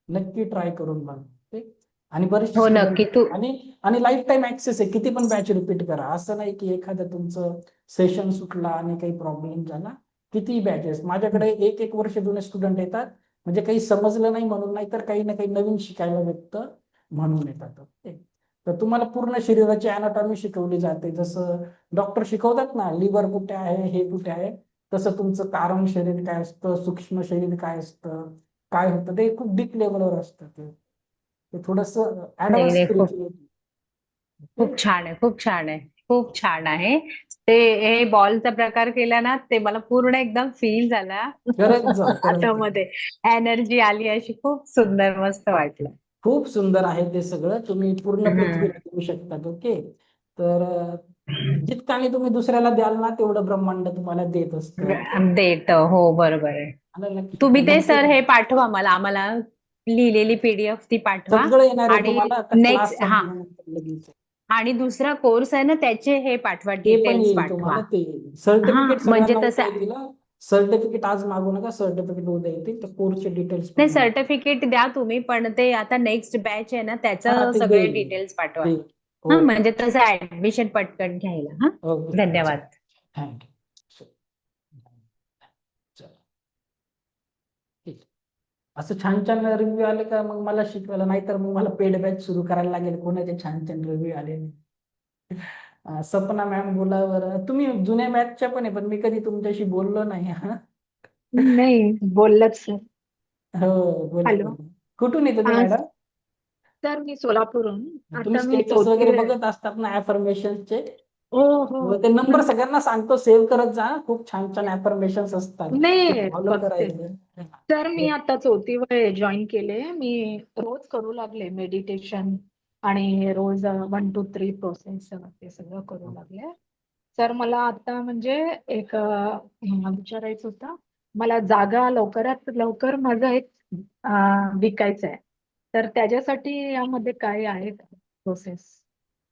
नक्की ट्राय करून बघा. ठीक. आणि बरेचसे हो स्टुडंट नक्की. तू आणि आणि लाईफ टाईम ऍक्सेस आहे, किती पण बॅच रिपीट करा, असं नाही की एखादं तुमचं सेशन सुटला आणि काही प्रॉब्लेम झाला. किती बॅचेस माझ्याकडे 1-1 वर्ष जुने स्टुडंट येतात, म्हणजे काही समजलं नाही म्हणून नाही, तर काही ना काही नवीन शिकायला भेटतं म्हणून येतात. ओके. तर तुम्हाला पूर्ण शरीराची अनाटॉमी शिकवली जाते, जसं डॉक्टर शिकवतात ना, लिव्हर कुठे आहे, हे कुठे आहे, तसं तुमचं कारण शरीर काय असतं, सूक्ष्म शरीर काय असतं, काय होतं, ते खूप डीप लेवलवर असतं. ते थोडस नाही ऍडव्हान्स नाही, खूप स्पिरिच्युअलिटी. खूप छान आहे, खूप छान आहे, खूप छान आहे. ते हे बॉलचा प्रकार केला ना, ते मला पूर्ण एकदम फील झाला. करत जा करत जा. हातामध्ये एनर्जी आली, अशी खूप सुंदर मस्त वाटलं. खूप सुंदर आहे ते सगळं, तुम्ही पूर्ण हम्म. पृथ्वीला देऊ शकतात. ओके. तर जितकाने तुम्ही दुसऱ्याला द्याल ना, तेवढं ब्रह्मांड तुम्हाला देत असतं. देत, हो बरोबर आहे. आलं लक्षात? तुम्ही तर ते नक्की सर हे पाठवा मला, आम्हाला लिहिलेली पीडीएफ ती पाठवा. सगळं येणार आहे आणि तुम्हाला आता क्लास नेक्स्ट, हा, संपल्यानंतर लगेच. आणि दुसरा कोर्स आहे ना त्याचे हे पाठवा, ते पण डिटेल्स येईल पाठवा. तुम्हाला, ते हा सर्टिफिकेट म्हणजे सगळ्यांना उद्या तसं, येतील. सर्टिफिकेट आज मागू नका, सर्टिफिकेट उद्या येतील, तर कोर्सचे डिटेल्स नाही पण येतील. सर्टिफिकेट द्या तुम्ही, पण ते आता नेक्स्ट बॅच आहे ना हा त्याचं ते सगळे देईल डिटेल्स पाठवा. ते. हा ओके म्हणजे तसं ऍडमिशन पटकन घ्यायला. हा, ओके. धन्यवाद. थँक्यू. चला ठीक. असं छान छान रिव्ह्यू आले का मग मला शिकवायला, नाहीतर मग मला पेड बॅच सुरू करायला लागेल, कोणाचे छान छान रिव्ह्यू आले नाही. सपना मॅम बोला बरं, तुम्ही जुन्या बॅचच्या पण आहे, पण मी कधी तुमच्याशी बोललो नाही. हा. नाही बोललात सर. हो बोला हॅलो. बोला. कुठून आहे तुम्ही हा मॅडम? सर, मी सोलापूरहून. तुम्ही आता मी स्टेटस वगैरे 4थी. बघत असतात ना अफर्मेशनचे, हो हो. ते नंबर सगळ्यांना सांगतो, सेव्ह करत जा, खूप छान छान अफर्मेशन्स असतात, ते नाही फॉलो बघते करायचे. सर. मी आता 4थी वर जॉईन केले. मी रोज करू लागले मेडिटेशन आणि रोज 1 2 3 प्रोसेस ते सगळं करू लागले. सर मला आता म्हणजे एक विचारायचं होतं. मला जागा लवकरात लवकर माझं एक विकायचं आहे. तर त्याच्यासाठी यामध्ये काय आहे प्रोसेस?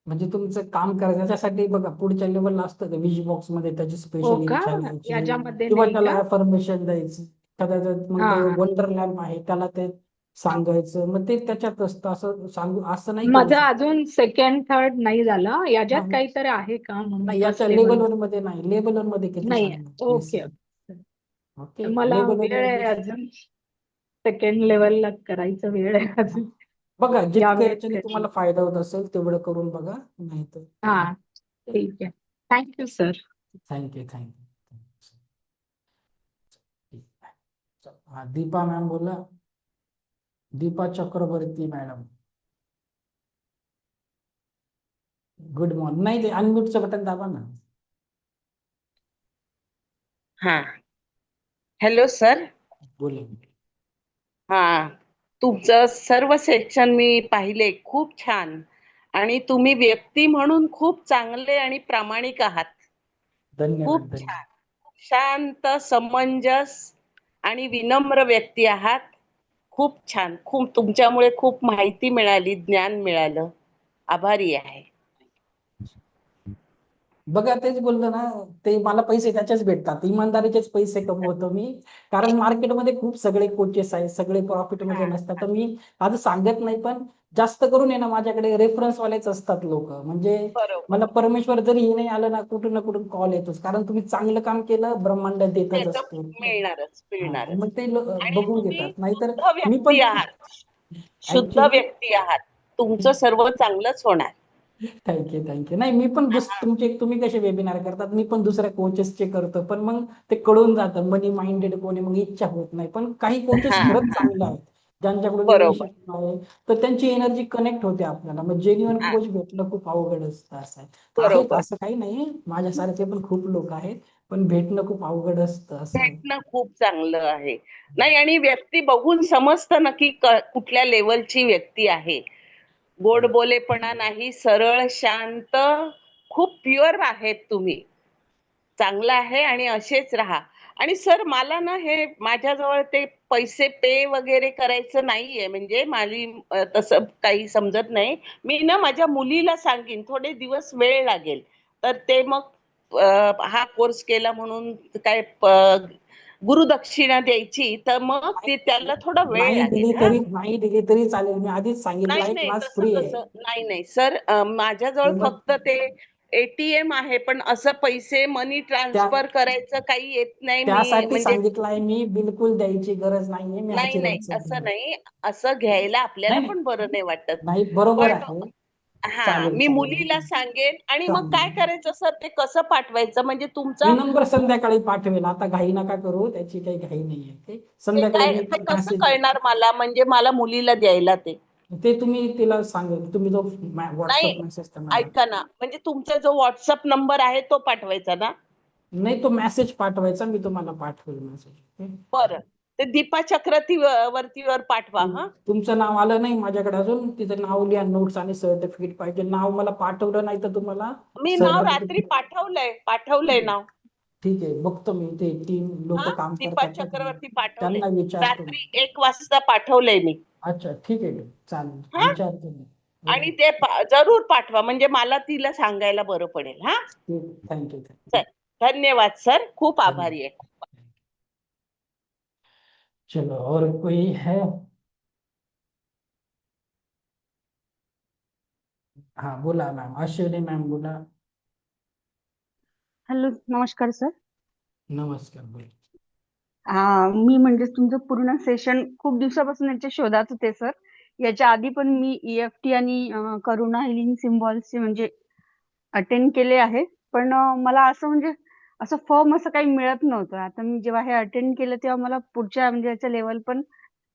म्हणजे तुमचं काम करायचं त्याच्यासाठी बघा, पुढच्या लेवलला असतं ते विश बॉक्स मध्ये, त्याची हो स्पेशल का? इच्छा द्यायची याच्यामध्ये किंवा नाही त्याला का? अफर्मेशन द्यायचं. कदाचित मग हा ते हा. वंडर लॅम्प आहे, त्याला ते सांगायचं, मग ते त्याच्यात असतं, असं सांगू असं नाही करू माझं शकत. अजून सेकंड थर्ड नाही झालं. याच्यात नाही काहीतरी आहे का म्हणून नाही, फर्स्ट याच्या लेवल? लेवलवर मध्ये नाही, लेवलवर मध्ये किती नाही. सांगणार. Yes okay. ओके. मला लेवलवर वेळ आहे मध्ये अजून. सेकंड लेवलला करायचं वेळ आहे अजून. बघा, या जितकं वेळेत याच्याने करेन. तुम्हाला फायदा होत असेल तेवढं करून बघा, नाही तर हा ठीक आहे. Thank you sir. थँक्यू. हा दीपा मॅम बोला, Deepa Chakraborty madam. Good morning. नाही, ते अनम्यूटचं बटन दाबा ना. हा. Hello sir. बोला. हा. तुमचं सर्व सेक्शन मी पाहिले, खूप छान. आणि तुम्ही व्यक्ती म्हणून खूप चांगले आणि प्रामाणिक आहात. धन्यवाद खूप धन्यवाद. छान. शांत, समंजस आणि विनम्र व्यक्ती आहात. खूप छान. खूप तुमच्यामुळे खूप माहिती मिळाली, ज्ञान मिळालं. आभारी आहे. बघा तेच बोललो ना, ते मला पैसे त्याचेच भेटतात, इमानदारीचेच पैसे कमवतो मी. कारण मार्केटमध्ये खूप सगळे कोचेस आहेत, सगळे प्रॉफिट मध्ये हा, नसतात. तर मी आज सांगत नाही, पण जास्त करून आहे ना माझ्याकडे रेफरन्स वालेच असतात लोक. म्हणजे बरोबर. मला परमेश्वर जरी हे नाही आलं ना, कुठून ना कुठून कॉल येतोच. कारण तुम्ही चांगलं काम केलं, ब्रह्मांड देतच त्याचं असतो. मिळणारच, हा, मिळणारच. मग ते आणि बघून तुम्ही घेतात. नाहीतर शुद्ध मी व्यक्ती पण आहात. शुद्ध ऍक्च्युली व्यक्ती आहात. तुमचं सर्व चांगलंच होणार. Thank you thank you. नाही मी पण तुम्ही कसे वेबिनार करतात, मी पण दुसऱ्या कोचेसचे करतो. पण मग ते कळून जातं मनी माइंडेड कोणी, मग इच्छा होत नाही. पण काही कोचेस हा, खरंच चांगले आहेत, ज्यांच्याकडून मी बरोबर. शिकलो आहे. तर त्यांची एनर्जी कनेक्ट होते आपल्याला. मग जेन्युअन हा, कोच भेटणं खूप अवघड असतं. असं आहे. आहेत, बरोबर. असं काही नाही, माझ्यासारखे पण खूप लोक आहेत, पण भेटणं खूप अवघड असतं. असं आहे. भेटणं खूप चांगलं आहे. नाही, आणि व्यक्ती बघून समजतं ना की कुठल्या लेवलची व्यक्ती आहे. गोडबोलेपणा नाही, सरळ, शांत, खूप प्युअर आहेत तुम्ही. चांगलं आहे आणि असेच राहा. आणि सर, मला ना हे माझ्याजवळ ते पैसे पे वगैरे करायचं नाहीये. म्हणजे माझी तसं काही समजत नाही. मी ना माझ्या मुलीला सांगेन, थोडे दिवस वेळ लागेल. तर ते मग हा कोर्स केला म्हणून काय गुरुदक्षिणा द्यायची, तर मग ते त्याला थोडा वेळ लागेल. हा. नाही दिली तरी चालेल. मी आधीच सांगितलं नाही आहे, नाही, क्लास तसं फ्री आहे. कसं, नाही नाही सर, माझ्याजवळ मग फक्त ते एटीएम आहे, पण असं पैसे मनी त्या ट्रान्सफर करायचं काही येत नाही. मी त्यासाठी म्हणजे सांगितलं आहे मी, बिलकुल द्यायची गरज नाहीये. मी नाही नाही, आशीर्वाद असं सांगेन. नाही. असं घ्यायला आपल्याला नाही नाही पण बरं नाही वाटत. नाही, बरोबर पण आहे. हा, चालेल मी मुलीला चालेल सांगेन. आणि मग काय चालेल. करायचं सर, ते कसं पाठवायचं म्हणजे मी तुमचा नंबर संध्याकाळी पाठवेल. आता घाई नका करू, त्याची काही घाई नाहीये. ते ते संध्याकाळी काय, मी ते कसं मेसेज, कळणार मला, म्हणजे मला मुलीला द्यायला ते. ते तुम्ही तिला सांगेल. तुम्ही जो नाही, व्हॉट्सअप मेसेज करणार ऐका ना, म्हणजे तुमचा जो व्हॉट्सअप नंबर आहे तो पाठवायचा ना. नाही, तो मेसेज पाठवायचा, मी तुम्हाला पाठवेल मेसेज. बरं, ते दीपा चक्रवर्ती वरतीवर पाठवा. हा. तुमचं नाव आलं नाही माझ्याकडे अजून. तिचं नाव लिहा, नोट्स आणि सर्टिफिकेट पाहिजे. नाव मला पाठवलं नाही तर तुम्हाला मी नाव रात्री सर्टिफिकेट. पाठवलंय नाव. ठीक आहे, बघतो मी. ते 3 लोक हा, काम दीपा करतात ना, चक्रवर्ती पाठवलंय. त्यांना विचारतो. रात्री 1 वाजता पाठवलंय मी. अच्छा, ठीक आहे, चालेल, हा. विचारतो मी. आणि ते जरूर पाठवा, म्हणजे मला तिला सांगायला बरं पडेल. हा. थँक्यू. चल, धन्यवाद सर, खूप आभारी आहे. चलो, और कोई है? हाँ बोला मॅम, अश्विनी मॅम बोला. हॅलो, नमस्कार सर. नमस्कार, बोला. मी म्हणजे तुमचं पूर्ण सेशन खूप दिवसापासून याच्या शोधात होते सर. याच्या आधी पण मी EFT आणि करुणा हिलिंग सिम्बॉल्सचे म्हणजे अटेंड केले आहे. पण मला असं म्हणजे असं फर्म असं काही मिळत नव्हतं. आता मी जेव्हा हे अटेंड केलं तेव्हा मला पुढच्या म्हणजे याचं लेव्हल पण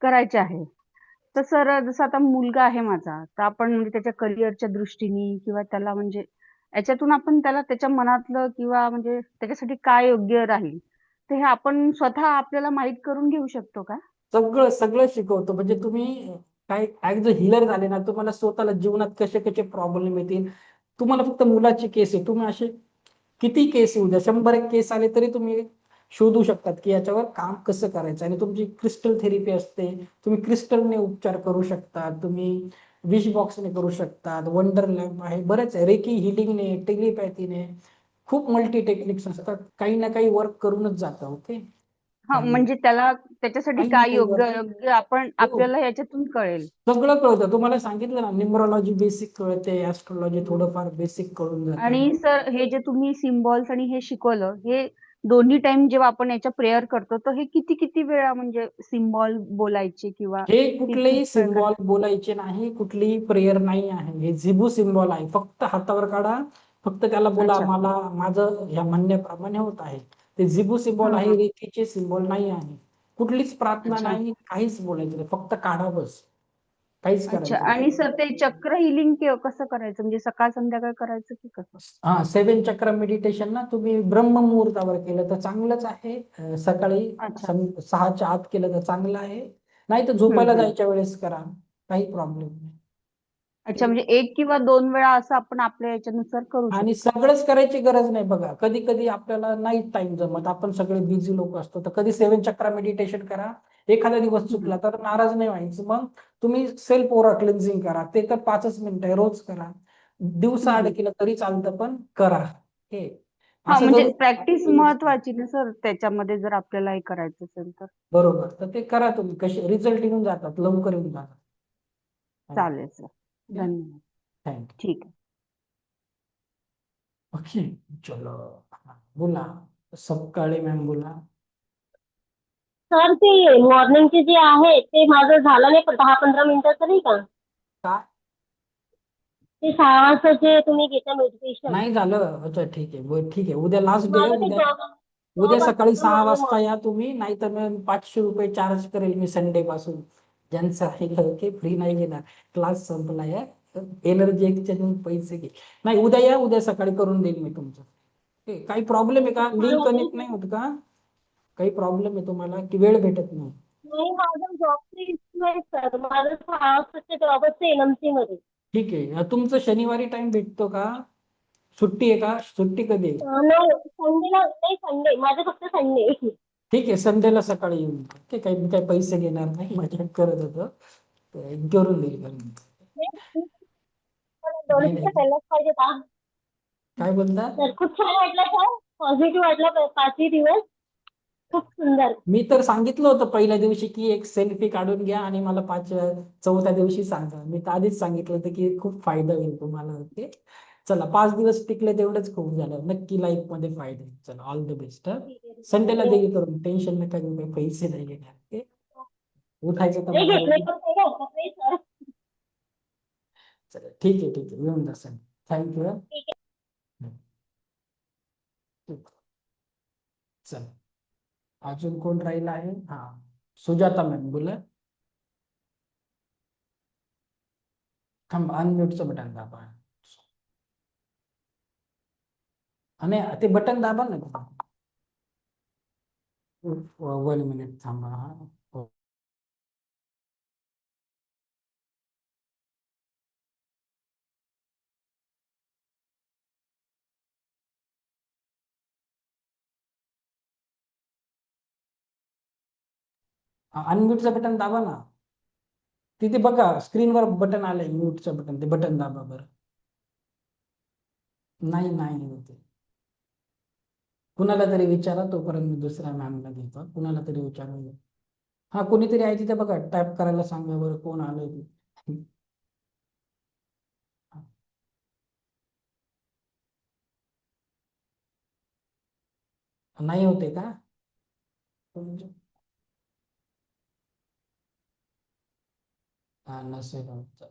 करायचे आहे. तर सर, जसं आता मुलगा आहे माझा, तर आपण म्हणजे त्याच्या करिअरच्या दृष्टीने किंवा त्याला म्हणजे याच्यातून आपण त्याला त्याच्या मनातलं किंवा म्हणजे त्याच्यासाठी काय योग्य राहील, तर हे आपण स्वतः आपल्याला माहीत करून घेऊ शकतो का? सगळं सगळं शिकवतो. म्हणजे तुम्ही काय ऍज अ हिलर झाले ना, तुम्हाला स्वतःला जीवनात कसे कसे प्रॉब्लेम येतील. तुम्हाला फक्त मुलाची केस आहे, तुम्ही असे किती केस येऊ द्या, 100 केस आले तरी तुम्ही शोधू शकतात की याच्यावर काम कसं करायचं. आणि तुमची क्रिस्टल थेरपी असते, तुम्ही क्रिस्टलने उपचार करू शकता, तुम्ही विश बॉक्सने करू शकतात, वंडर लॅम्प आहे, बरेच आहे, रेकी हिलिंगने, टेलिपॅथीने, खूप मल्टी टेक्निक्स असतात. काही ना काही वर्क करूनच जातं. ओके. म्हणजे त्याला त्याच्यासाठी काही ना काय काही योग्य वर्क योग्य आपण हो, आपल्याला याच्यातून कळेल. सगळं कळतं. तुम्हाला सांगितलं ना, न्यूमरॉलॉजी बेसिक कळते, ऍस्ट्रोलॉजी थोडंफार बेसिक कळून जातं. आणि सर, हे जे तुम्ही सिम्बॉल्स आणि हे शिकवलं, हे दोन्ही टाइम जेव्हा आपण याच्या प्रेयर करतो, तर हे किती किती वेळा म्हणजे सिम्बॉल बोलायचे किंवा हे किती कुठलेही प्रेयर सिम्बॉल बोलायचे नाही, कुठलीही प्रेयर नाही आहे. हे झिबू सिम्बॉल आहे. फक्त हातावर काढा, फक्त त्याला बोला, अच्छा. मला माझं ह्या म्हणण्याप्रमाणे होत आहे. ते झिबू सिम्बॉल हा आहे, हा. रेकीचे सिम्बॉल नाही आहे. कुठलीच प्रार्थना अच्छा. नाही, काहीच बोलायचं नाही, फक्त काढा बस. काहीच अच्छा. करायचं आणि नाही. सर ते चक्र हिलिंग कसं करायचं, म्हणजे सकाळ संध्याकाळ करायचं की कसं? हा 7 चक्र मेडिटेशन ना तुम्ही ब्रह्म मुहूर्तावर केलं तर चांगलंच आहे. सकाळी अच्छा. 6च्या आत केलं तर चांगलं आहे. नाही तर हम्म, झोपायला हम्म. जायच्या वेळेस करा, काही प्रॉब्लेम नाही. अच्छा, म्हणजे 1 किंवा 2 वेळा असं आपण आपल्या याच्यानुसार करू आणि शकतो. सगळंच करायची गरज नाही बघा. कधी कधी आपल्याला नाही टाइम जमत, आपण सगळे बिझी लोक असतो, तर कधी 7 चक्रा मेडिटेशन करा. एखादा दिवस चुकला तर नाराज नाही व्हायचं. मग तुम्ही सेल्फ ओरा क्लिन्झिंग करा, ते तर 5च मिनिटं आहे, रोज करा. दिवसा आड केलं तरी चालतं, पण करा हे. हा, असं म्हणजे जरूर प्रॅक्टिस महत्वाची ना सर, त्याच्यामध्ये जर आपल्याला हे करायचं असेल तर. बरोबर, तर ते करा तुम्ही. कसे रिझल्ट येऊन जातात, लवकर येऊन जातात. चालेल सर, धन्यवाद. थँक्यू. ठीक आहे. ओके, चलो. बोला सकाळी मॅम, बोला. सर ते मॉर्निंगचे जे आहे ते माझं झालं नाही, पण 10-15 मिनिटाचं नाही का, काय ते 6 वाजताचे तुम्ही घेता मेडिटेशन. नाही झालं? अच्छा, ठीक आहे, ठीक आहे. उद्या लास्ट डे आहे. माझं ते उद्या जॉब उद्या जॉब सकाळी असतं ना 6 माझं वाजता या तुम्ही, नाही तर मग 500 रुपये चार्ज करेल मी संडे पासून. ज्यांचं आहे ते फ्री नाही घेणार. क्लास संपला आहे. एनर्जी एक्सचेंज पैसे घे. नाही, उद्या या, उद्या सकाळी करून देईल मी तुमचं. काही प्रॉब्लेम आहे का? लिंक कनेक्ट नाही होत का? काही प्रॉब्लेम आहे तुम्हाला की वेळ भेटत नाही? नाही, माझं जॉबचा इश्यू आहे सर. माझं 6 वाजताचे जॉब असते एनएमसी मध्ये. ठीक आहे. तुमचं शनिवारी टाइम भेटतो का? सुट्टी आहे का? सुट्टी कधी आहे? नाही, संडेला नाही, संडे माझं फक्त संडे. ठीक आहे, संडेला सकाळी येऊन जा. ठीक आहे, मी काही पैसे घेणार नाही, मजा करत होतो. करून देईल. नाही नाही, पहिलाच पाहिजे का काय बोलता? सर? खूप छान वाटलं सर, पॉझिटिव्ह वाटलं 5ही दिवस. खूप सुंदर. मी तर सांगितलं होतं पहिल्या दिवशी की एक सेल्फी काढून घ्या आणि मला 4थ्या दिवशी सांगा. मी तर आधीच सांगितलं होतं की खूप फायदा होईल तुम्हाला. ओके, चला 5 दिवस टिकले तेवढंच खूप झालं. नक्की लाईफ मध्ये फायदे. चला, ऑल द बेस्ट. संडेला देईल करून, टेन्शन नका घेऊ, काही पैसे नाही घेणार. ओके, उठायचं तर नाही मला घेतले तर काही हरकत नाही सर. चला, ठीक आहे, ठीक आहे, येऊन जा सर. थँक्यू. ठीक आहे. चल, अजून कोण राहिला आहे? हा, सुजाता मॅम, बोला. थांबा, अनम्यूटचं बटन दाबा. आणि ते बटन दाबा ना. 1 मिनिट थांबा. हो. अनम्यूटचं बटन दाबा ना. तिथे बघा स्क्रीनवर बटन आलंय, म्यूटचं बटन, ते बटन दाबा बरं. नाही नाही होते. कुणाला तरी विचारा, तोपर्यंत मी दुसऱ्या मॅमला देतो. कुणाला तरी विचारा. हा, कोणीतरी आहे तिथे बघा, टाईप करायला सांगा बरं, कोण आलंय ते. नाही होते का? हा, नसेल होत.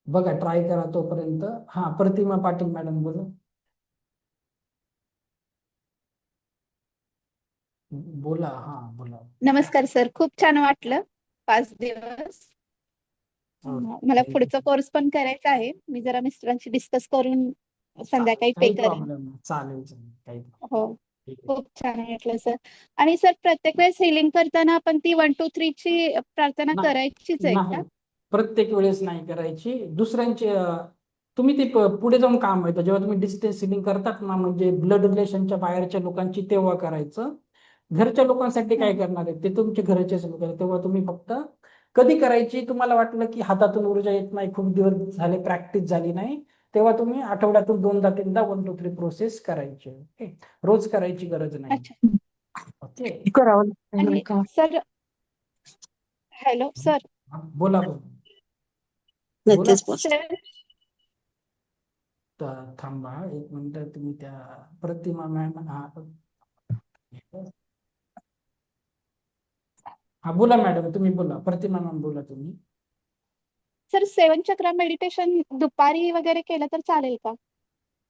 बघा, ट्राय करा तोपर्यंत. हा, प्रतिमा पाटील मॅडम, बोला. बोला, हा बोला. नमस्कार सर, खूप छान वाटलं 5 दिवस. मला पुढचा कोर्स पण करायचा आहे. मी जरा मिस्टरांशी डिस्कस करून संध्याकाळी पे काही करेन. प्रॉब्लेम नाही, चालेल चालेल, काही हो, ठीक आहे. खूप छान वाटलं सर. आणि सर, प्रत्येक वेळेस हिलिंग करताना आपण ती 1 2 3 ची प्रार्थना नाही करायचीच आहे नाही, का? प्रत्येक वेळेस नाही करायची. दुसऱ्यांचे तुम्ही ते पुढे जाऊन काम येतं. जेव्हा तुम्ही डिस्टन्स हिलिंग करतात ना, म्हणजे ब्लड रिलेशनच्या बाहेरच्या लोकांची, तेव्हा करायचं. घरच्या लोकांसाठी काय करणार आहे, ते तुमचे घरचेच लोक आहेत. तेव्हा तुम्ही फक्त कधी करायची, तुम्हाला वाटलं की हातातून ऊर्जा येत नाही, खूप दिवस झाले प्रॅक्टिस झाली नाही, तेव्हा तुम्ही आठवड्यातून 2दा-3दा 1 2 3 प्रोसेस करायची. ओके, रोज करायची गरज नाही. अच्छा. ओके, आणि सर, हॅलो सर. बोला बोला. सर, थांबा 1 मिनिट. तुम्ही त्या प्रतिमा मॅम, हा बोला मॅडम, तुम्ही बोला. प्रतिमा मॅम, बोला तुम्ही. सर 7 चक्रा मेडिटेशन दुपारी वगैरे केलं तर चालेल का?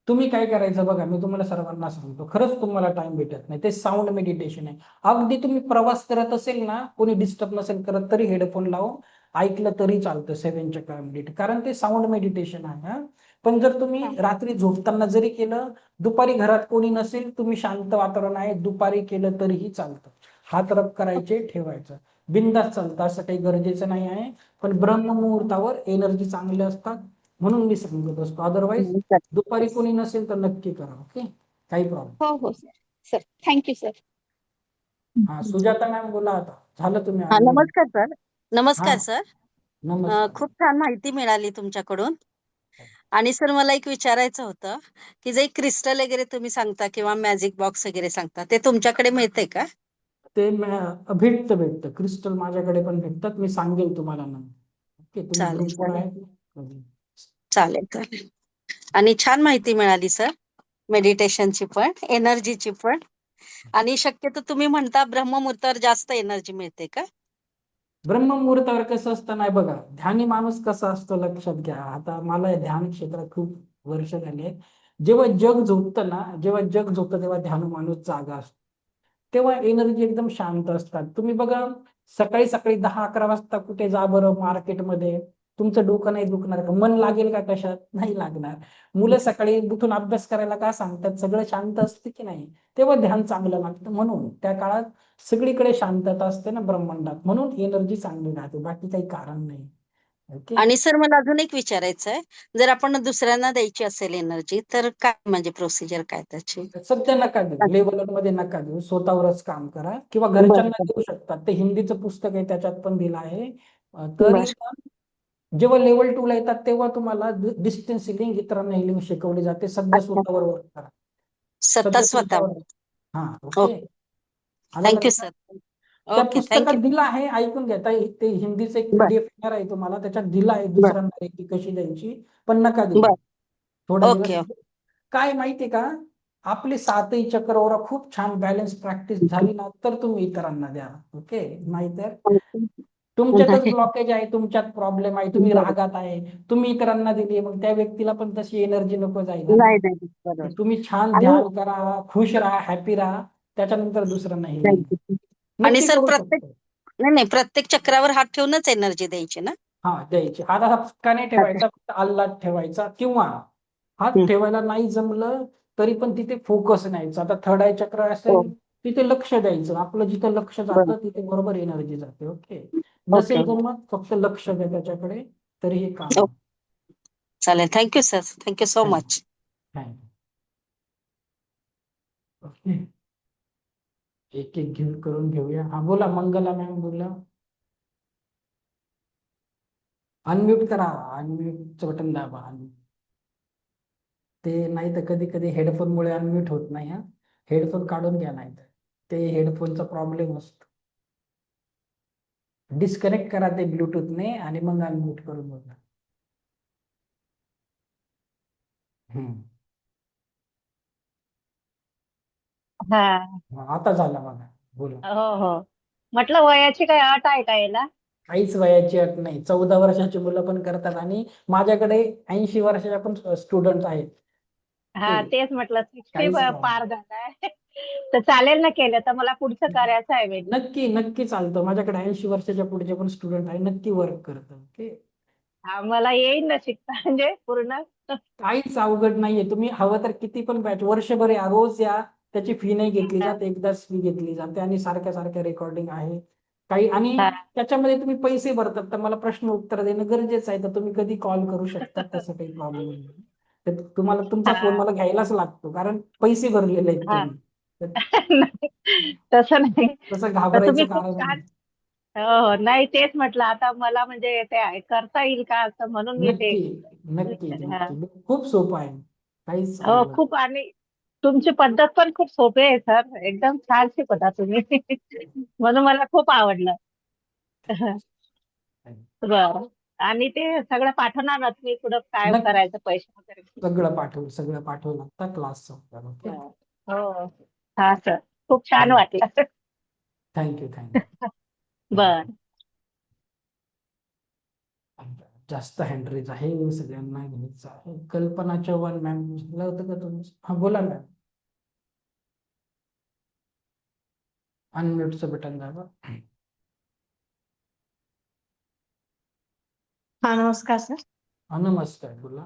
तुम्ही काय करायचं बघा, मी तुम्हाला सर्वांना सांगतो, खरंच तुम्हाला टाइम भेटत नाही, ते साऊंड मेडिटेशन आहे. अगदी तुम्ही प्रवास करत असेल ना, कोणी डिस्टर्ब नसेल करत, तरी हेडफोन लावून ऐकलं तरी चालतं 7 चक्र मेडिटेशन, कारण ते साऊंड मेडिटेशन आहे हा. पण जर तुम्ही रात्री झोपताना जरी केलं, दुपारी घरात कोणी नसेल, तुम्ही शांत वातावरण आहे, दुपारी केलं तरीही चालतं. हात रब करायचे, ठेवायचं, बिंदास चालतं, असं काही गरजेचं नाही आहे. पण ब्रह्ममुहूर्तावर एनर्जी चांगले असतात म्हणून मी सांगत असतो. अदरवाईज दुपारी कोणी नसेल तर नक्की करा. ओके, काही प्रॉब्लेम. हो हो सर. Sir thank you sir. हा, सुजाता मॅम बोला आता. झालं, तुम्ही हा, unmute. नमस्कार सर. हा, नमस्कार सर. नमस्कार. खूप छान माहिती मिळाली तुमच्याकडून. आणि सर मला एक विचारायचं होतं की जे क्रिस्टल वगैरे तुम्ही सांगता किंवा मॅजिक बॉक्स वगैरे सांगता, ते तुमच्याकडे मिळते का? ते भेटतं क्रिस्टल, माझ्याकडे पण भेटतात. मी सांगेल तुम्हाला नंतर. ओके, तुम्ही चालेल ग्रुपवर चालेल आहे. चालेल चालेल. आणि छान माहिती मिळाली सर, मेडिटेशनची पण, एनर्जीची पण. आणि शक्यतो तुम्ही म्हणता ब्रह्ममुहूर्तावर जास्त एनर्जी मिळते का? ब्रह्ममुहूर्तावर कसं असतं नाही बघा, ध्यानी माणूस कसा असतो लक्षात घ्या. आता मला ध्यान क्षेत्रात खूप वर्ष झाली आहेत. जेव्हा जग झोपतं तेव्हा ध्यान माणूस जागा असतो, तेव्हा एनर्जी एकदम शांत असतात. तुम्ही बघा, सकाळी सकाळी 10-11 वाजता कुठे जा बरं मार्केटमध्ये, तुमचं डोकं नाही दुखणार का? मन लागेल का कशात? नाही लागणार. मुलं सकाळी उठून अभ्यास करायला का सांगतात? सगळं शांत असते की नाही, तेव्हा ध्यान चांगलं लागतं. म्हणून त्या काळात सगळीकडे शांतता असते ना ब्रह्मांडात, म्हणून एनर्जी चांगली राहते, बाकी काही कारण नाही. ओके. आणि सर मला अजून एक विचारायचं आहे, जर आपण दुसऱ्यांना द्यायची असेल एनर्जी, तर काय म्हणजे प्रोसिजर काय त्याची? सध्या नका देऊ, लेवल मध्ये नका देऊ, स्वतःवरच काम करा, किंवा बरं घरच्यांना बरं देऊ शकतात. ते हिंदीचं पुस्तक आहे, त्याच्यात पण दिलं आहे. बरं. तरी पण जेव्हा लेवल 2 ला येतात तेव्हा तुम्हाला डिस्टन्स हिलिंग, इतरांना हिलिंग शिकवली जाते. सध्या अच्छा, स्वतःवर वर्क करा. स्वतः स्वतःवर. हा, ओके. ओके, आलं थँक्यू लक्षात? सर. त्या ओके, पुस्तकात थँक्यू. दिलं आहे, ऐकून घेता. ते हिंदीचं एक बर PDF येणार आहे तुम्हाला, त्याच्यात दिलं आहे बर दुसऱ्यांना रेकी कशी द्यायची. पण नका देऊ, बर. थोडा दिवस. ओके. काय माहितीये का, आपले 7ही चक्र ओरा खूप छान बॅलन्स प्रॅक्टिस झाली ना, तर तुम्ही इतरांना द्या. ओके, नाहीतर तुमच्यातच ब्लॉकेज आहे, तुमच्यात प्रॉब्लेम आहे, तुम्ही बरं. रागात आहे, तुम्ही इतरांना दिली, मग त्या व्यक्तीला पण तशी एनर्जी नको जायला ना. नाही नाही बरोबर. तुम्ही छान आणि ध्यान करा, खुश राहा, हॅपी राहा, त्याच्यानंतर दुसऱ्यांना हिलिंग थँक्यू. आणि नक्की सर करू प्रत्येक, शकतो. नाही नाही, प्रत्येक चक्रावर हात ठेवूनच एनर्जी द्यायची ना? हा, द्यायची. हात असा फटका नाही अच्छा. ठेवायचा, फक्त अल्लात ठेवायचा, किंवा हात हं. ठेवायला नाही जमलं तरी पण तिथे फोकस न्यायचा. आता थर्ड आय चक्र हो, असेल, तिथे लक्ष द्यायचं. आपलं जिथे लक्ष बरं. जातं तिथे बरोबर एनर्जी जाते. ओके, ओके नसेल जमत, फक्त लक्ष द्या त्याच्याकडे, तरी हे काम. ओके. चालेल, thank you sir, thank you so much. Thank you. Okay, एक एक घेऊन करून घेऊया. हा, बोला मंगला मॅम, बोला. अनम्यूट करा, अनम्यूटचं बटन दाबा. ते नाही तर कधी कधी हेडफोनमुळे अनम्यूट होत नाही. हा, हेडफोन काढून घ्या, नाही तर ते हेडफोनचा प्रॉब्लेम असतो. डिस्कनेक्ट करा ते ब्लूटूथने आणि मग अनम्यूट करून बघा. हा. आता झालं बघा, बोला. हो हो. म्हटलं वयाची काय अट आहे का याला? काहीच वयाची अट नाही. 14 वर्षाची मुलं पण करतात, आणि माझ्याकडे 80 वर्षाच्या पण स्टुडंट आहेत. हा, तेच म्हटलं 60 काहीच प्रॉब्लेम. पार झालाय. तर चालेल ना, केलं तर मला पुढचं करायचं आहे बेटा. नक्की नक्की चालतं. माझ्याकडे 80 वर्षाच्या पुढचे पण स्टुडंट आहे, नक्की वर्क करतात. ओके, हा, मला येईल ना शिकता म्हणजे पूर्ण. काहीच अवघड नाहीये. तुम्ही हवं तर किती पण बॅच वर्षभर या, रोज या, त्याची फी नाही घेतली हा, जाते, एकदाच फी घेतली जाते, आणि सारख्या सारख्या रेकॉर्डिंग आहे काही. आणि हा. त्याच्यामध्ये तुम्ही पैसे भरतात, तर मला प्रश्न उत्तर देणं गरजेचं आहे, तर तुम्ही कधी कॉल करू शकता, तसं काही प्रॉब्लेम नाही. तर तुम्हाला तुमचा फोन हा, मला घ्यायलाच लागतो, कारण पैसे भरलेले आहेत हा. तुम्ही. तर नाही, तसं नाही. तसं तर तुम्ही घाबरायचं खूप कारण छान. नाही. हो हो, नाही तेच म्हटलं, आता मला म्हणजे ते करता येईल का असं, म्हणून मी ते नक्की नक्की हा. नक्की, खूप सोपं आहे, काहीच हो, अवघड. खूप. आणि तुमची पद्धत पण खूप सोपी आहे सर, एकदम छान शिकवता तुम्ही. म्हणून मला खूप आवडलं. बरं. आणि ते सगळं पाठवणार ना तुम्ही पुढं, काय नक्की, करायचं, पैसे वगैरे? सगळं पाठवलं आता क्लास संपल्यावर. ओके, हो. हा सर, खूप छान वाटलं. Thank you thank you. बर. जास्त हँडरेज आहे, सगळ्यांना घ्यायचं आहे. कल्पना चव्हाण मॅम झालं होतं का तुम्ही? हा, बोला मॅम. अनम्यूटचं बटन दाबा. हा नमस्कार सर. नमस्कार, बोला.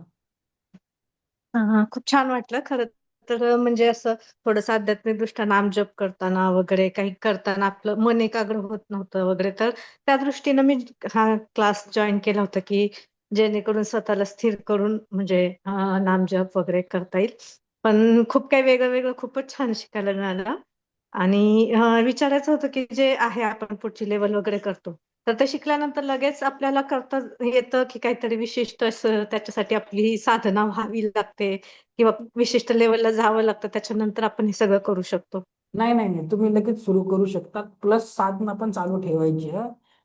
खूप छान वाटलं खरं तर म्हणजे असं थोडंसं आध्यात्मिक दृष्ट्या नामजप करताना वगैरे काही करताना आपलं मन एकाग्र होत नव्हतं वगैरे, तर त्या दृष्टीनं मी हा क्लास जॉईन केला होता की जेणेकरून स्वतःला स्थिर करून म्हणजे नामजप वगैरे करता येईल. पण खूप काही वेगळं खूपच छान शिकायला मिळालं. आणि विचारायचं होतं की जे आहे आपण पुढची लेवल वगैरे करतो, तर ते शिकल्यानंतर लगेच आपल्याला करता येतं की काहीतरी विशिष्ट असं त्याच्यासाठी आपली साधना व्हावी लागते किंवा विशिष्ट लेवलला जावं लागतं, त्याच्यानंतर आपण हे सगळं करू शकतो? नाही नाही नाही, तुम्ही लगेच सुरू करू शकता. प्लस साधना पण चालू ठेवायची.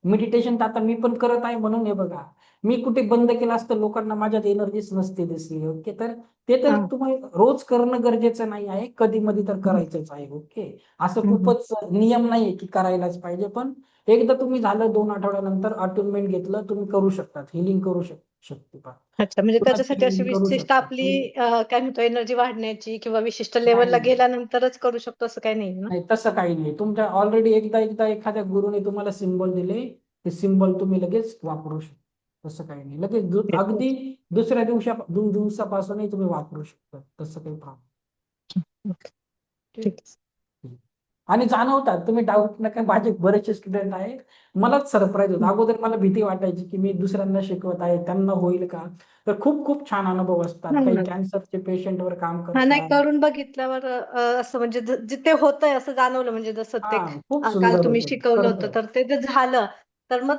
मेडिटेशन तर आता मी पण करत आहे, म्हणून हे बघा, मी कुठे बंद केलं असतं लोकांना माझ्यात एनर्जीच नसते दिसली. ओके, तर ते तर तुम्ही रोज करणं गरजेचं नाही आहे, कधी मधी तर करायचंच आहे. ओके, असं खूपच नियम नाहीये की करायलाच पाहिजे, पण एकदा तुम्ही झालं 2 आठवड्यानंतर अटोनमेंट घेतलं, तुम्ही करू शकता, हिलिंग करू शकते पहा. अच्छा, म्हणजे कुणाची त्याच्यासाठी अशी healing करू विशिष्ट शकता आपली काय म्हणतो एनर्जी वाढण्याची किंवा विशिष्ट नाही लेवलला नाही गेल्यानंतरच करू शकतो असं काही नाही ना? नाही, तसं काही नाही. तुमच्या ऑलरेडी एकदा एकदा एखाद्या गुरुने तुम्हाला सिम्बॉल दिले, ते सिम्बॉल तुम्ही लगेच वापरू शकता. तसं काही नाही, लगेच अगदी दुसऱ्या दिवसापासूनही तुम्ही वापरू शकता. तसं काही प्रॉब्लेम. ठीक आहे. आणि जाणवतात, तुम्ही डाऊट नका. माझे बरेचसे स्टुडंट आहेत, मलाच सरप्राईज होतं. अगोदर मला भीती वाटायची की मी दुसऱ्यांना शिकवत आहे, त्यांना होईल का? तर खूप खूप छान अनुभव असतात. काही कॅन्सरचे पेशंटवर काम नाही, करतात. करून बघितल्यावर असं म्हणजे जिथे होतंय असं जाणवलं, म्हणजे जसं ते खूप काल सुंदर तुम्ही होतं, शिकवलं होतं खरंच. तर ते जे झालं, तर मग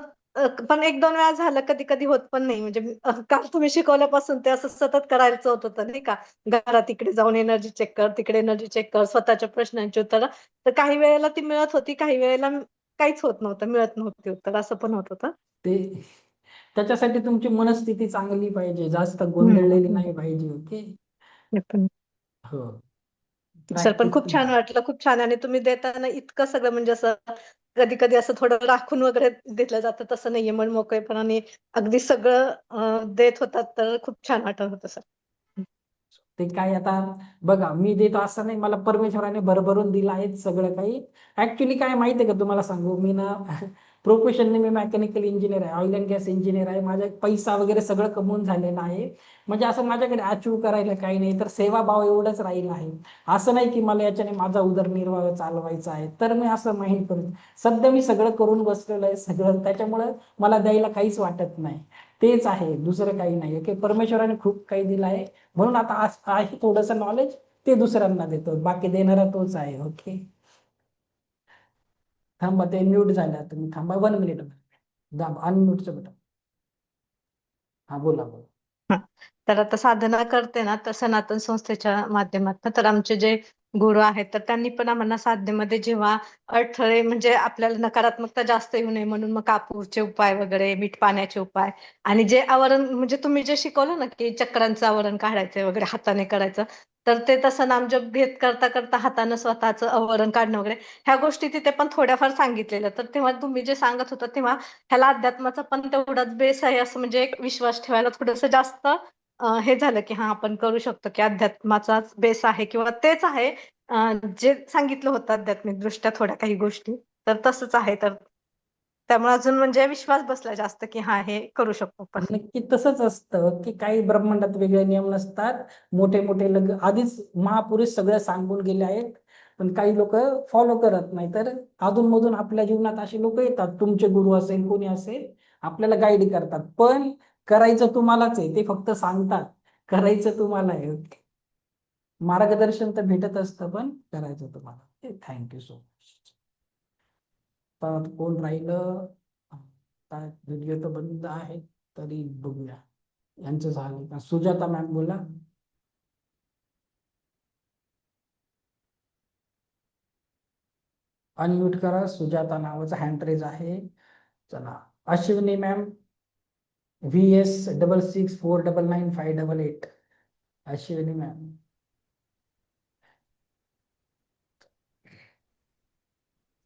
पण 1-2 वेळा झालं, कधी-कधी होत पण नाही. म्हणजे काल तुम्ही शिकवल्यापासून ते असं सतत करायचं होत होतं नाही का? घरात इकडे जाऊन एनर्जी चेक कर, तिकडे एनर्जी चेक कर, स्वतःच्या प्रश्नांची उत्तरं. तर काही वेळेला ती मिळत होती, काही वेळेला काहीच होत नव्हतं, मिळत नव्हती उत्तर, असं पण होत होतं. ते त्याच्यासाठी तुमची मनस्थिती चांगली पाहिजे, जास्त हं, गोंधळलेली हं. नाही पाहिजे. ओके. हे पण हो. सर, पण प्रॅक्टिस. खूप छान वाटलं, खूप छान. आणि तुम्ही देताना इतकं सगळं म्हणजे असं कधी-कधी असं थोडं राखून वगैरे दिलं जातं, तसं नाहीये. मनमोकळेपणाने अगदी सगळं देत होतात, तर खूप छान वाटत होतं सर. ते काय आता बघा, मी देतो असं नाही, मला परमेश्वराने भरभरून दिलं आहे सगळं काही. ऍक्च्युली काय माहितीये का तुम्हाला सांगू, मी ना प्रोफेशनने मी मेकॅनिकल इंजिनियर आहे, ऑइल अँड गॅस इंजिनियर आहे. माझा पैसा वगैरे सगळं कमवून झालेला आहे. म्हणजे असं माझ्याकडे अचीव्ह करायला काही नाही, तर सेवाभाव एवढंच राहिलं आहे. असं नाही की मला याच्याने माझा उदरनिर्वाह चालवायचा आहे, तर मी असं माइंड करून सध्या मी सगळं करून बसलेलं आहे सगळं, त्याच्यामुळे मला द्यायला काहीच वाटत नाही. तेच आहे, दुसरं काही नाही. ओके, परमेश्वराने खूप काही दिलं आहे, म्हणून आता आहे थोडंसं नॉलेज, ते दुसऱ्यांना देतो. बाकी देणारा तोच आहे. ओके, थांबा, ते म्यूट झालं. तुम्ही थांबा 1 मिनिट, दाबा अनम्यूटचं बटन. हा, बोला बोला. हां. तर आता साधना करते ना, तर सनातन संस्थेच्या माध्यमातून तर आमचे जे गुरु आहेत, तर त्यांनी पण आम्हाला साधनेमध्ये जेव्हा अडथळे म्हणजे आपल्याला नकारात्मकता जास्त येऊ नये म्हणून मग कापूरचे उपाय वगैरे, मीठ पाण्याचे उपाय आणि जे आवरण म्हणजे तुम्ही जे शिकवलं ना, की चक्रांचं आवरण काढायचं वगैरे हाताने करायचं, तर ते तसं नामजप घेत करता हातानं स्वतःचं आवरण काढणं वगैरे, ह्या गोष्टी तिथे पण थोड्याफार सांगितलेल्या. तर तेव्हा तुम्ही जे सांगत होता, तेव्हा ह्याला अध्यात्माचा पण तेवढाच बेस आहे असं म्हणजे एक विश्वास ठेवायला थोडंसं जास्त हे झालं, की हां, आपण करू शकतो, की अध्यात्माचाच बेस आहे किंवा तेच आहे जे सांगितलं होतं आध्यात्मिकदृष्ट्या थोड्या काही गोष्टी, तर तसंच आहे. तर त्यामुळे अजून म्हणजे विश्वास बसला जास्त, की हां, हे करू शकतो आपण. नक्की तसंच असतं, की काही ब्रह्मांडात वेगळे नियम नसतात. मोठे मोठे आधीच महापुरुष सगळं सांगून गेले आहेत, पण काही लोक फॉलो करत नाही. तर अधूनमधून आपल्या जीवनात असे लोक येतात, तुमचे गुरु असेल कोणी असेल, आपल्याला गाईड करतात, पण करायचं तुम्हालाच आहे. ते फक्त सांगतात, करायचं तुम्हाला आहे. मार्गदर्शन तर भेटत असतं, पण करायचं तुम्हाला. Thank you so much. तर कोण राहिलं? व्हिडिओ तर बंद आहे, तरी बघूया. यांचं झालं का? सुजाता मॅम बोला. अनम्यूट करा. सुजाता नावाचा हँड रेज आहे. चला, Ashwini ma'am, VS66499588. Ashwini ma'am.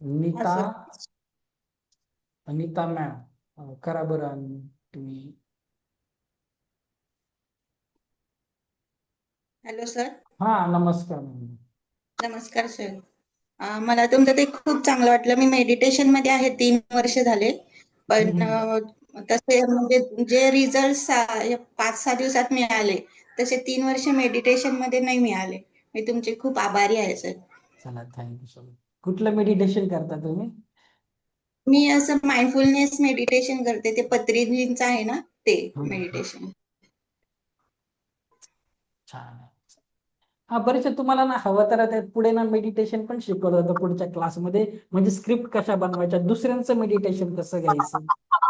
Neeta, Anita ma'am करा बरं तुम्ही. Hello sir. हा, नमस्कार मॅम. नमस्कार सर. मला तुमचं ते खूप चांगलं वाटलं. मी मेडिटेशन मध्ये आहे 3 वर्ष झाले, पण तसे म्हणजे जे रिझल्ट 5-6 दिवसात मिळाले तसे 3 वर्ष मेडिटेशन मध्ये नाही मिळाले. मी तुमचे खूप आभारी आहे सर. चला, थँक्यू सो मच. कुठलं मेडिटेशन करता तुम्ही? मी असं माइंडफुलनेस मेडिटेशन करते, ते पत्रीजींचं आहे ना ते मेडिटेशन. छान आहे. हा, बरेचसे तुम्हाला ना हवं तर ते पुढे ना मेडिटेशन पण शिकवलं जातं पुढच्या क्लासमध्ये, म्हणजे स्क्रिप्ट कशा बनवायच्या, दुसऱ्यांचं मेडिटेशन कसं घ्यायचं.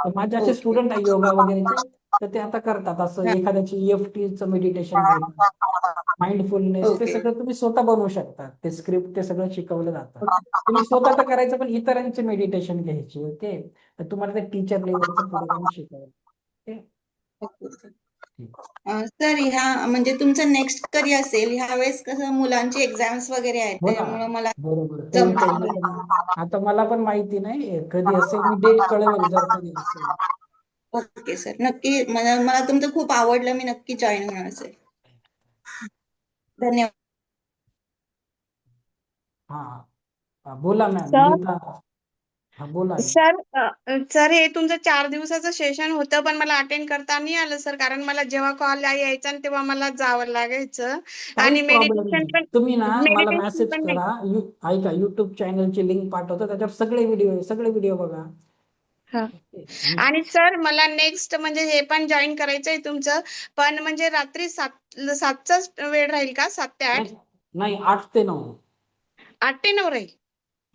तर माझे असे स्टुडंट आहे योगा वगैरेचे, तर ते आता करतात असं एखाद्याची EFTचं मेडिटेशन घेतात, माइंडफुलनेस, ते सगळं तुम्ही स्वतः बनवू शकता. ते स्क्रिप्ट ते सगळं शिकवलं जातं. तुम्ही स्वतः तर करायचं, पण इतरांचे मेडिटेशन घ्यायचे. ओके, तर तुम्हाला ते टीचर लेवलचं पुढे जाऊन शिकवलं. सर ह्या म्हणजे तुमचं नेक्स्ट कधी असेल, ह्या वेळेस कसं मुलांची एक्झाम्स वगैरे आहेत, हो ना, त्याच्यामुळे मला बरोबर. जमणार त्यांचं नाही. आता मला पण माहिती नाही कधी असेल, मी डेट कळवेल जर कधी असेल. ओके सर, नक्की. मला तुमचं खूप आवडलं, मी नक्की जॉईन होणार सर. धन्यवाद. हा, बोला मॅम. सर नीता, हा बोला. सर सर हे तुमचं 4 दिवसाचं सेशन होतं, पण मला अटेंड करता नाही आलं सर, कारण मला जेव्हा कॉल यायचा ना तेव्हा मला जावं लागायचं आणि काहीच प्रॉब्लेम मेडिटेशन नाही. पण तुम्ही ना मला मेडिटेशन मेसेज पण नाही. करा. ऐका, युट्यूब चॅनलची लिंक पाठवतो, त्याच्यावर सगळे व्हिडिओ बघा. हा. आणि सर मला नेक्स्ट म्हणजे हे पण जॉईन करायचंय तुमचं, पण म्हणजे रात्री 7चाच वेळ राहील का? 7 ते 8? नाही, 8 ते 9. 8 ते 9 राहील.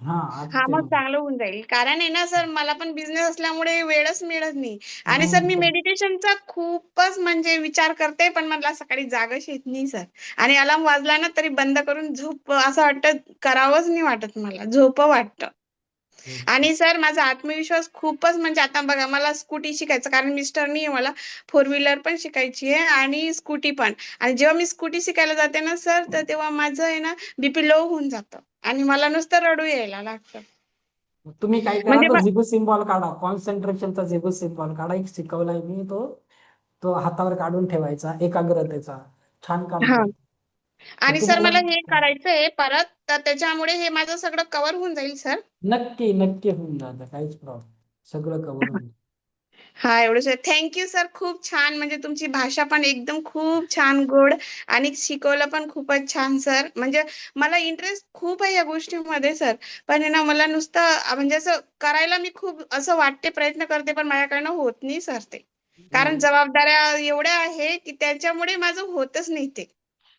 हा, 8 हा, ते मग 9. चांगलं होऊन जाईल. कारण आहे ना सर, मला पण बिझनेस असल्यामुळे वेळच मिळत नाही. आणि सर मी मेडिटेशनचा खूपच म्हणजे विचार करते, पण मला सकाळी जागच येत नाही सर. आणि अलार्म वाजला ना तरी बंद करून झोप, असं वाटतं करावंच नाही वाटत, मला झोप वाटतं. आणि सर माझा आत्मविश्वास खूपच म्हणजे आता बघा, मला स्कूटी शिकायचं, कारण मिस्टर नाही आहे मला, 4 व्हीलर पण शिकायची आहे आणि स्कूटी पण. आणि जेव्हा मी स्कूटी शिकायला जाते ना सर, तर तेव्हा माझं आहे ना बीपी लो होऊन जातं आणि मला नुसतं रडू यायला लागतं. तुम्ही काय करा, म्हणजे तो झिगू सिम्बॉल काढा, कॉन्सन्ट्रेशनचा झिगू सिम्बॉल काढा. एक शिकवलाय मी, तो हातावर काढून ठेवायचा, एकाग्रतेचा. छान काम हा. करतो. आणि सर मला हे करायचंय परत, तर त्याच्यामुळे हे माझं सगळं कव्हर होऊन जाईल सर. नक्की होऊन जातं, काहीच प्रॉब्लेम, सगळं कव्हर होऊन. हा, एवढं सर. थँक्यू सर, खूप छान. म्हणजे तुमची भाषा पण एकदम खूप छान, गोड, आणि शिकवलं पण खूपच छान सर. म्हणजे मला इंटरेस्ट खूप आहे या गोष्टीमध्ये सर, पण आहे ना मला नुसतं म्हणजे असं करायला मी खूप असं वाटते, प्रयत्न करते, पण माझ्याकडनं होत नाही सर ते. कारण जबाबदाऱ्या एवढ्या आहे की त्याच्यामुळे माझं होतच नाही ते.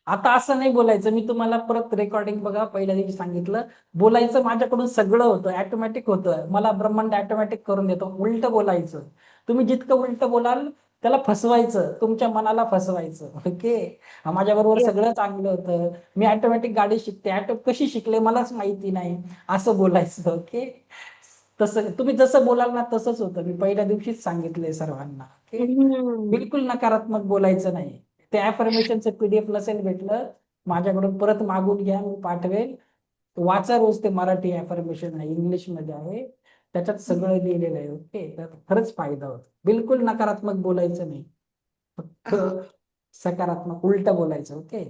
आता असं नाही बोलायचं. मी तुम्हाला परत रेकॉर्डिंग बघा, पहिल्या दिवशी सांगितलं, बोलायचं माझ्याकडून सगळं होतं, ऑटोमॅटिक होतं. मला ब्रह्मांड ऑटोमॅटिक करून देतो. उलट बोलायचं. तुम्ही जितकं उलट बोलाल त्याला फसवायचं, तुमच्या मनाला फसवायचं. ओके, माझ्याबरोबर सगळं चांगलं होतं, मी ऑटोमॅटिक गाडी शिकते, कशी शिकले मलाच माहिती नाही, असं बोलायचं. ओके, तसं तुम्ही जसं बोलाल ना तसंच होतं. मी पहिल्या दिवशीच सांगितलंय सर्वांना. ओके, बिलकुल नकारात्मक बोलायचं नाही. ते अफर्मेशनचं PDF नसेल भेटलं, माझ्याकडून परत मागून घ्या, मी पाठवेल. वाचा रोज, ते मराठी अफर्मेशन आहे, इंग्लिशमध्ये आहे, त्याच्यात सगळं लिहिलेलं आहे. ओके, तर खरंच फायदा होतो. बिलकुल नकारात्मक बोलायचं नाही, फक्त सकारात्मक, उलट बोलायचं. ओके,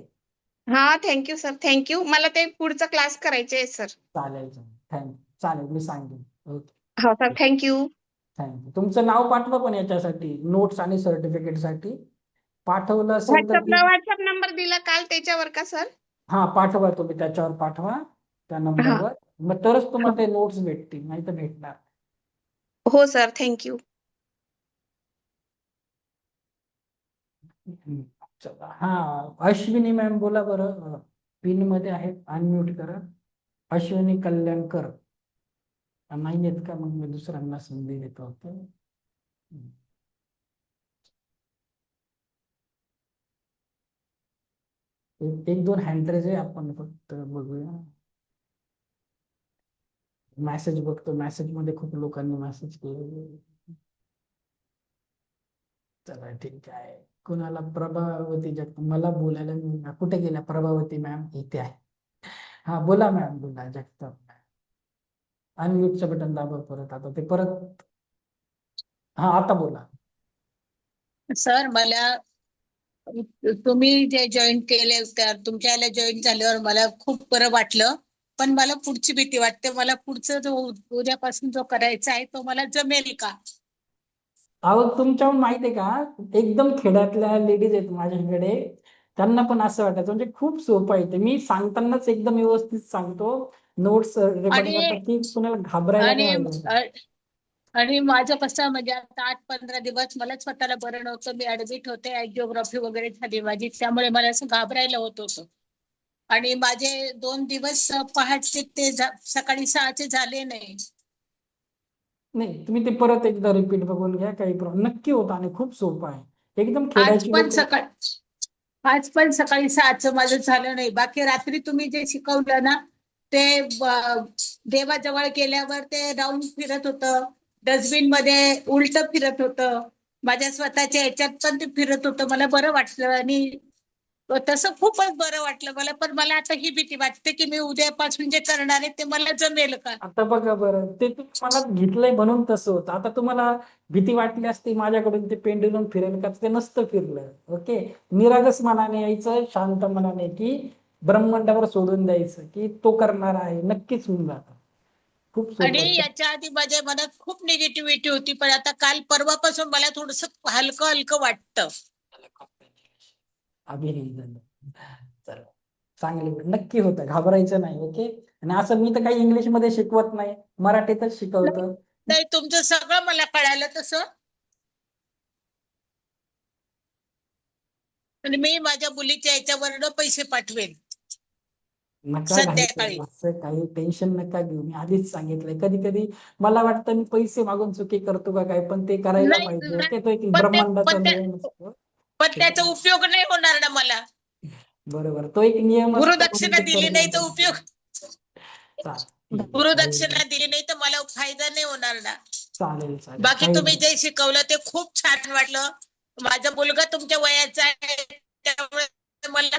हा, थँक्यू सर, थँक्यू. मला ते पुढचा क्लास करायचे आहे सर. चालेल, चालेल, मी सांगेन. ओके, हो सर, थँक्यू. तुमचं नाव पाठवा पण याच्यासाठी, नोट्स आणि सर्टिफिकेटसाठी. पाठवलं असेल तर व्हॉट्सअप नंबर दिला काल, त्याच्यावर का सर? हा, पाठवा, तुम्ही त्याच्यावर पाठवा, त्या नंबरवर. मग तरच तुम्हाला ते नोट्स भेटतील, नाही तर भेटणार. हो सर, थँक्यू. चला, हा, अश्विनी मॅम बोला बरं, पिन मध्ये आहे, अनम्यूट करा. अश्विनी कल्याणकर नाही येत का? मग मी दुसऱ्यांना संधी देतो होतो. एक दोन हँडरेज आहे, आपण फक्त बघूया. मेसेज बघतो, मेसेज मध्ये खूप लोकांनी मेसेज केले. चला, ठीक आहे. कुणाला? प्रभावती जगताप, मला बोलायला कुठे गेल्या प्रभावती मॅम? इथे आहे. हा, बोला मॅम, बोला जगताप. अनम्यूटचं बटन दाबा परत. आता ते परत, हा, आता बोला. सर मला तुम्ही जे जॉईन केले, तुमच्या याला जॉईन झाल्यावर मला खूप बरं वाटलं, पण मला पुढची भीती वाटते. मला पुढचं जो उद्यापासून जो करायचा आहे तो मला जमेल का? अहो तुमच्याहून माहिती आहे का, एकदम खेड्यातल्या लेडीज आहेत माझ्याकडे, त्यांना पण असं वाटायचं म्हणजे खूप सोपं आहे ते. मी सांगतानाच एकदम व्यवस्थित सांगतो, नोट्स रेकॉर्डिंग आणि करतात की कुणाला घाबरायला आणि नाही पाहिजे. आणि माझं कसं म्हणजे आता 8-15 दिवस मला स्वतःला बरं नव्हतं. मी ऍडमिट होते, अँजिओग्राफी वगैरे झाली माझी, त्यामुळे मला असं घाबरायला होत होतं. आणि माझे 2 दिवस पहाटे ते सकाळी 6चे झाले नाही. नाही तुम्ही ते परत एकदा रिपीट बघून घ्या, काही प्रॉब्लेम नक्की होता आणि खूप सोपं आहे. एकदम आज खेड्याची पण लोक. सकाळ आज पण सकाळी 6चं माझं झालं नाही. बाकी रात्री तुम्ही जे शिकवलं ना ते देवाजवळ गेल्यावर ते राऊंड फिरत होतं, डस्टबिन मध्ये उलट फिरत होतं, माझ्या स्वतःच्या ह्याच्यात पण ते फिरत होतं. मला बरं वाटलं आणि तसं खूपच बरं वाटलं मला. पण मला आता ही भीती वाटते की मी उद्यापासून जे करणार आहे ते मला जमेल का. आता बघा बरं, ते तुम्ही मनात घेतलंय म्हणून तसं होतं. आता तुम्हाला भीती वाटली असती माझ्याकडून ते पेंडुलम फिरेल का, ते नसतं फिरलं. ओके, निरागस मनाने यायचं, शांत मनाने, की ब्रह्मांडावर सोडून द्यायचं की तो करणार आहे, नक्कीच होऊन जातं. खूप सोपं आणि आहे. याच्या आधी माझ्या मनात खूप निगेटिव्हिटी होती, पण आता काल परवापासून मला थोडस हलकं हलकं वाटतं. अभिनंदन. चला, चांगली गोष्ट. नक्की होतं, घाबरायचं नाही. ओके, आणि असं मी तर काही इंग्लिश मध्ये शिकवत नाही, मराठीतच शिकवतो. नाही तुमचं सगळं मला कळालं तसं. आणि मी माझ्या मुलीच्या याच्यावरनं पैसे पाठवेन नका संध्याकाळी. घाई, असं काही टेन्शन नका घेऊ. मी आधीच सांगितलंय, कधी कधी मला वाटतं मी पैसे मागून चुकी करतो का काय, पण ते करायला नाही पाहिजे. नाही, ओके, तो एक पण ब्रह्मांडाचा नियम असतो. त्याचा उपयोग नाही होणार ना मला. बरोबर, तो एक नियम असतो म्हणून गुरुदक्षिणा ते दिली करणं नाही तर गरजेचं उपयोग, आहे. चालेल, गुरुदक्षिणा दिली नाही तर मला फायदा नाही होणार ना. चालेल चालेल, बाकी काही तुम्ही नाही. जे शिकवलं ते खूप छान वाटलं. माझा मुलगा तुमच्या वयाचा आहे त्यामुळे मला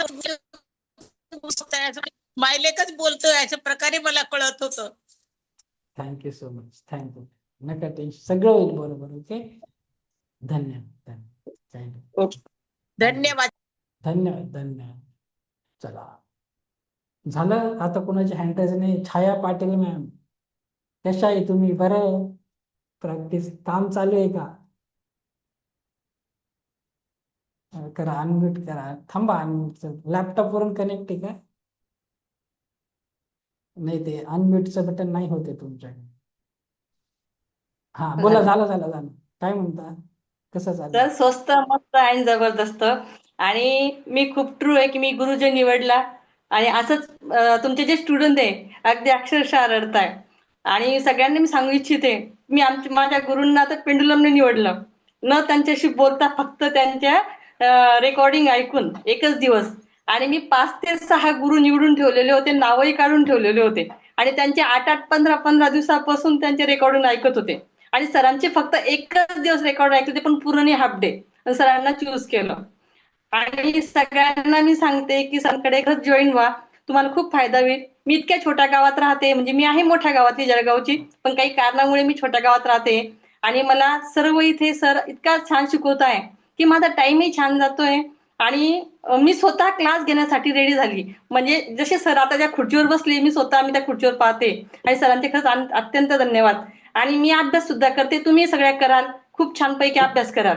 मायलेकच बोलतोय अशा प्रकारे मला कळत होतं. Thank you so much, thank you. नका टेन्शन, सगळं होईल बरोबर. ओके, धन्यवाद, धन्यवाद. धन्यवाद. धन्यवाद, धन्यवाद. चला, झालं आता. कोणाची हँड नाही. छाया पाटील मॅम, कशा आहे तुम्ही? बरं, प्रॅक्टिस काम चालू आहे का? करा, अनम्यूट करा. थांबा, अनम्यूट लॅपटॉप वरून कनेक्ट आहे का? नाही, ते अनम्यूटचं बटन नाही होते तुमच्याकडे. हा बोला, झालं झालं झालं. काय म्हणता, कसं चाललं? तर स्वस्त मस्त आणि जबरदस्त. आणि मी खूप ट्रू आहे की मी गुरुजी निवडला. आणि असंच तुमचे जे स्टुडंट आहे अगदी अक्षरशः रडताय. आणि सगळ्यांनी मी सांगू इच्छिते, मी माझ्या गुरूंना तर पेंडुलमने निवडलं, न त्यांच्याशी बोलता फक्त त्यांच्या रेकॉर्डिंग ऐकून एकच दिवस. आणि मी 5 ते 6 गुरु निवडून ठेवलेले होते, नावही काढून ठेवलेले होते. आणि त्यांचे 8-8, 15-15 दिवसापासून त्यांचे रेकॉर्डिंग ऐकत होते. आणि सरांचे फक्त एकच दिवस रेकॉर्ड ऐकले, ते पण पूर्ण हाफ डे. सरांना चूज केलं. आणि सगळ्यांना मी सांगते की सरांकडे खरंच जॉईन व्हा, तुम्हाला खूप फायदा होईल. मी इतक्या छोट्या गावात राहते, म्हणजे मी आहे मोठ्या गावातली, जळगावची, पण काही कारणामुळे मी छोट्या गावात राहते. आणि मला सर्व इथे सर इतका छान शिकवत आहे की माझा टाइमही छान जातोय. आणि मी स्वतः क्लास घेण्यासाठी रेडी झाली. म्हणजे जसे सर आता ज्या खुर्चीवर बसले, मी स्वतः त्या खुर्चीवर पाहते. आणि सरांचे खरंच अत्यंत धन्यवाद. आणि मी अभ्यास सुद्धा करते, तुम्ही सगळ्या कराल, खूप छानपैकी अभ्यास कराल.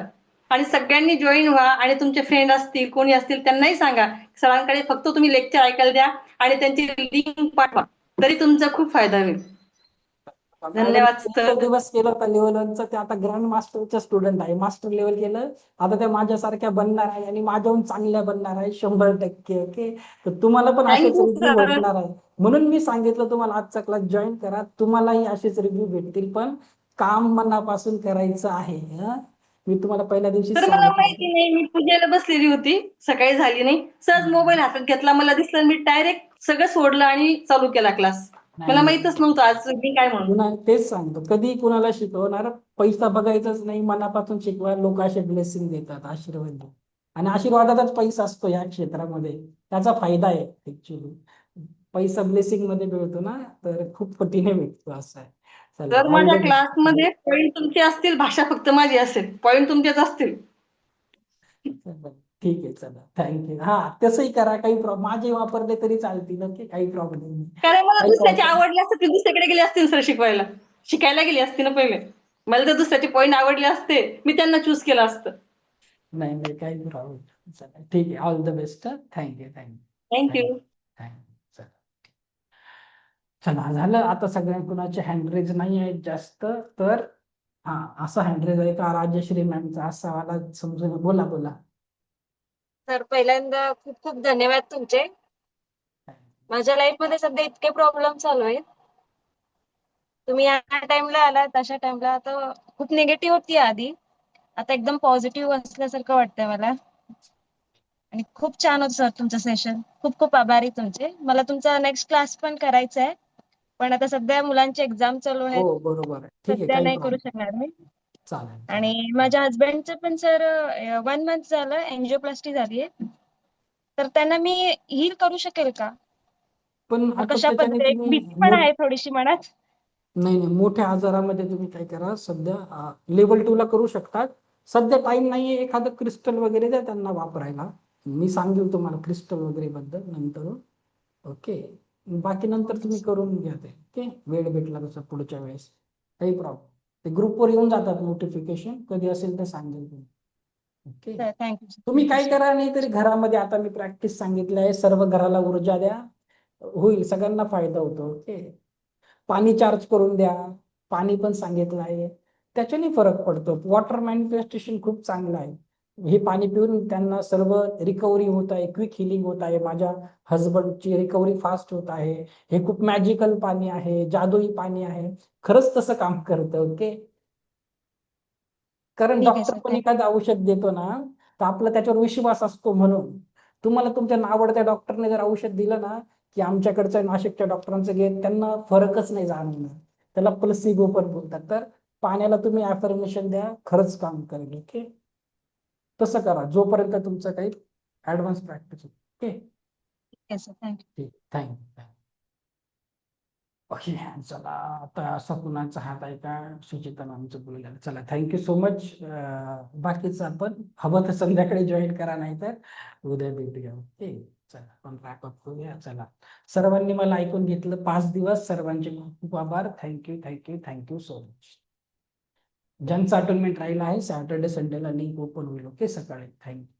आणि सगळ्यांनी जॉईन व्हा. आणि तुमचे फ्रेंड असतील, कोणी असतील, त्यांनाही सांगा सरांकडे फक्त तुम्ही लेक्चर ऐकायला द्या आणि त्यांची लिंक पाठवा, तरी तुमचा खूप फायदा होईल. धन्यवाद सर. दिवस केलं होता लेवल 1चं, ते आता ग्रँड मास्टरचं स्टुडंट आहे. मास्टर लेवल केलं, आता त्या माझ्यासारख्या बनणार आहे आणि माझ्याहून चांगल्या बनणार आहे 100%. ओके, तर तुम्हाला पण असेच Thank you, रिव्ह्यू sir. भेटणार आहे. म्हणून मी सांगितलं तुम्हाला आजचा क्लास जॉईन करा, तुम्हालाही असेच रिव्ह्यू भेटतील. पण काम मनापासून करायचं आहे. मी तुम्हाला पहिल्या दिवशी तर मला माहिती नाही, मी पूजेला बसलेली होती, सकाळी झाली नाही, सहज मोबाईल हातात घेतला, मला दिसलं, मी डायरेक्ट सगळं सोडलं आणि चालू केला क्लास. मला माहितच नव्हतं आज मी काय म्हणून. पुन्हा तेच सांगतो, कधी कुणाला शिकवणार पैसा बघायचाच नाही, मनापासून शिकवा. लोक असे ब्लेसिंग देतात, आशीर्वाद देतात. आणि आशीर्वादाचाच पैसा असतो या क्षेत्रामध्ये, त्याचा फायदा आहे. ऍक्च्युली पैसा ब्लेसिंग मध्ये मिळतो ना, तर खूप पटीने भेटतो, असं आहे. तर माझ्या क्लासमध्ये पॉईंट तुमचे असतील, भाषा फक्त माझी असेल, पॉईंट तुमचेच असतील. ठीक आहे, चला, थँक्यू. हा, तसंही करा, काही प्रॉब्लेम, माझे वापरले तरी चालतील. ओके, काही प्रॉब्लेम नाही. कारण मला दुसऱ्याची आवडली असते, ती दुसरीकडे गेली असतील सर शिकवायला, शिकायला गेली असती ना पहिले. मला जर दुसऱ्याचे पॉईंट आवडले असते मी त्यांना चूज केलं असतं. नाही नाही, काही प्रॉब्लेम. चला ठीक आहे, all the best. Thank you thank you. चला चला, झालं आता. सगळ्या कुणाचे हँडरेज नाही आहेत जास्त, तर हा असा हँडरेज आहे का राजश्री मॅमचा, असा वाला समजून. बोला बोला. सर पहिल्यांदा खूप खूप धन्यवाद तुमचे. माझ्या लाईफ मध्ये सध्या इतके प्रॉब्लेम चालू आहेत. तुम्ही या टाइमला आला, तशा टाइमला आता खूप निगेटिव्ह होती आधी, आता एकदम पॉझिटिव्ह असल्यासारखं वाटतंय मला. आणि खूप छान होतं सर तुमचं सेशन. खूप खूप आभारी तुमचे. मला तुमचा नेक्स्ट क्लास पण करायचा आहे, पण आता सध्या मुलांचे एक्झाम चालू आहेत, हो बरोबर आहे, ठीक आहे, सध्या काही नाही करू प्रॉब्लेम. शकणार मी. चालेल. आणि माझ्या हस्बंडचं पण सर 1 मंथ झालं एंजिओप्लास्टी झालीये, तर त्यांना मी हील करू शकेल का? पण मग आता कशा त्याच्याने पद्धतीने, तुम्ही भीती पण आहे थोडीशी मनात. नाही नाही, मोठ्या आजारामध्ये तुम्ही काय करा, सध्या लेवल 2 ला करू शकतात. सध्या टाइम नाहीये, एखादं क्रिस्टल वगैरे द्या त्यांना वापरायला. मी सांगेल तुम्हाला क्रिस्टल वगैरे बद्दल नंतर. ओके, बाकी नंतर तुम्ही करून घ्या ते. ओके, वेळ भेटला तसं पुढच्या वेळेस, काही प्रॉब्लेम. ते ग्रुपवर येऊन जातात नोटिफिकेशन, कधी असेल तर सांगेल तुम्ही. Okay, thank you. तुम्ही काय करा, नाही तरी घरामध्ये आता मी प्रॅक्टिस सांगितलं आहे, सर्व घराला ऊर्जा द्या, होईल, सगळ्यांना फायदा होतो. ओके, पाणी चार्ज करून द्या, पाणी पण सांगितलं आहे, त्याच्याने फरक पडतो. वॉटर मॅनिफेस्टेशन खूप चांगलं आहे. हे पाणी पिऊन त्यांना सर्व रिकव्हरी होत आहे, क्विक हिलिंग होत आहे. माझ्या हजबंडची रिकव्हरी फास्ट होत आहे. हे खूप मॅजिकल पाणी आहे, जादुई पाणी आहे, खरंच तसं काम करतं. ओके, कारण ठीक आहे डॉक्टर सर, पण एखादं औषध देतो ना, तर आपला त्याच्यावर विश्वास असतो. म्हणून तुम्हाला तुमच्या आवडत्या डॉक्टरने जर औषध दिलं ना, की आमच्याकडच्या नाशिकच्या डॉक्टरांचं घे, त्यांना फरकच नाही जाणवणार, त्याला प्लसिबो पण बोलतात. तर पाण्याला तुम्ही अफर्मेशन द्या, खरंच काम करेल. ओके, तसं करा जोपर्यंत तुमचं काही ऍडव्हान्स प्रॅक्टिस होईल. ओके, ठीक आहे सर, थँक्यू. ठीक, थँक्यू. ओके, चला आता असा कुणाचा हात आहे का? सुचिता मॅमचं बोललेलं. चला, थँक्यू सो मच. बाकीचं आपण हवं तर संध्याकाळी जॉईन करा, नाही तर उद्या भेटूया. ओके, चला आपण रॅपअप करूया. चला, सर्वांनी मला ऐकून घेतलं 5 दिवस, सर्वांचे खूप खूप आभार. Thank you so much. ज्यांचं अटोनमेंट राहिलं आहे, सॅटर्डे संडेला लिंक ओपन होईल. ओके, सकाळी. थँक्यू.